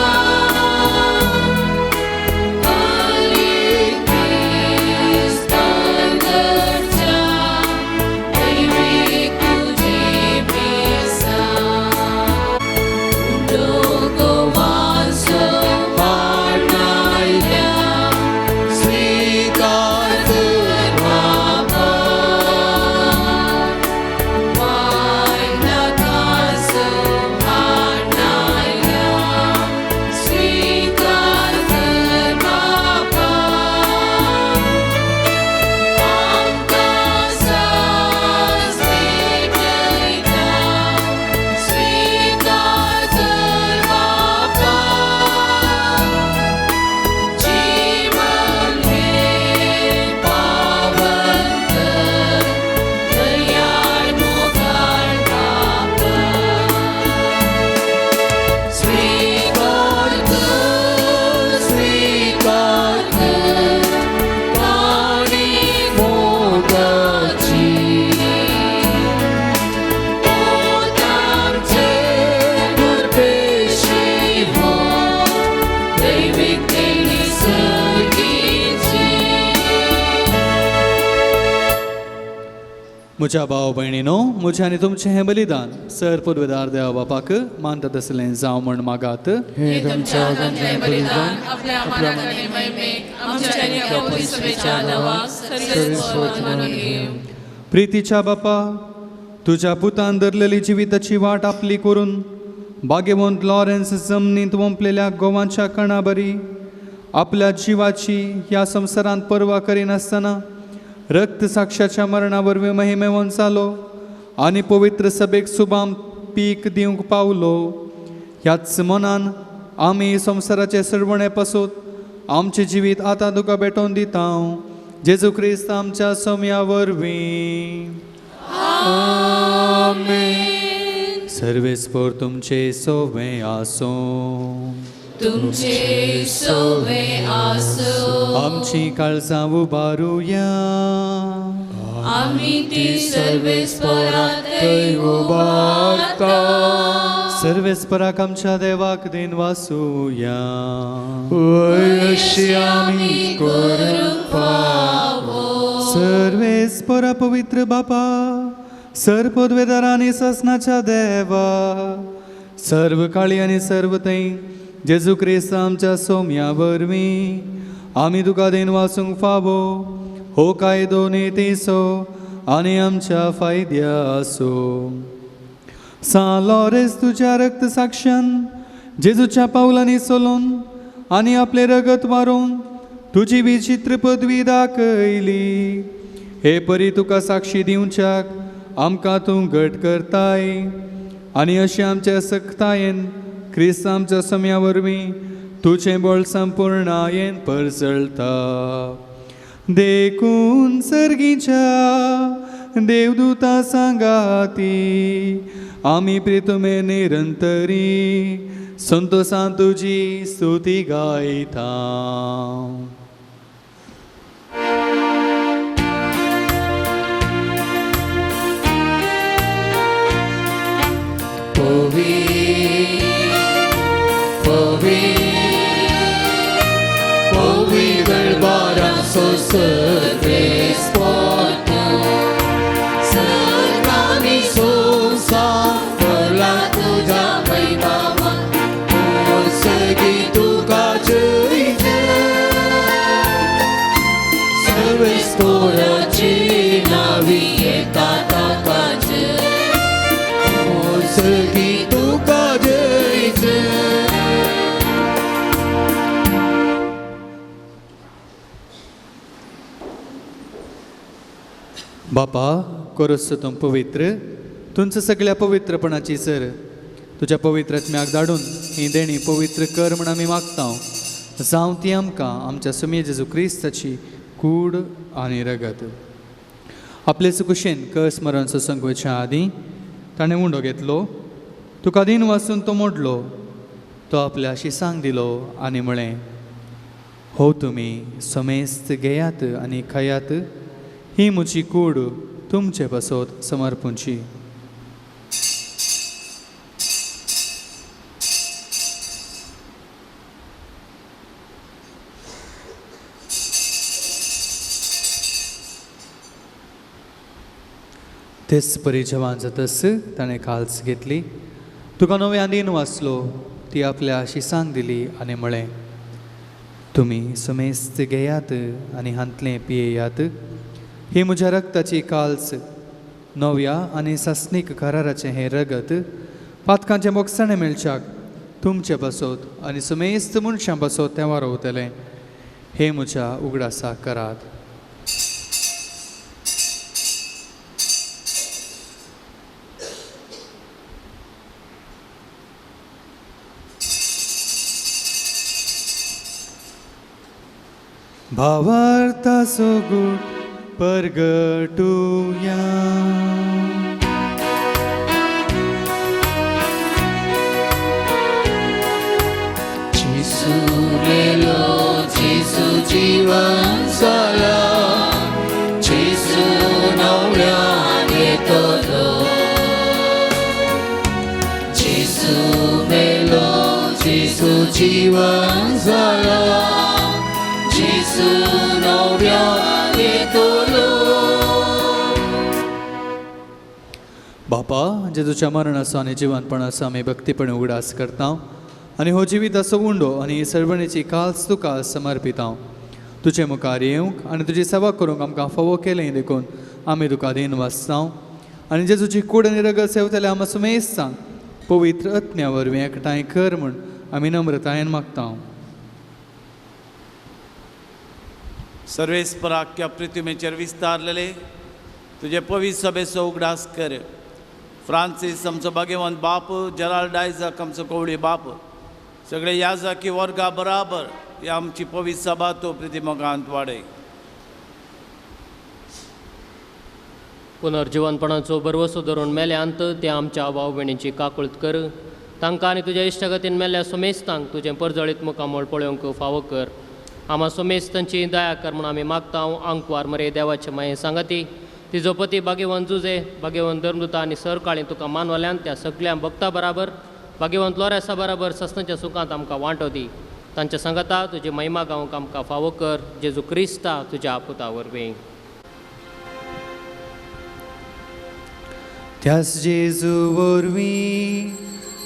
म्हज्या भाव भयणीनो, म्हजें आनी तुमचें हें बलिदान सर पुर्वेदार देवा बापाक मानता तसलें जावं म्हण मागात. हे तुमच्या अगंतलें बलिदान आपल्या मनात आनी महिमेक आमच्या आनी पवित्र सभेच्या नांवाक सर्वस्व मानून घेव. प्रितीच्या बापा, तुज्या पुतान धरलेली जिविताची वाट आपली करून भाग्यवंत लॉरेन्स जमनींत वंपलेल्या गोवांच्या कणा बरी आपल्या जिवाची ह्या संवसारांत पर्वा करिनासतना रक्त साक्षाच्या मरणा वरवीं महिमेवंत जालो आनी पवित्र सभेक सुबाम पीक दिवंक पावलो. ह्याच मनान आमी संवसाराचे सडवणे पासून आमचे जिवीत आतां तुका भेटोवन दिता. जेजू क्रिस्त आमच्या सोम्या वरवीं. आमेन. सर्वेस्पर तुमचे सोवे आसूं. तुमचे सोवे आसो आमची काळजां उबारुया. आमी ती सर्वेस्परांत उबारता. सर्वेस्पराक आमच्या देवाक दिन वासूया. अशी आम्ही करूंक पावो. सर्वेस्परा पवित्र बापा, सर्वोद्वेदार आणि ससनाच्या देवा, सर्व काळी आणि सर्व तै जेजू क्रिस्त आमच्या सोम्या वरवीं आम्ही तुका दिन वासूंक फावो. हो कायदो नेतीसो आनी आमच्या फायद्या आसो. सालोरेस तुझ्या रक्त साक्षान जेजूच्या पावलांनी चलोवन आनी आपले रगत मारून तुजी विचित्र पदवी दाखयली. हे परी तुका साक्षी दिवच्याक आमकां तूं घट करताय आनी अशें आमच्या सक्तायेन क्रिस्त आमच्या सम्या वरवीं तुझें बळ संपूर्णायेन परसळटा. देखून सर्गीच्या देवदूता सांगाती आमी प्रितुमे निरंतरी संतोषान तुजी स्तुती गायता. बापा कोरस तुम पवित्र, तुमचं सगळ्या पवित्रपणाची सर तुझ्या पवित्र आत्म्याक धाडून ही देणी पवित्र कर म्हण आमी मागता. जावं ती आमकां आमच्या सुमे जेजू क्रिस्ताची कूड आनी रगत. आपले सुकुशेन कर स्मरण सत्संग वयच्या आदीं ताणें उंडो घेतलो, तुका दिन वाचून तो मोडलो, तो आपल्या शिसांक दिलो आनी म्हळें, हो तुमी समेस्त घेयात आनी खायात, ही म्हजी कूड तुमचे पासत समर्पूंची. तेच परी जेवण जातस ताणें काल्स घेतली, तुका नव्या दिन वाचलो, ती आपल्या शिसांक दिली आनी म्हळें, तुमी समेस्त घेयात आनी हांतलें पियेयात, ही म्हज्या रक्ताची काल्स नव्या आनी सासनीक कराराचें हें रगत पातकांचे मोगसाणें मेळच्याक तुमचे पासत आनी समेस्त मनशां पासत तें वारोवतलें, हे म्हज्या उगडासा करात. भावार्था सोगूट परगटुया. जिसू मेलो, जिसू जीवन जाला, जिसू नव्यान येतलो. जिसू मेलो, जिसू जीवन जाला, जिसू नव्यान येतलो. बापा जेजूच्या मरणाचो आनी जिवंतपणाचो आमी भक्तीपणे उगडास करता आनी हो जिविताचो उंडो आनी सर्वणेची काल्स तुका समर्पिता. तुजे मुखार येवंक आनी तुजी सेवा करूंक आमकां फावो केलें देखून आमी तुका दिन वाचता आनी जेजूची कूड आनी रगत सेवतले आमी सुमेस्त सांग पवित्र आत्म्या वरवीं एकठांय कर म्हूण आमी नम्रतायेन मागता. सर्वेस्पराक्या पृथ्वीमेचेर विस्तारलेले तुझे पवित्र सभेचो उगडास कर. फ्रांसीस आमचो भाग्यवंत बाप, जराल्ड आयझॅक आमचो कवळी बाप, सगळे याजकी वर्गा बराबर ही आमची पवित्र सभा तो प्रतिमोगांत वाडय. पुनर्जिवनपणाचो बरवसो धरून मेल्यांत ते आमच्या भाव भयणींची काकुळट कर. तांकां आनी तुज्या इश्टगतीन मेल्ल्या सुमेस्तांक तुजें परजळीत मुखामोळ पळोवंक फावो कर. आम्हा सुमेस्तांची दया कर म्हूण आमी मागता. आंकवार मरे देवाचे माये सांगाती तिजो पती भाग्यवंत जुजे, भाग्यवंत धर्मदूता आनी सरकाळी तुका मानवल्यान त्या सगळ्या भक्तां बराबर भाग्यवंत लोरेसा बरोबर ससनाच्या सुखांत आमकां वांटो दी. तांच्या संगता तुजी महिमा गावंक आमकां फावो कर. जेजू क्रिस्ता तुज्या आपुता वरवीं. त्याच जेजू वरवीं,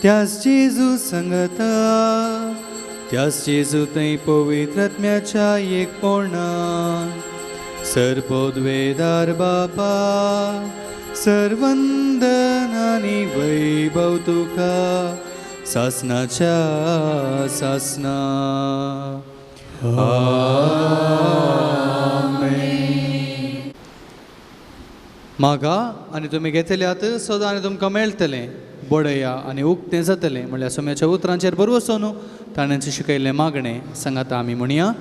त्याच जेजू संगता, त्याच जेजू थंय पवित्रात्म्याच्या एकपणान सरपोद्वेदार बापा सर्वंदन आनी वैभव तुका सासनाच्या सासना. मागा आनी तुमी घेतल्यात सदां आनी तुमकां मेळटलें. बडया आनी उक्तें जातलें. म्हणल्यार सोम्याच्या उतरांचेर बरोबर वचो न्हू. ताणें शिकयल्लें मागणें सांगात आमी म्हणया.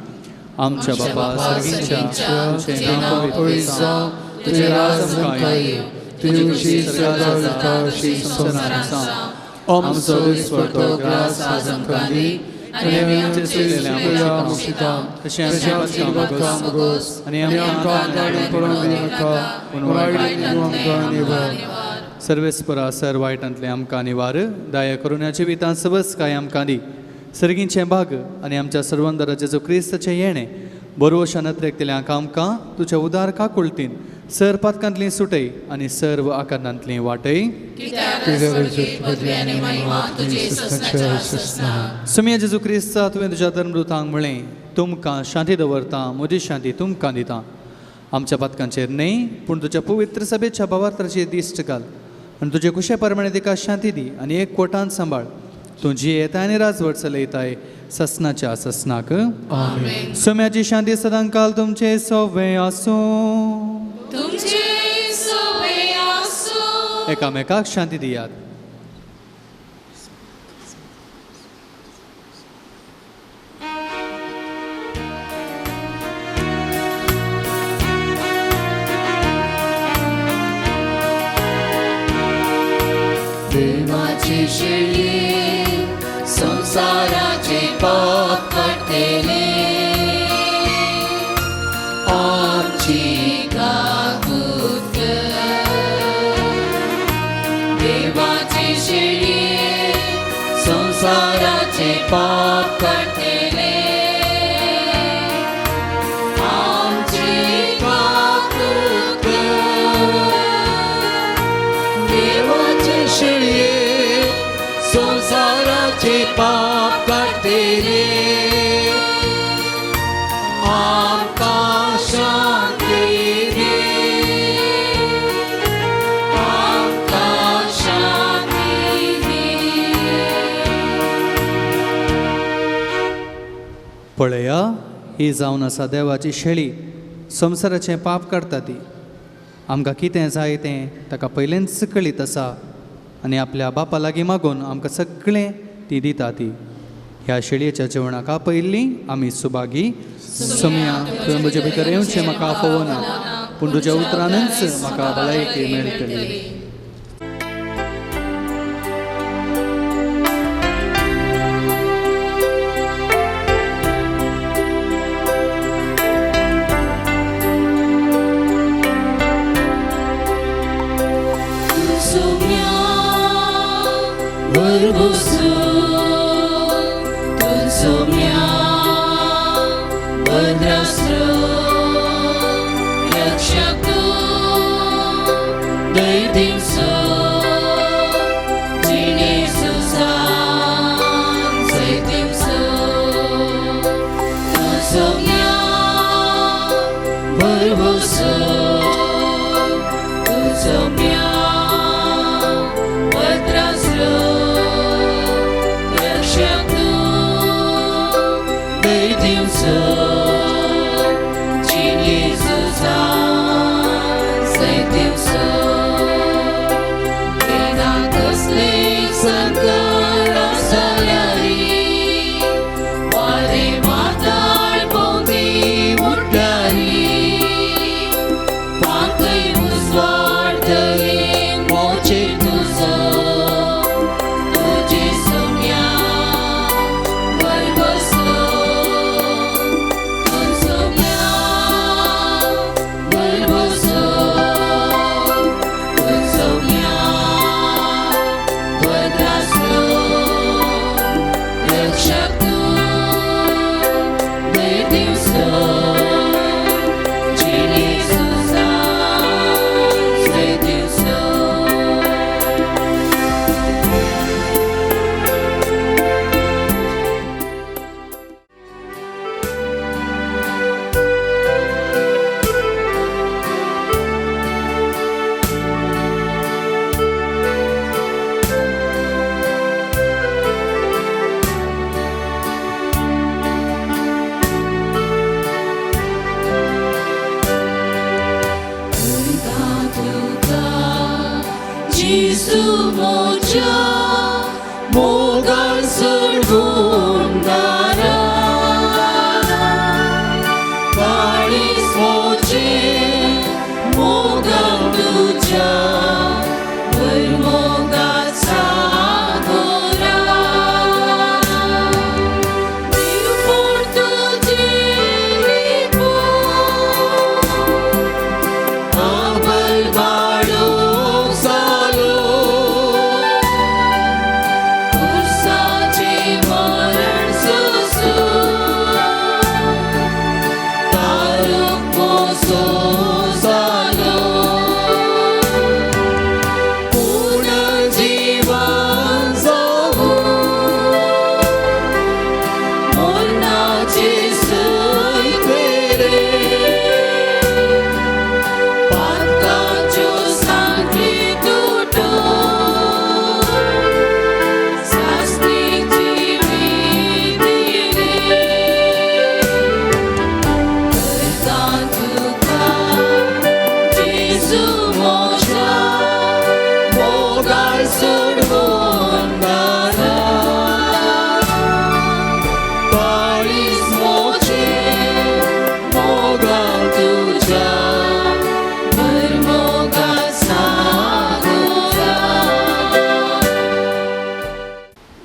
आमच्या बापा सर्गींच्या तुजें नांव पवित्र जावं, तुजें राज येवं, तुजी खुशी स्वर्गांत जाता अशी संवसारांत जावं. आमचो दिसपडटो ग्रास आज आमकां दी, आनी आमचे चुकलेले आमकां क्षमा कर, तशें आमची पातकां मागोस, आनी आमकां आदार पडूंक दिनाका, पूण वायट आमकां निवार. सर्वेस्परा सर वायटांतले आमकां निवार. दया करून ह्या जिवितांत सबस काय आमकां दी. सर्गींचें भाग आनी आमच्या सर्वंदरा जेजू क्रिस्ताचें येणें बरोवशा नत्रेकतल्यांक आमकां तुज्या उदार काकुळटीन सर पातकांतली सुटय आनी सर्व आकारांतली वाटय. सुमिया जेजू क्रिस्ता तुवें तुज्या धर्मदूतांक म्हळें, तुमकां शांती दवरता, म्हजी शांती तुमकां दिता. आमच्या पातकांचेर न्हय पूण तुज्या पवित्र सभेच्या भावार्थाचेर दिश्ट घाल आनी तुजे कुशे प्रमाणे तिका शांती दी आनी एक कोटान सांबाळ. तूं जी येताय आनी राजवट चलयताय ससनाच्या ससनाक. सोम्याची शांती सदां काल तुमचे सोवे आसूं. एकामेकाक शांती दियात. देवाची शेळी संसाराचे पाप काढतेले, आमची काकूत देवाची शेळी संसाराचे पाप काढतेले, आमची काकूत देवाची शेळी संसाराचे पाप काढतेले, आमकां शांती दे, आमकां शांती दे. पळया, ही जावन आसा देवाची शेळी. संवसाराचें पाप काडटा ती. आमकां कितें जाय तें ताका पयलेंच कळीत आसा आनी आपल्या बापा लागीं मागून आमकां सगळें ती दिता ती. ह्या शेळयेच्या जेवणाका पयलीं आमी सुभागी. सोम्या, तुवें म्हजे भितर येवचें म्हाका फोवना, पूण तुज्या उतरानूच म्हाका भलायकी मेळटली.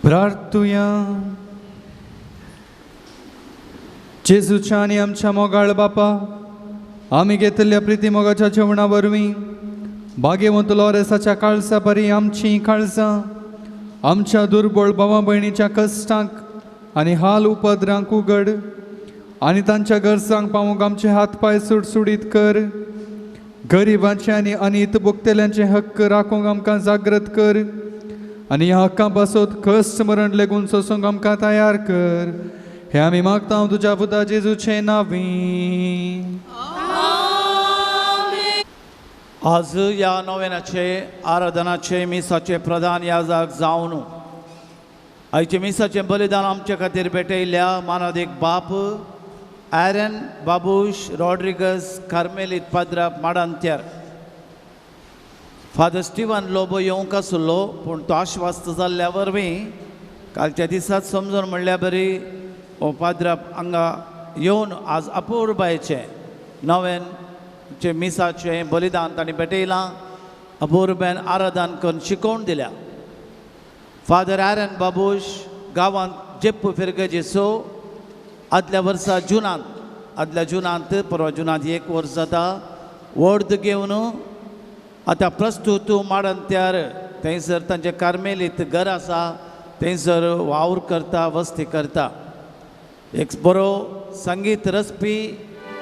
प्रार्थुया. जेजूच्या आनी आमच्या मोगाळ बापा, आमी घेतल्या प्रिती मोगाच्या जेवणा वरवीं भाग्यवंत लॉरेसाच्या काळजा परी आमची काळजां आमच्या दुर्बळ भावा भयणीच्या कश्टांक आनी हाल उपद्रांक उगड आनी तांच्या गरजांक पावूंक आमचे हात पाय सुडसुडीत कर. गरिबांचे आनी अनित भुगतेल्यांचे हक्क राखूंक आमकां जागृत कर आनी ह्या हक्कां पासत कश्ट मरण लेगून सोसूंक आमकां तयार कर. हे आमी मागता तुज्या पुता जेजूचे नांवी. आज या नोवेनाचे आराधनाचे मिसाचे प्रधान याजक जावन आयचे मिसाचे बलिदान आमचे खातीर भेटयल्या मानादेक बाप Aaron Babush Rodrigues कार्मेलीत पाद्राप माडांत्यार father Steven Lobo येवंक आसलो, पूण तो आश्वास्त जाल्ल्या वरवीं कालच्या दिसात समजून म्हणल्या बरी हो पाद्राप हांगा येवन आज अपूर्बायेचे नवेनचे मिसाचे बलिदान तांणी भेटयलां. अपूर्बायेन आराधन करून शिकोवन दिल्या. फादर ॲरन बाबूश गांवांत जेप्प फिरगजेचो आदल्या वर्सा जुनांत परवा जुनांत 1 वर्स जाता वर्द घेवन आतां प्रस्तूत माडांत्यार थंयसर तांचें कार्मेलीत घर आसा, थंयसर वावर करता, वस्ती करता. एक बरो संगीत रचपी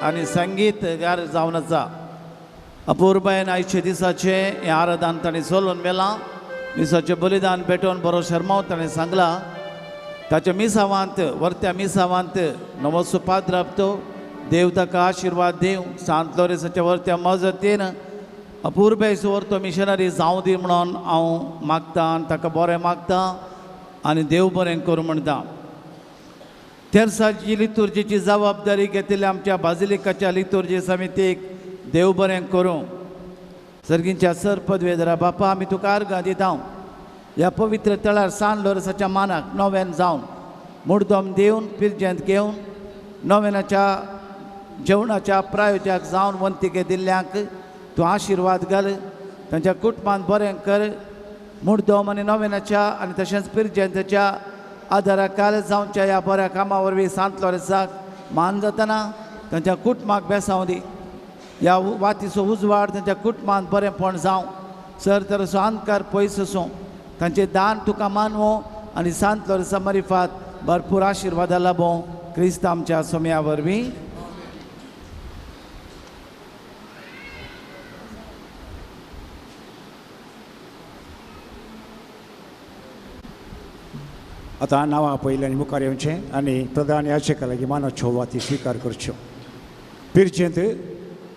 आनी संगीतकार जावन आसा. अपूर्बायेन आयचे दिसाचे हें आराधन ताणें चलोवन मेलां. मिसाचें बलिदान भेटोवन बरो शर्माव ताणें सांगला. ताच्या मिसावांत वर्त्या मिसावांत नवसो पाद्राप तो देव ताका आशिर्वाद दिवं. सांत लॉरेसाच्या वर्त्या मजतीन अपूर्बायेचो वर्तो मिशनरी जावं दी म्हणून हांव मागतां आनी ताका बरें मागतां आनी देव बरें करूं म्हणटा. तेर्साची लितुर्जेची जबाबदारी घेतिल्ल्या आमच्या बाजिलिकाच्या लितुर्जे समितीक देव बरें करूं. सर्गींच्या सर पदवेधरा बापा, आमी तुका अर्गां दिता. ह्या पवित्र तळार सान लॉरेसाच्या मानाक नोवेन जावन मुर्दोम दिवन पिरजेंत घेवन नोवेनाच्या जेवणाच्या प्रायोजक जावन वंतिके दिल्ल्यांक तूं आशिर्वाद घाल. तांच्या कुटुंबांत बरें कर. मुर्दोम आनी नोवेनाच्या आनी तशेंच पिरजेंतच्या आदाराखाल जावच्या ह्या बऱ्या कामा वरवीं सांत लॉरेसाक मान जातना तांच्या कुटुंबाक बेसांव दी. ह्या वातीचो उजवाड तांच्या कुटुंबांत बरेंपण जावं. सर तरेचो अंधकार पयस आसूं. तांचें दान तुका मानवो आनी सांत लॉरेसा मरिफात भरपूर आशिर्वादा लाभो. क्रिस्त आमच्या सोम्या वरवीं. आतां नांवां पयल्यानी मुखार येवचें आनी प्रधान याचेका लागीं मानाच्यो वाती स्विकार करच्यो. पिरजेंत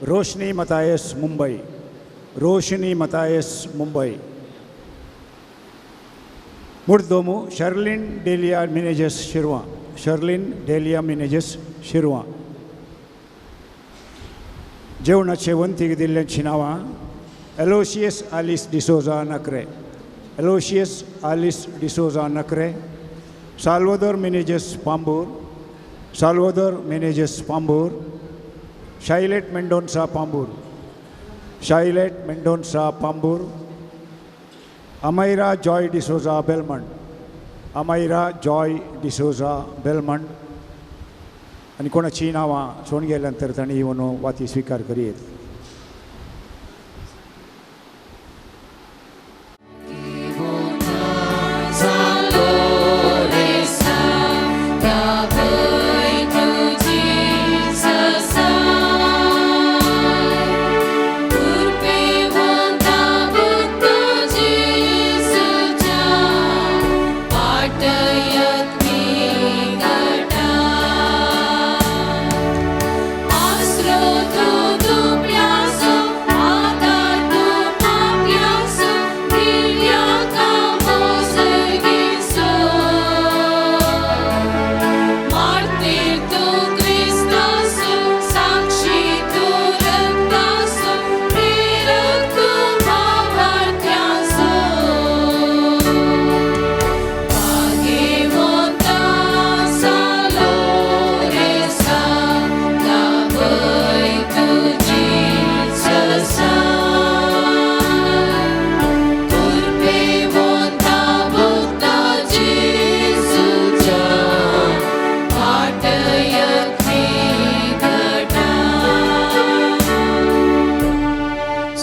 रोशनी मतायस मुंबय. रोशनी Mathias Mumbai. मुर्दोमू Sherlyn dahlia Menezes शिरवां. Sherlyn dahlia Menezes शिरवां. जेवणाचे वंतीक दिल्ल्यांची नांवां Aloysius आलिस D'Souza नक्रे. Aloysius आलिस D'Souza नक्रे. Salvador Menezes पांबूर. Salvador Menezes पांबूर. शाइलेट Mendonsa पांबूर. शाइलेट Mendonsa पांबूर. Amayra Joy D'Souza बेलमंड. Amayra Joy D'Souza बेलमंड. आनी कोणाची नांवां सोडून गेल्या नंतर तांणी येवन वाती स्विकार करीत.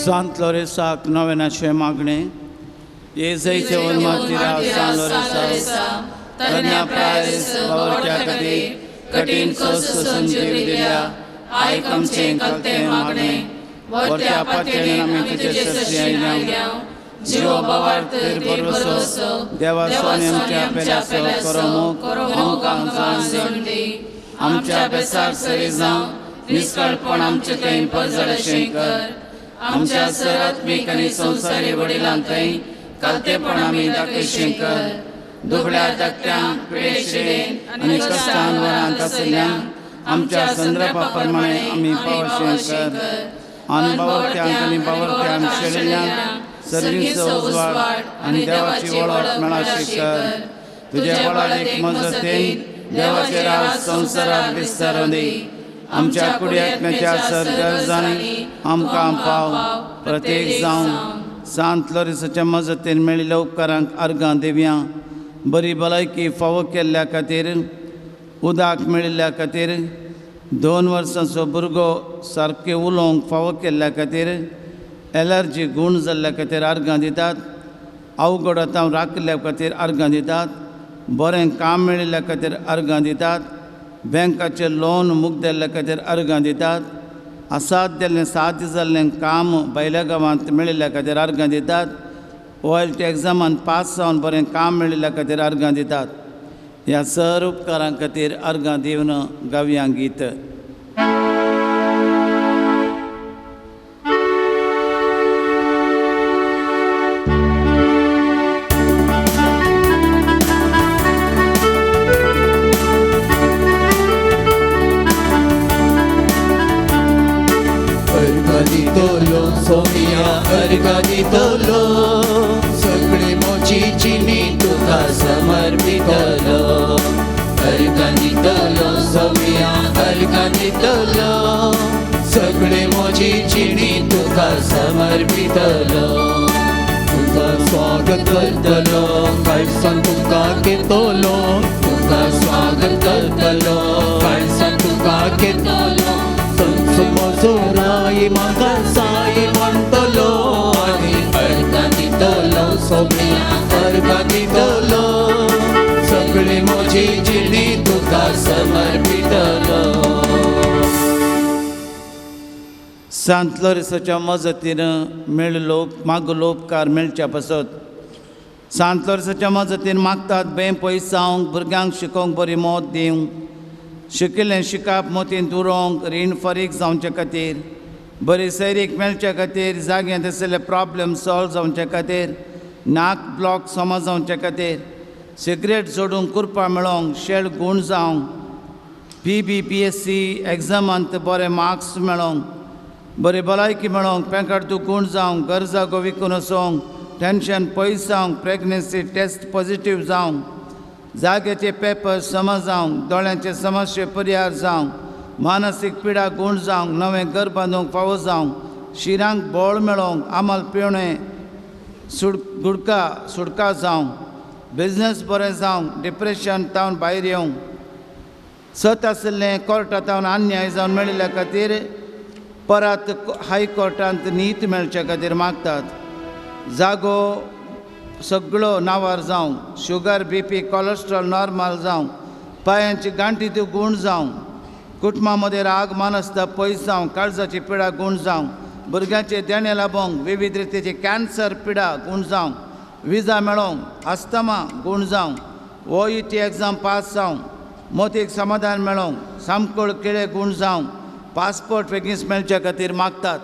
सांत लोरेसाक नवेनाचे मागणे येजैचे वनमातीरा सांत लोरेसा तन्या प्रायस बावरच्या खातीर कठीण सोस संजीव दिल्या आयक आमचे कलते मागणे वरच्या पातळीन आमी तुजे ससी आयल्या जीव बावार्थेर भरोसो देवा सोने आमच्या पेल्याचो करमूक आमकां जोडली आमच्या बेसाक सरी जावं निस्कळपण आमचे थंय परजळशें कर आमच्या सरात्मीक आनी संवसारी वडिलां थंय कालतेपण आमी दाखयशें कर दुबळ्या धाकट्यांक पिडेशिडेन आनी कश्टान वरांत आशिल्ल्यांक आमच्या संदर्भा प्रमाणे आमी पावशें कर आनी बावरत्यांक आनी बावरत्यांक शेळिल्ल्यांक सर्गीचो उजवाड आनी देवाची वळख मेळाशी कर तुजे बळारीक मजतीन देवाचे राज संवसारांत विस्तारून दी आमच्या कुडीयात्म्याच्या सरगरजांनी आमकां पाव प्रत्येक जावं सांत लोरेसाच्या मजतीन मेळिल्ल्या उपकारांक अर्गां दिवया बरी भलायकी फावो केल्ल्या खातीर उदक मेळिल्ल्या खातीर 2 वर्सांचो भुरगो सारके उलोवंक फावो केल्ल्या खातीर एलर्जी गूण जाल्ल्या खातीर अर्गां दितात अवघडांत राखल्या खातीर अर्गां दितात बरें काम मेळिल्ल्या खातीर अर्गां दितात बँकाचें लोन मुक्देल्ल्या खातीर अर्गां दितात असाध्य साध्य जाल्लें काम भायल्या गांवांत मेळिल्ल्या खातीर अर्गां दितात OLT एग्जामांत पास जावन बरें काम मेळिल्ल्या खातीर अर्गां दितात ह्या सर उपकारां खातीर अर्गां दिवन गावया गीत अर्गादितलो सगळे मोचीची नी तुका समर्पितलो अर्गादितलो सोमिया अर्गादितलो सगळे मोचीची नी तुका समर्पितलो तुका स्वागत करतलो काळसान तुका घेतलो तुका स्वागत करतलो काळसान तुका घेतलो म्हजो राई म्हाका साई म्हणटलो आनी अर्गां दितलो सोमिया अर्गां दितलो सगळी म्हजी जिणी तुका समर्पितलो सांत लोरेसाच्या मजतीन मेळिल्लो मागलो उपकार मेळच्या पासत सांत लोरेसाच्या मजतीन मागतात बें पयस जावंक भुरग्यांक शिकोवंक बरी मोत दिवंक शिकिल्लें शिकाप मोतीन उरोवंक रीण फारीक जावचे खातीर बरी सैरीक मेळचे खातीर जाग्यांत आशिल्ले प्रॉब्लेम सॉल्व जावचे खातीर नाक ब्लॉक समज जावचे खातीर सिगरेट सोडूंक कुरपा मेळोवंक शेळ गूण जावंक PBPSC एग्जामांत बरे मार्क्स मेळोवंक बरी भलायकी मेळोवंक पेंकार्दू गूण जावंक गरजा गो विकून वचोवंक टेन्शन पयस जावंक प्रेग्नन्सी टेस्ट पॉझिटीव जावंक जाग्याचे पेपर समज जावंक दोळ्यांचे समस्ये परिहार जावंक मानसीक पिडा गूण जावंक नवें घर बांदूंक फावो जावंक शिरांक बोळ मेळोवंक आमल पिवणें सुडका जावंक बिजनस बरें जावंक डिप्रेशन तावन भायर येवंक सत आशिल्लें कोर्टांत अन्याय जावन मेळिल्ल्या खातीर परत हायकोर्टांत नीत मेळचे खातीर मागतात जागो सगळो नावार जावंक शुगर BP कोलेस्ट्रॉल नॉर्मल जावंक पांयांची गांठी त्यो गूण जावंक कुटुंबा मदें राग मानसता पयस जावंक काळजाची पिडा गूण जावंक भुरग्यांचे देणे लाबोवंक विविध रितीचे कॅन्सर पिडा गूण जावंक विजा मेळोवंक अस्थमा गूण जावंक OET एग्जाम पास जावंक मोतीक समाधान मेळोवंक सामकोळ किळे गूण जावंक पासपोर्ट बेगीन मेळचे खातीर मागतात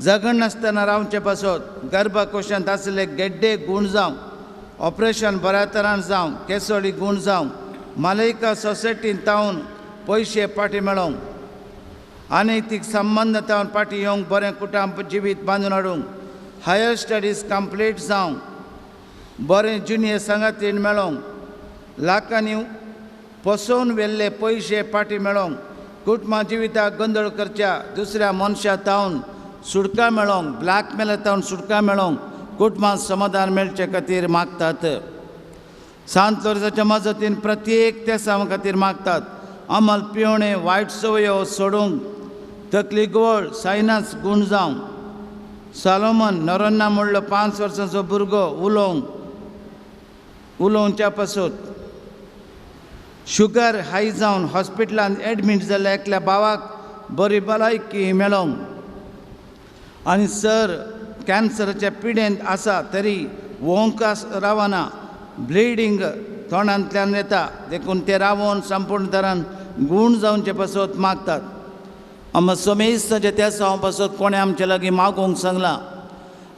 जगण नासतना रावचे पासत गर्भकोशांत आशिल्ले गेड्डे गूण जावंक ऑपरेशन बऱ्या तरान जावंक केसोळी गूण जावंक मालयका सोसायटीन तावन पयशे पाटी मेळोवंक अनैतीक संबंद तावन पाटी येवंक बरें कुटुंब जिवीत बांदून हाडूंक हायर स्टडीज कंप्लीट जावंक बरें जुनियर संगातीन मेळोवंक लाखांनी पसोवन व्हेल्ले पयशे पाटी मेळोवंक कुटुंबा जिविताक गोंदळ करच्या दुसऱ्या मनशा तावन सुडका मेळोवंक ब्लॅकमेल तावन सुडका मेळोवंक कुटुंबांत समाधान मेळचे खातीर मागतात सांत लोरेसाच्या मजतीन प्रत्येक तेसां खातीर मागतात अमल पिवणें वायट सवयो सोडूंक तकली गोळ सायनास गूण जावंक सालोमन नोरोन्ना म्हणलो 5 वर्सांचो भुरगो उलोवच्या पासून शुगर हाय जावन हॉस्पिटलांत एडमीट जाल्ल्या एकल्या भावाक बरी भलायकी मेळोंक आनी सर कॅन्सराच्या पिडेंत आसा तरी वोंक रावना ब्लिडींग तोंडांतल्यान येता देखून ते रावोन संपूर्ण तरान गूण जावचे पासत मागतात आम सोमेस्त जे त्या हांव पासत कोणें आमचे लागीं मागोवंक सांगलां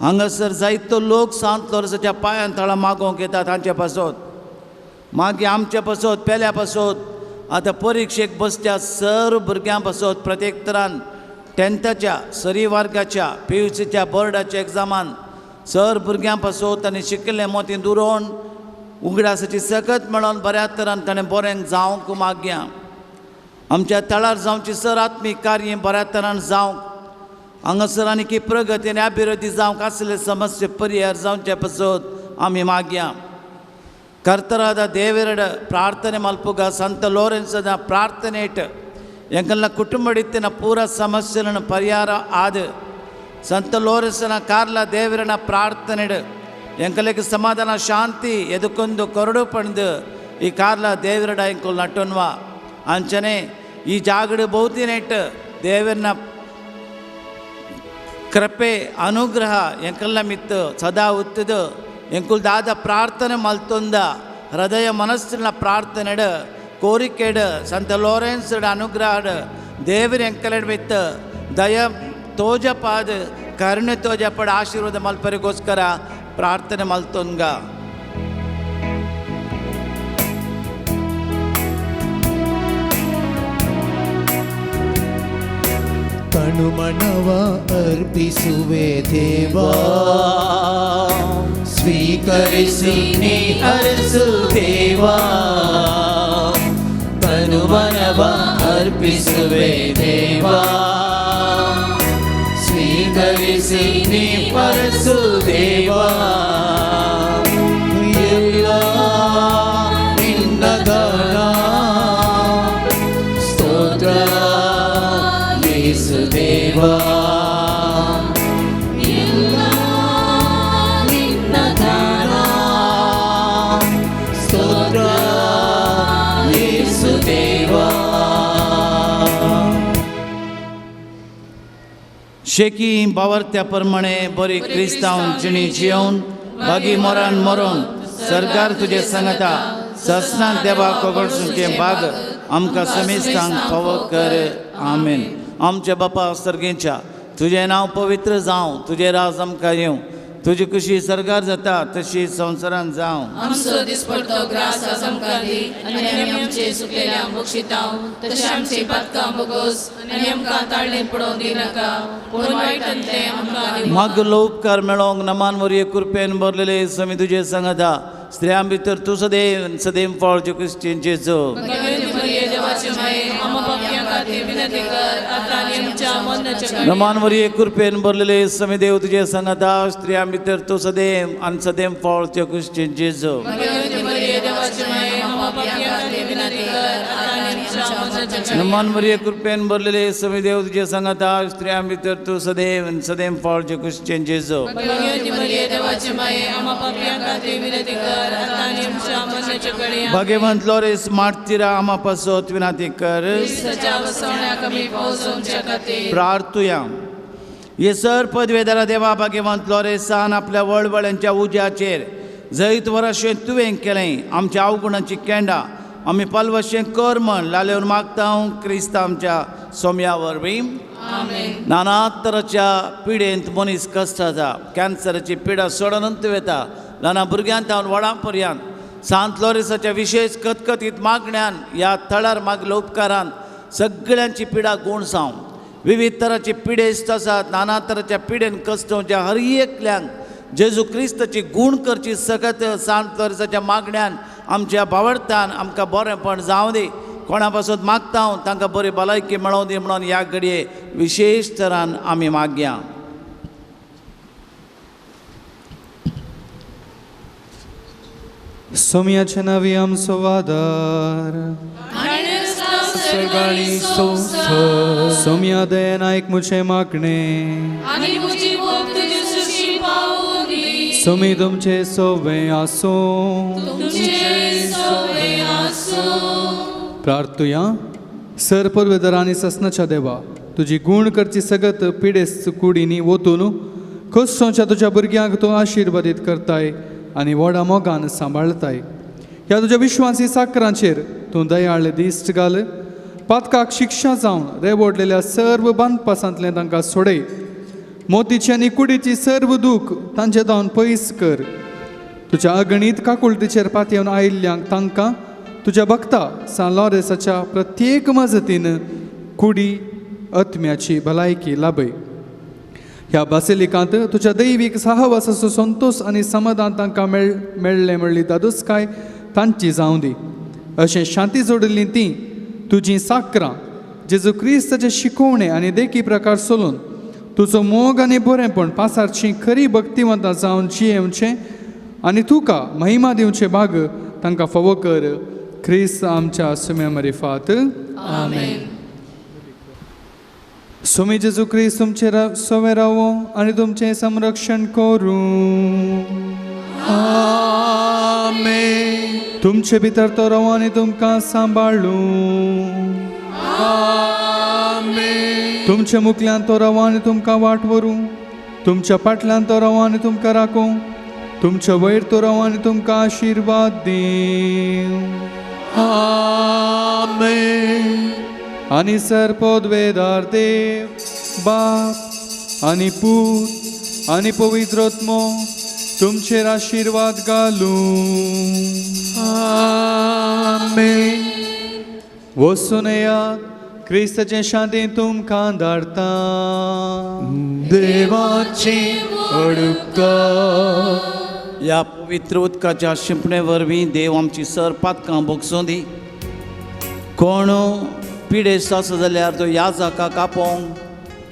हांगासर जायतो लोक सांत लोरसाच्या पांयां थळां मागोवंक येतात हांचे पासत मागीर आमचे पासत पेल्या पासत आतां परिक्षेक बसत्या सर्व भुरग्यां पासत प्रत्येक तरान 10च्या सरी वर्गाच्या PUCच्या बोर्डाच्या एग्जामान सर भुरग्यां पासत आनी शिकिल्ले मोतीन उरोवन उगडासाची सकत मेळोन बऱ्या तरान ताणें बरें जावंक मागया आमच्या तळार जावची सर आत्मीक कार्य बऱ्या तरान जावंक हांगासर आनी प्रगती आनी अभिवृद्धी जावंक आसले समस्या परिहार जावचे पासत आमी मागया ಕರ್ತರಾದ ದೇವರಡ ಪ್ರಾರ್ಥನೆ ಮಲ್ಪುಗ ಸಂತ ಲೋರೆನ್ಸದ ಪ್ರಾರ್ಥನೆ ಇಟ್ಟು ಎಂಕಲ್ನ ಕುಟುಂಬಡಿತ್ತಿನ ಪೂರ ಸಮಸ್ಯೆಗಳನ್ನು ಪರಿಹಾರ ಆದ ಸಂತ ಲೋರೆನ್ಸನ ಕಾರ್ಲ ದೇವರನ ಪ್ರಾರ್ಥನೆ ಎಂಕಲಿಗೆ ಸಮಾಧಾನ ಶಾಂತಿ ಎದುಕೊಂದು ಕೊರಡು ಪಡೆದು ಈ ಕಾರ್ಲ ದೇವರಡ ಎಂಕಲ್ ನಟನ್ವ ಅಂಚನೆ ಈ ಜಾಗಡು ಬಹುತಿನ ಇಟ್ಟು ದೇವರನ ಕೃಪೆ ಅನುಗ್ರಹ ಎಂಕಲ್ನ ಮಿತ್ತು ಸದಾ ಉತ್ತದು ಎಂಕುಲ್ ದಾದ ಪ್ರಾರ್ಥನೆ ಮಲ್ತೊಂದ ಹೃದಯ ಮನಸ್ಸಿನ ಪ್ರಾರ್ಥನೆಡ ಕೋರಿಕೆಡ ಸಂತ ಲೋರೆನ್ಸ್ಡ ಅನುಗ್ರಹಡ ದೇವರ ಎಂಕಲಡ್ ಮಿತ್ತು ದಯ ತೋಜಪಾದ ಕರುಣೆ ತೋಜಪಡ ಆಶೀರ್ವಾದ ಮಲ್ಪರಿಗೋಸ್ಕರ ಪ್ರಾರ್ಥನೆ ಮಲ್ತೊಂಗ ತನುಮನವ ಅರ್ಪಿಸುವೆ ದೇವಾ ಸ್ವೀಕರಿಸಿ ನೀ ಹರಿಸು ದೇವಾ ತನುಮನವ ಅರ್ಪಿಸುವೆ ದೇವಾ ಸ್ವೀಕರಿಸಿ ನೀ ಹರಿಸು ದೇವಾ ಎಲ್ಲ ನಿನ್ನ ದಾನ ಸ್ತೋತ್ರ ಯೇಸುದೇವಾ ಎಲ್ಲ ನಿನ್ನ ದಾನ ಸ್ತೋತ್ರ ಯೇಸುದೇವಾ शेकी बावरत्या प्रमाणे बरी क्रिस्तांव जिणी जिवन बागी मोरान मरोन सरकार तुजे सांगता ससनाक देवा कोगळसूचे बाग आमकां समेस्तांक फावो कर आमेन. आमच्या बापा सर्गेच्या तुझें नांव पवित्र जावं तुझें राज आमकां येवं तुजी खुशी सरकार जाता तशी संवसारांत जावं. आमचो दिसपडतो ग्रास आमकां दी आनी आमी आमचे सुकलेल्या मुक्षितांव तशें आमची पातकां बोगोस आनी आमकां ताळणेंत पडोवंक दिनाका पूण वायटांतलें आमकां म्हाका लो उपकार मेळोंक नमान वरये कृपेन भरलेले समी तुजे सांगता स्त्रियां भितर तूं सदैव फळचे क्रिस्टीन जेजू नमान वरये कृपेन भरलेले समी देव तुजे सांगता स्त्रियां भितर तूं सदैव फळचे क्रिस्टीन जेजू नमान वरये कृपेन भरलेले समी देव तुजे सांगता स्त्रियां भितर तूं सदैव फळचे क्रिस्टीन जेजू भाग्यवंत लोरेस मार्तिरा आमा पासत विनंती कर प्रार्थुया. येसर पदवेदारा देवा भाग्यवंत लोरेसान आपल्या वळवळ्यांच्या उज्याचेर जैत वराशें तुवें केलें आमच्या अवगुणाची केंडा आमी पलवशें कर म्हण लालेवन मागता क्रिस्तांच्या सोम्या वरवीं नाना तराच्या पिडेंत मनीस कश्ट जाता कॅन्सराची पिडा सोडून वेता ल्हान भुरग्यांत व्हडा पर्यंत सांत लोरेसाच्या विशेष कतकतीत मागण्यान ह्या थळार मागल्या उपकारान सगळ्यांची पिडा गूण जावं विविध तरांची पिडेस्त आसात नाना तरांच्या पिडेन कश्टांच्या हर एकल्यांक जेजू क्रिस्ताची गूण करची सकत सांत लोरेसाच्या मागण्यान आमच्या भावर्थान आमकां बरेंपण जावं दी कोणा पासून मागता हांव तांकां बरी भलायकी मेळोवं दी म्हणून ह्या घडये विशेष तरान आमी मागया. सोम्याचे नावी आमचो वादार सगळी सोम्या दयेन आयक मुझे मागणे आनी मुजी भोग तुजे सुमी तुमचे सोवे आसो तुमचे सोवे आसो. प्रार्थुया. सर पदवेदारांनी ससनाच्या देवा तुजी गुण करची सगत पिडेस कुडीनी वतून खोसोच्या तुझ्या भुरग्यांक तूं आशिर्वादीत करताय आनी व्हडा मोगान सांबाळताय. ह्या तुज्या विश्वासी साकरांचेर तूं दयाळ दिश्ट घाल. पातकाक शिक्षा जावन रेवडलेल्या सर्व बांदपासांतले तांकां सोडय. मोतीची आनी कुडीची सर्व दूख तांचे जावन पयस कर. तुज्या अगणीत काकुळटीचेर पातयेवन आयिल्ल्यांक तांकां तुज्या भक्ता सान लॉरेसाच्या प्रत्येक मजतीन कुडी आत्म्याची भलायकी लाभय. ह्या बासिलिकांत तुज्या दैवीक साहवासाचो संतोष आनी समाधान तांकां मेळ्ळें म्हणली दादोसकाय तांची जावं दी. अशें शांती जोडिल्लीं तीं तुजीं साकरां जेजू क्रिस्ताचे शिकोवणे आनी देखी प्रकार चलोवन तुजो मोग आनी बरेंपण पासारची खरी भक्तिवंतां जावन जियेवचें आनी तुका महिमा दिवचे भाग तांकां फावो कर. ख्रिस्त आमच्या सुम्या मरिफात. आमेन. सुमी जेजू क्रिस्त तुमचे सोवे रावो आनी तुमचें संरक्षण करूं. आमेन. तुमचे भितर तो रावो आनी तुमकां सांबाळूं. आमेन. तुमच्या मुखल्यान तो रावो आनी तुमकां वाट व्हरूं. तुमच्या फाटल्यान तो रावो आनी तुमकां राखूं. तुमच्या वयर तो रावो आनी तुमकां आशिर्वाद दिवं. आमेन. आनी सरपदवेदार देव बाप आनी पूत आनी पवित्र आत्मो तुमचेर आशिर्वाद घालूं. आमेन. वचून येयात. क्रिस्ताचे शांती तुमकां धाडटा. देवाची अडुपकार. ह्या पवित्र उदकाच्या शिंपणे वरवीं देव आमची सर पातकां भोगसूं दी. कोण पिडेस्त आसा जाल्यार तो याजका कापोवंक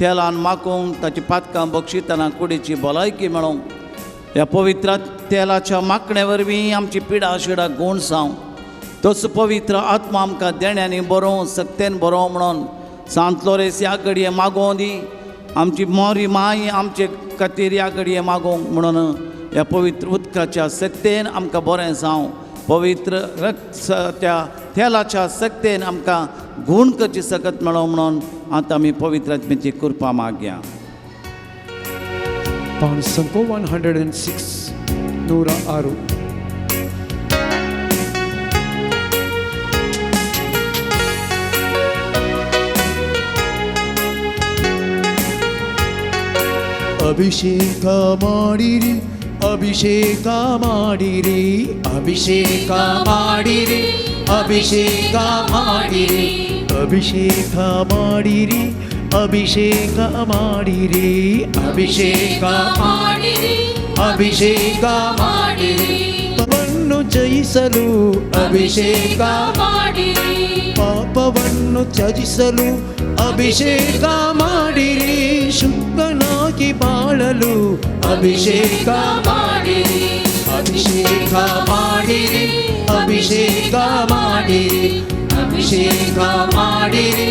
तेलान माकोवंक ताची पातकां बक्षितना कुडीची भलायकी मेळोवंक ह्या पवित्र तेलाच्या माकणे वरवीं आमची पिडा शिडा गूण जावं. तोच पवित्र आत्मा आमकां देण्यांनी बरोवं सक्तेन बरोवं म्हणून सांत लोरेस ह्या घडये मागोवं दी. आमची मोरी माय आमचे खातीर ह्या घडये मागोवंक म्हणून ह्या पवित्र उदकाच्या सक्तेन आमकां बरें जावं. पवित्र त्या तेलाच्या सक्तेन आमकां गूण करची सकत मेळोवं म्हणून आतां आमी पवित्र आत्म्याची कृपा मागया. पान संको 106 नूरा 6. ಅಭಿಷೇಕ ಮಾಡಿರಿ ಅಭಿಷೇಕ ಮಾಡಿರಿ ಅಭಿಷೇಕ ಮಾಡಿರಿ ಅಭಿಷೇಕ ಮಾಡಿರಿ ಅಭಿಷೇಕ ಮಾಡಿರಿ ಅಭಿಷೇಕ ಮಾಡಿರಿ ಅಭಿಷೇಕ ಮಾಡಿರಿ ಅಭಿಷೇಕ ಮಾಡಿರಿ ಪಾಪವನ್ನು ಜಯಿಸಲು ಅಭಿಷೇಕ ಮಾಡಿರಿ ಪಾಪವನ್ನು ತ್ಯಜಿಸಲು ಅಭಿಷೇಕ ಮಾಡಿರಿ ಶುದ್ಧನಾಗಿ ಬಾಳಲು ಅಭಿಷೇಕ ಮಾಡಿರಿ ಅಭಿಷೇಕ ಮಾಡಿರಿ ಅಭಿಷೇಕ ಮಾಡಿರಿ ಅಭಿಷೇಕ ಮಾಡಿರಿ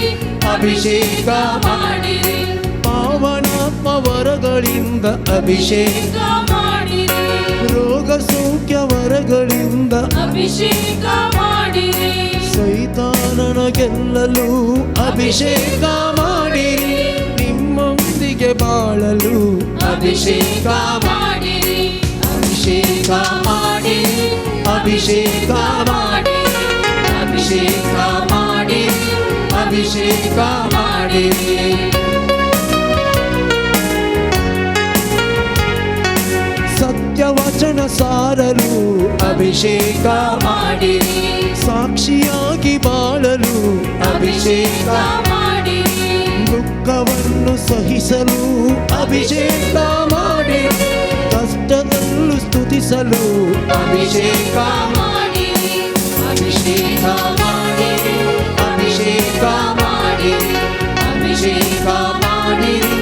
ಅಭಿಷೇಕ ಮಾಡಿರಿ ಪಾವನಾತ್ಮ ವರಗಳಿಂದ ಅಭಿಷೇಕ ಮಾಡಿರಿ ರೋಗ ಸೌಖ್ಯ ವರಗಳಿಂದ ಅಭಿಷೇಕ ಮಾಡಿರಿ ಸೈತಾನನ ಗೆಲ್ಲಲು ಅಭಿಷೇಕ ಮಾಡಿರಿ ನಿಮ್ಮೊಂದಿಗೆ ಬಾಳಲು ಅಭಿಷೇಕ ಮಾಡಿರಿ ಅಭಿಷೇಕ ಮಾಡಿರಿ ಅಭಿಷೇಕ ಮಾಡಿರಿ ಅಭಿಷೇಕ ಮಾಡಿರಿ ಅಭಿಷೇಕ ಮಾಡಿರಿ ಸತ್ಯವಚನ ಸಾರಲು ಅಭಿಷೇಕ ಮಾಡಿರಿ ಸಾಕ್ಷಿಯಾಗಿ ಬಾಳಲು ಅಭಿಷೇಕ ಮಾಡಿರಿ ದುಃಖವನ್ನು ಸಹಿಸಲು ಅಭಿಷೇಕ ಮಾಡಿರಿ ಕಷ್ಟದಲ್ಲೂ ಸ್ತುತಿಸಲು ಅಭಿಷೇಕ ಮಾಡಿರಿ ಅಭಿಷೇಕ ಮಾಡಿರಿ ಅಭಿಷೇಕ ಮಾಡಿರಿ ಅಭಿಷೇಕ ಮಾಡಿರಿ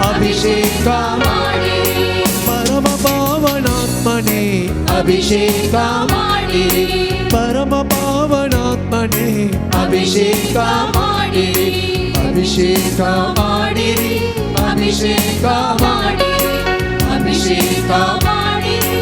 ಅಭಿಷೇಕ ಮಾಡಿರಿ ಪರಮ ಪಾವನಾತ್ಮನೇ ಅಭಿಷೇಕ ಮಾಡಿರಿ ಪರಮ ಪಾವನಾತ್ಮನೇ ಅಭಿಷೇಕ ಮಾಡಿರಿ ಅಭಿಷೇಕ ಮಾಡಿರಿ ಅಭಿಷೇಕ ಮಾಡಿರಿ ಅಭಿಷೇಕ ಮಾಡಿರಿ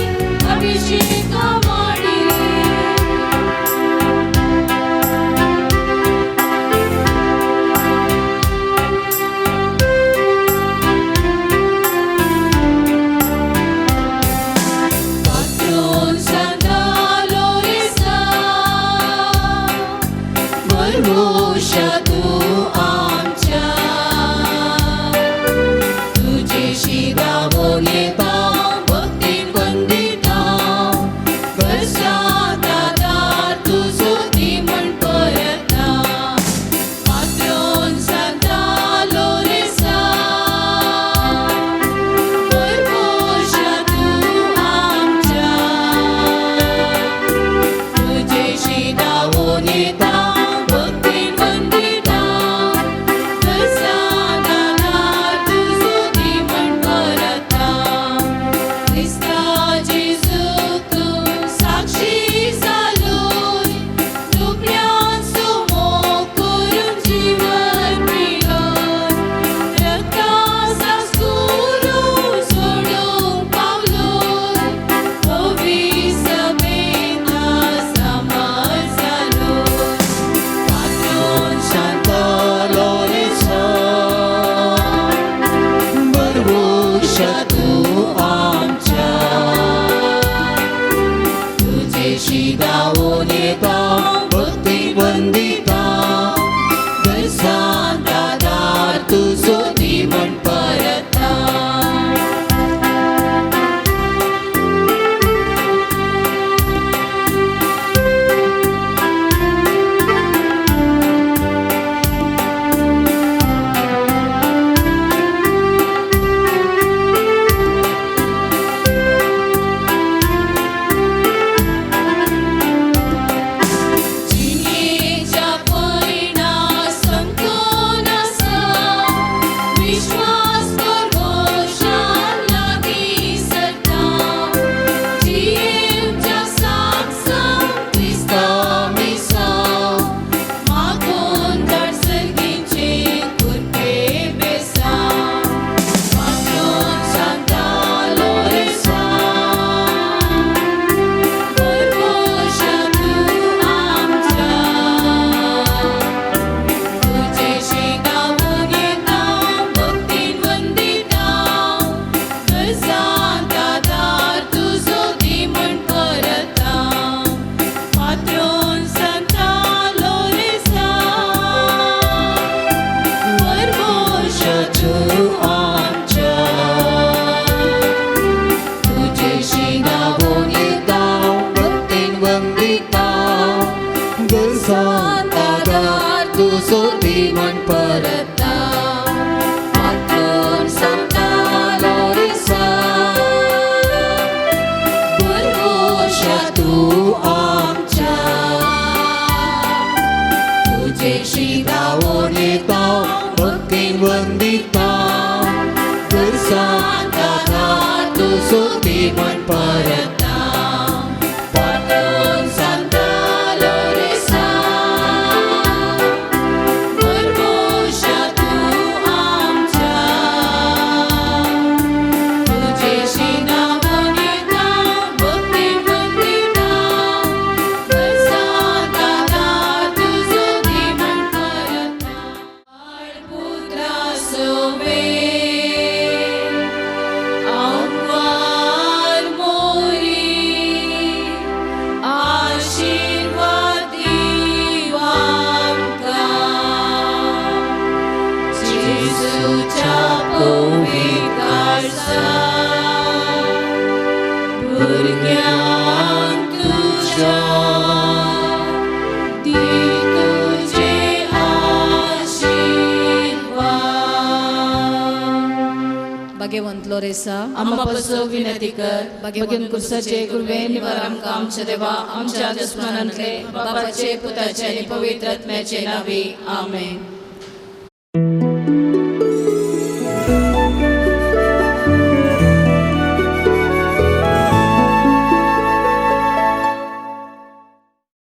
भाग्यवंत लोरेसा आम्हा पासो विनंती कर भाग्यवंत कुर्साचे गुरवे निवार आमकां आमच्या देवा आमच्या दुश्मनांतले बापाचे पुताचे आणि पवित्र आत्म्याचे नावे आमेन.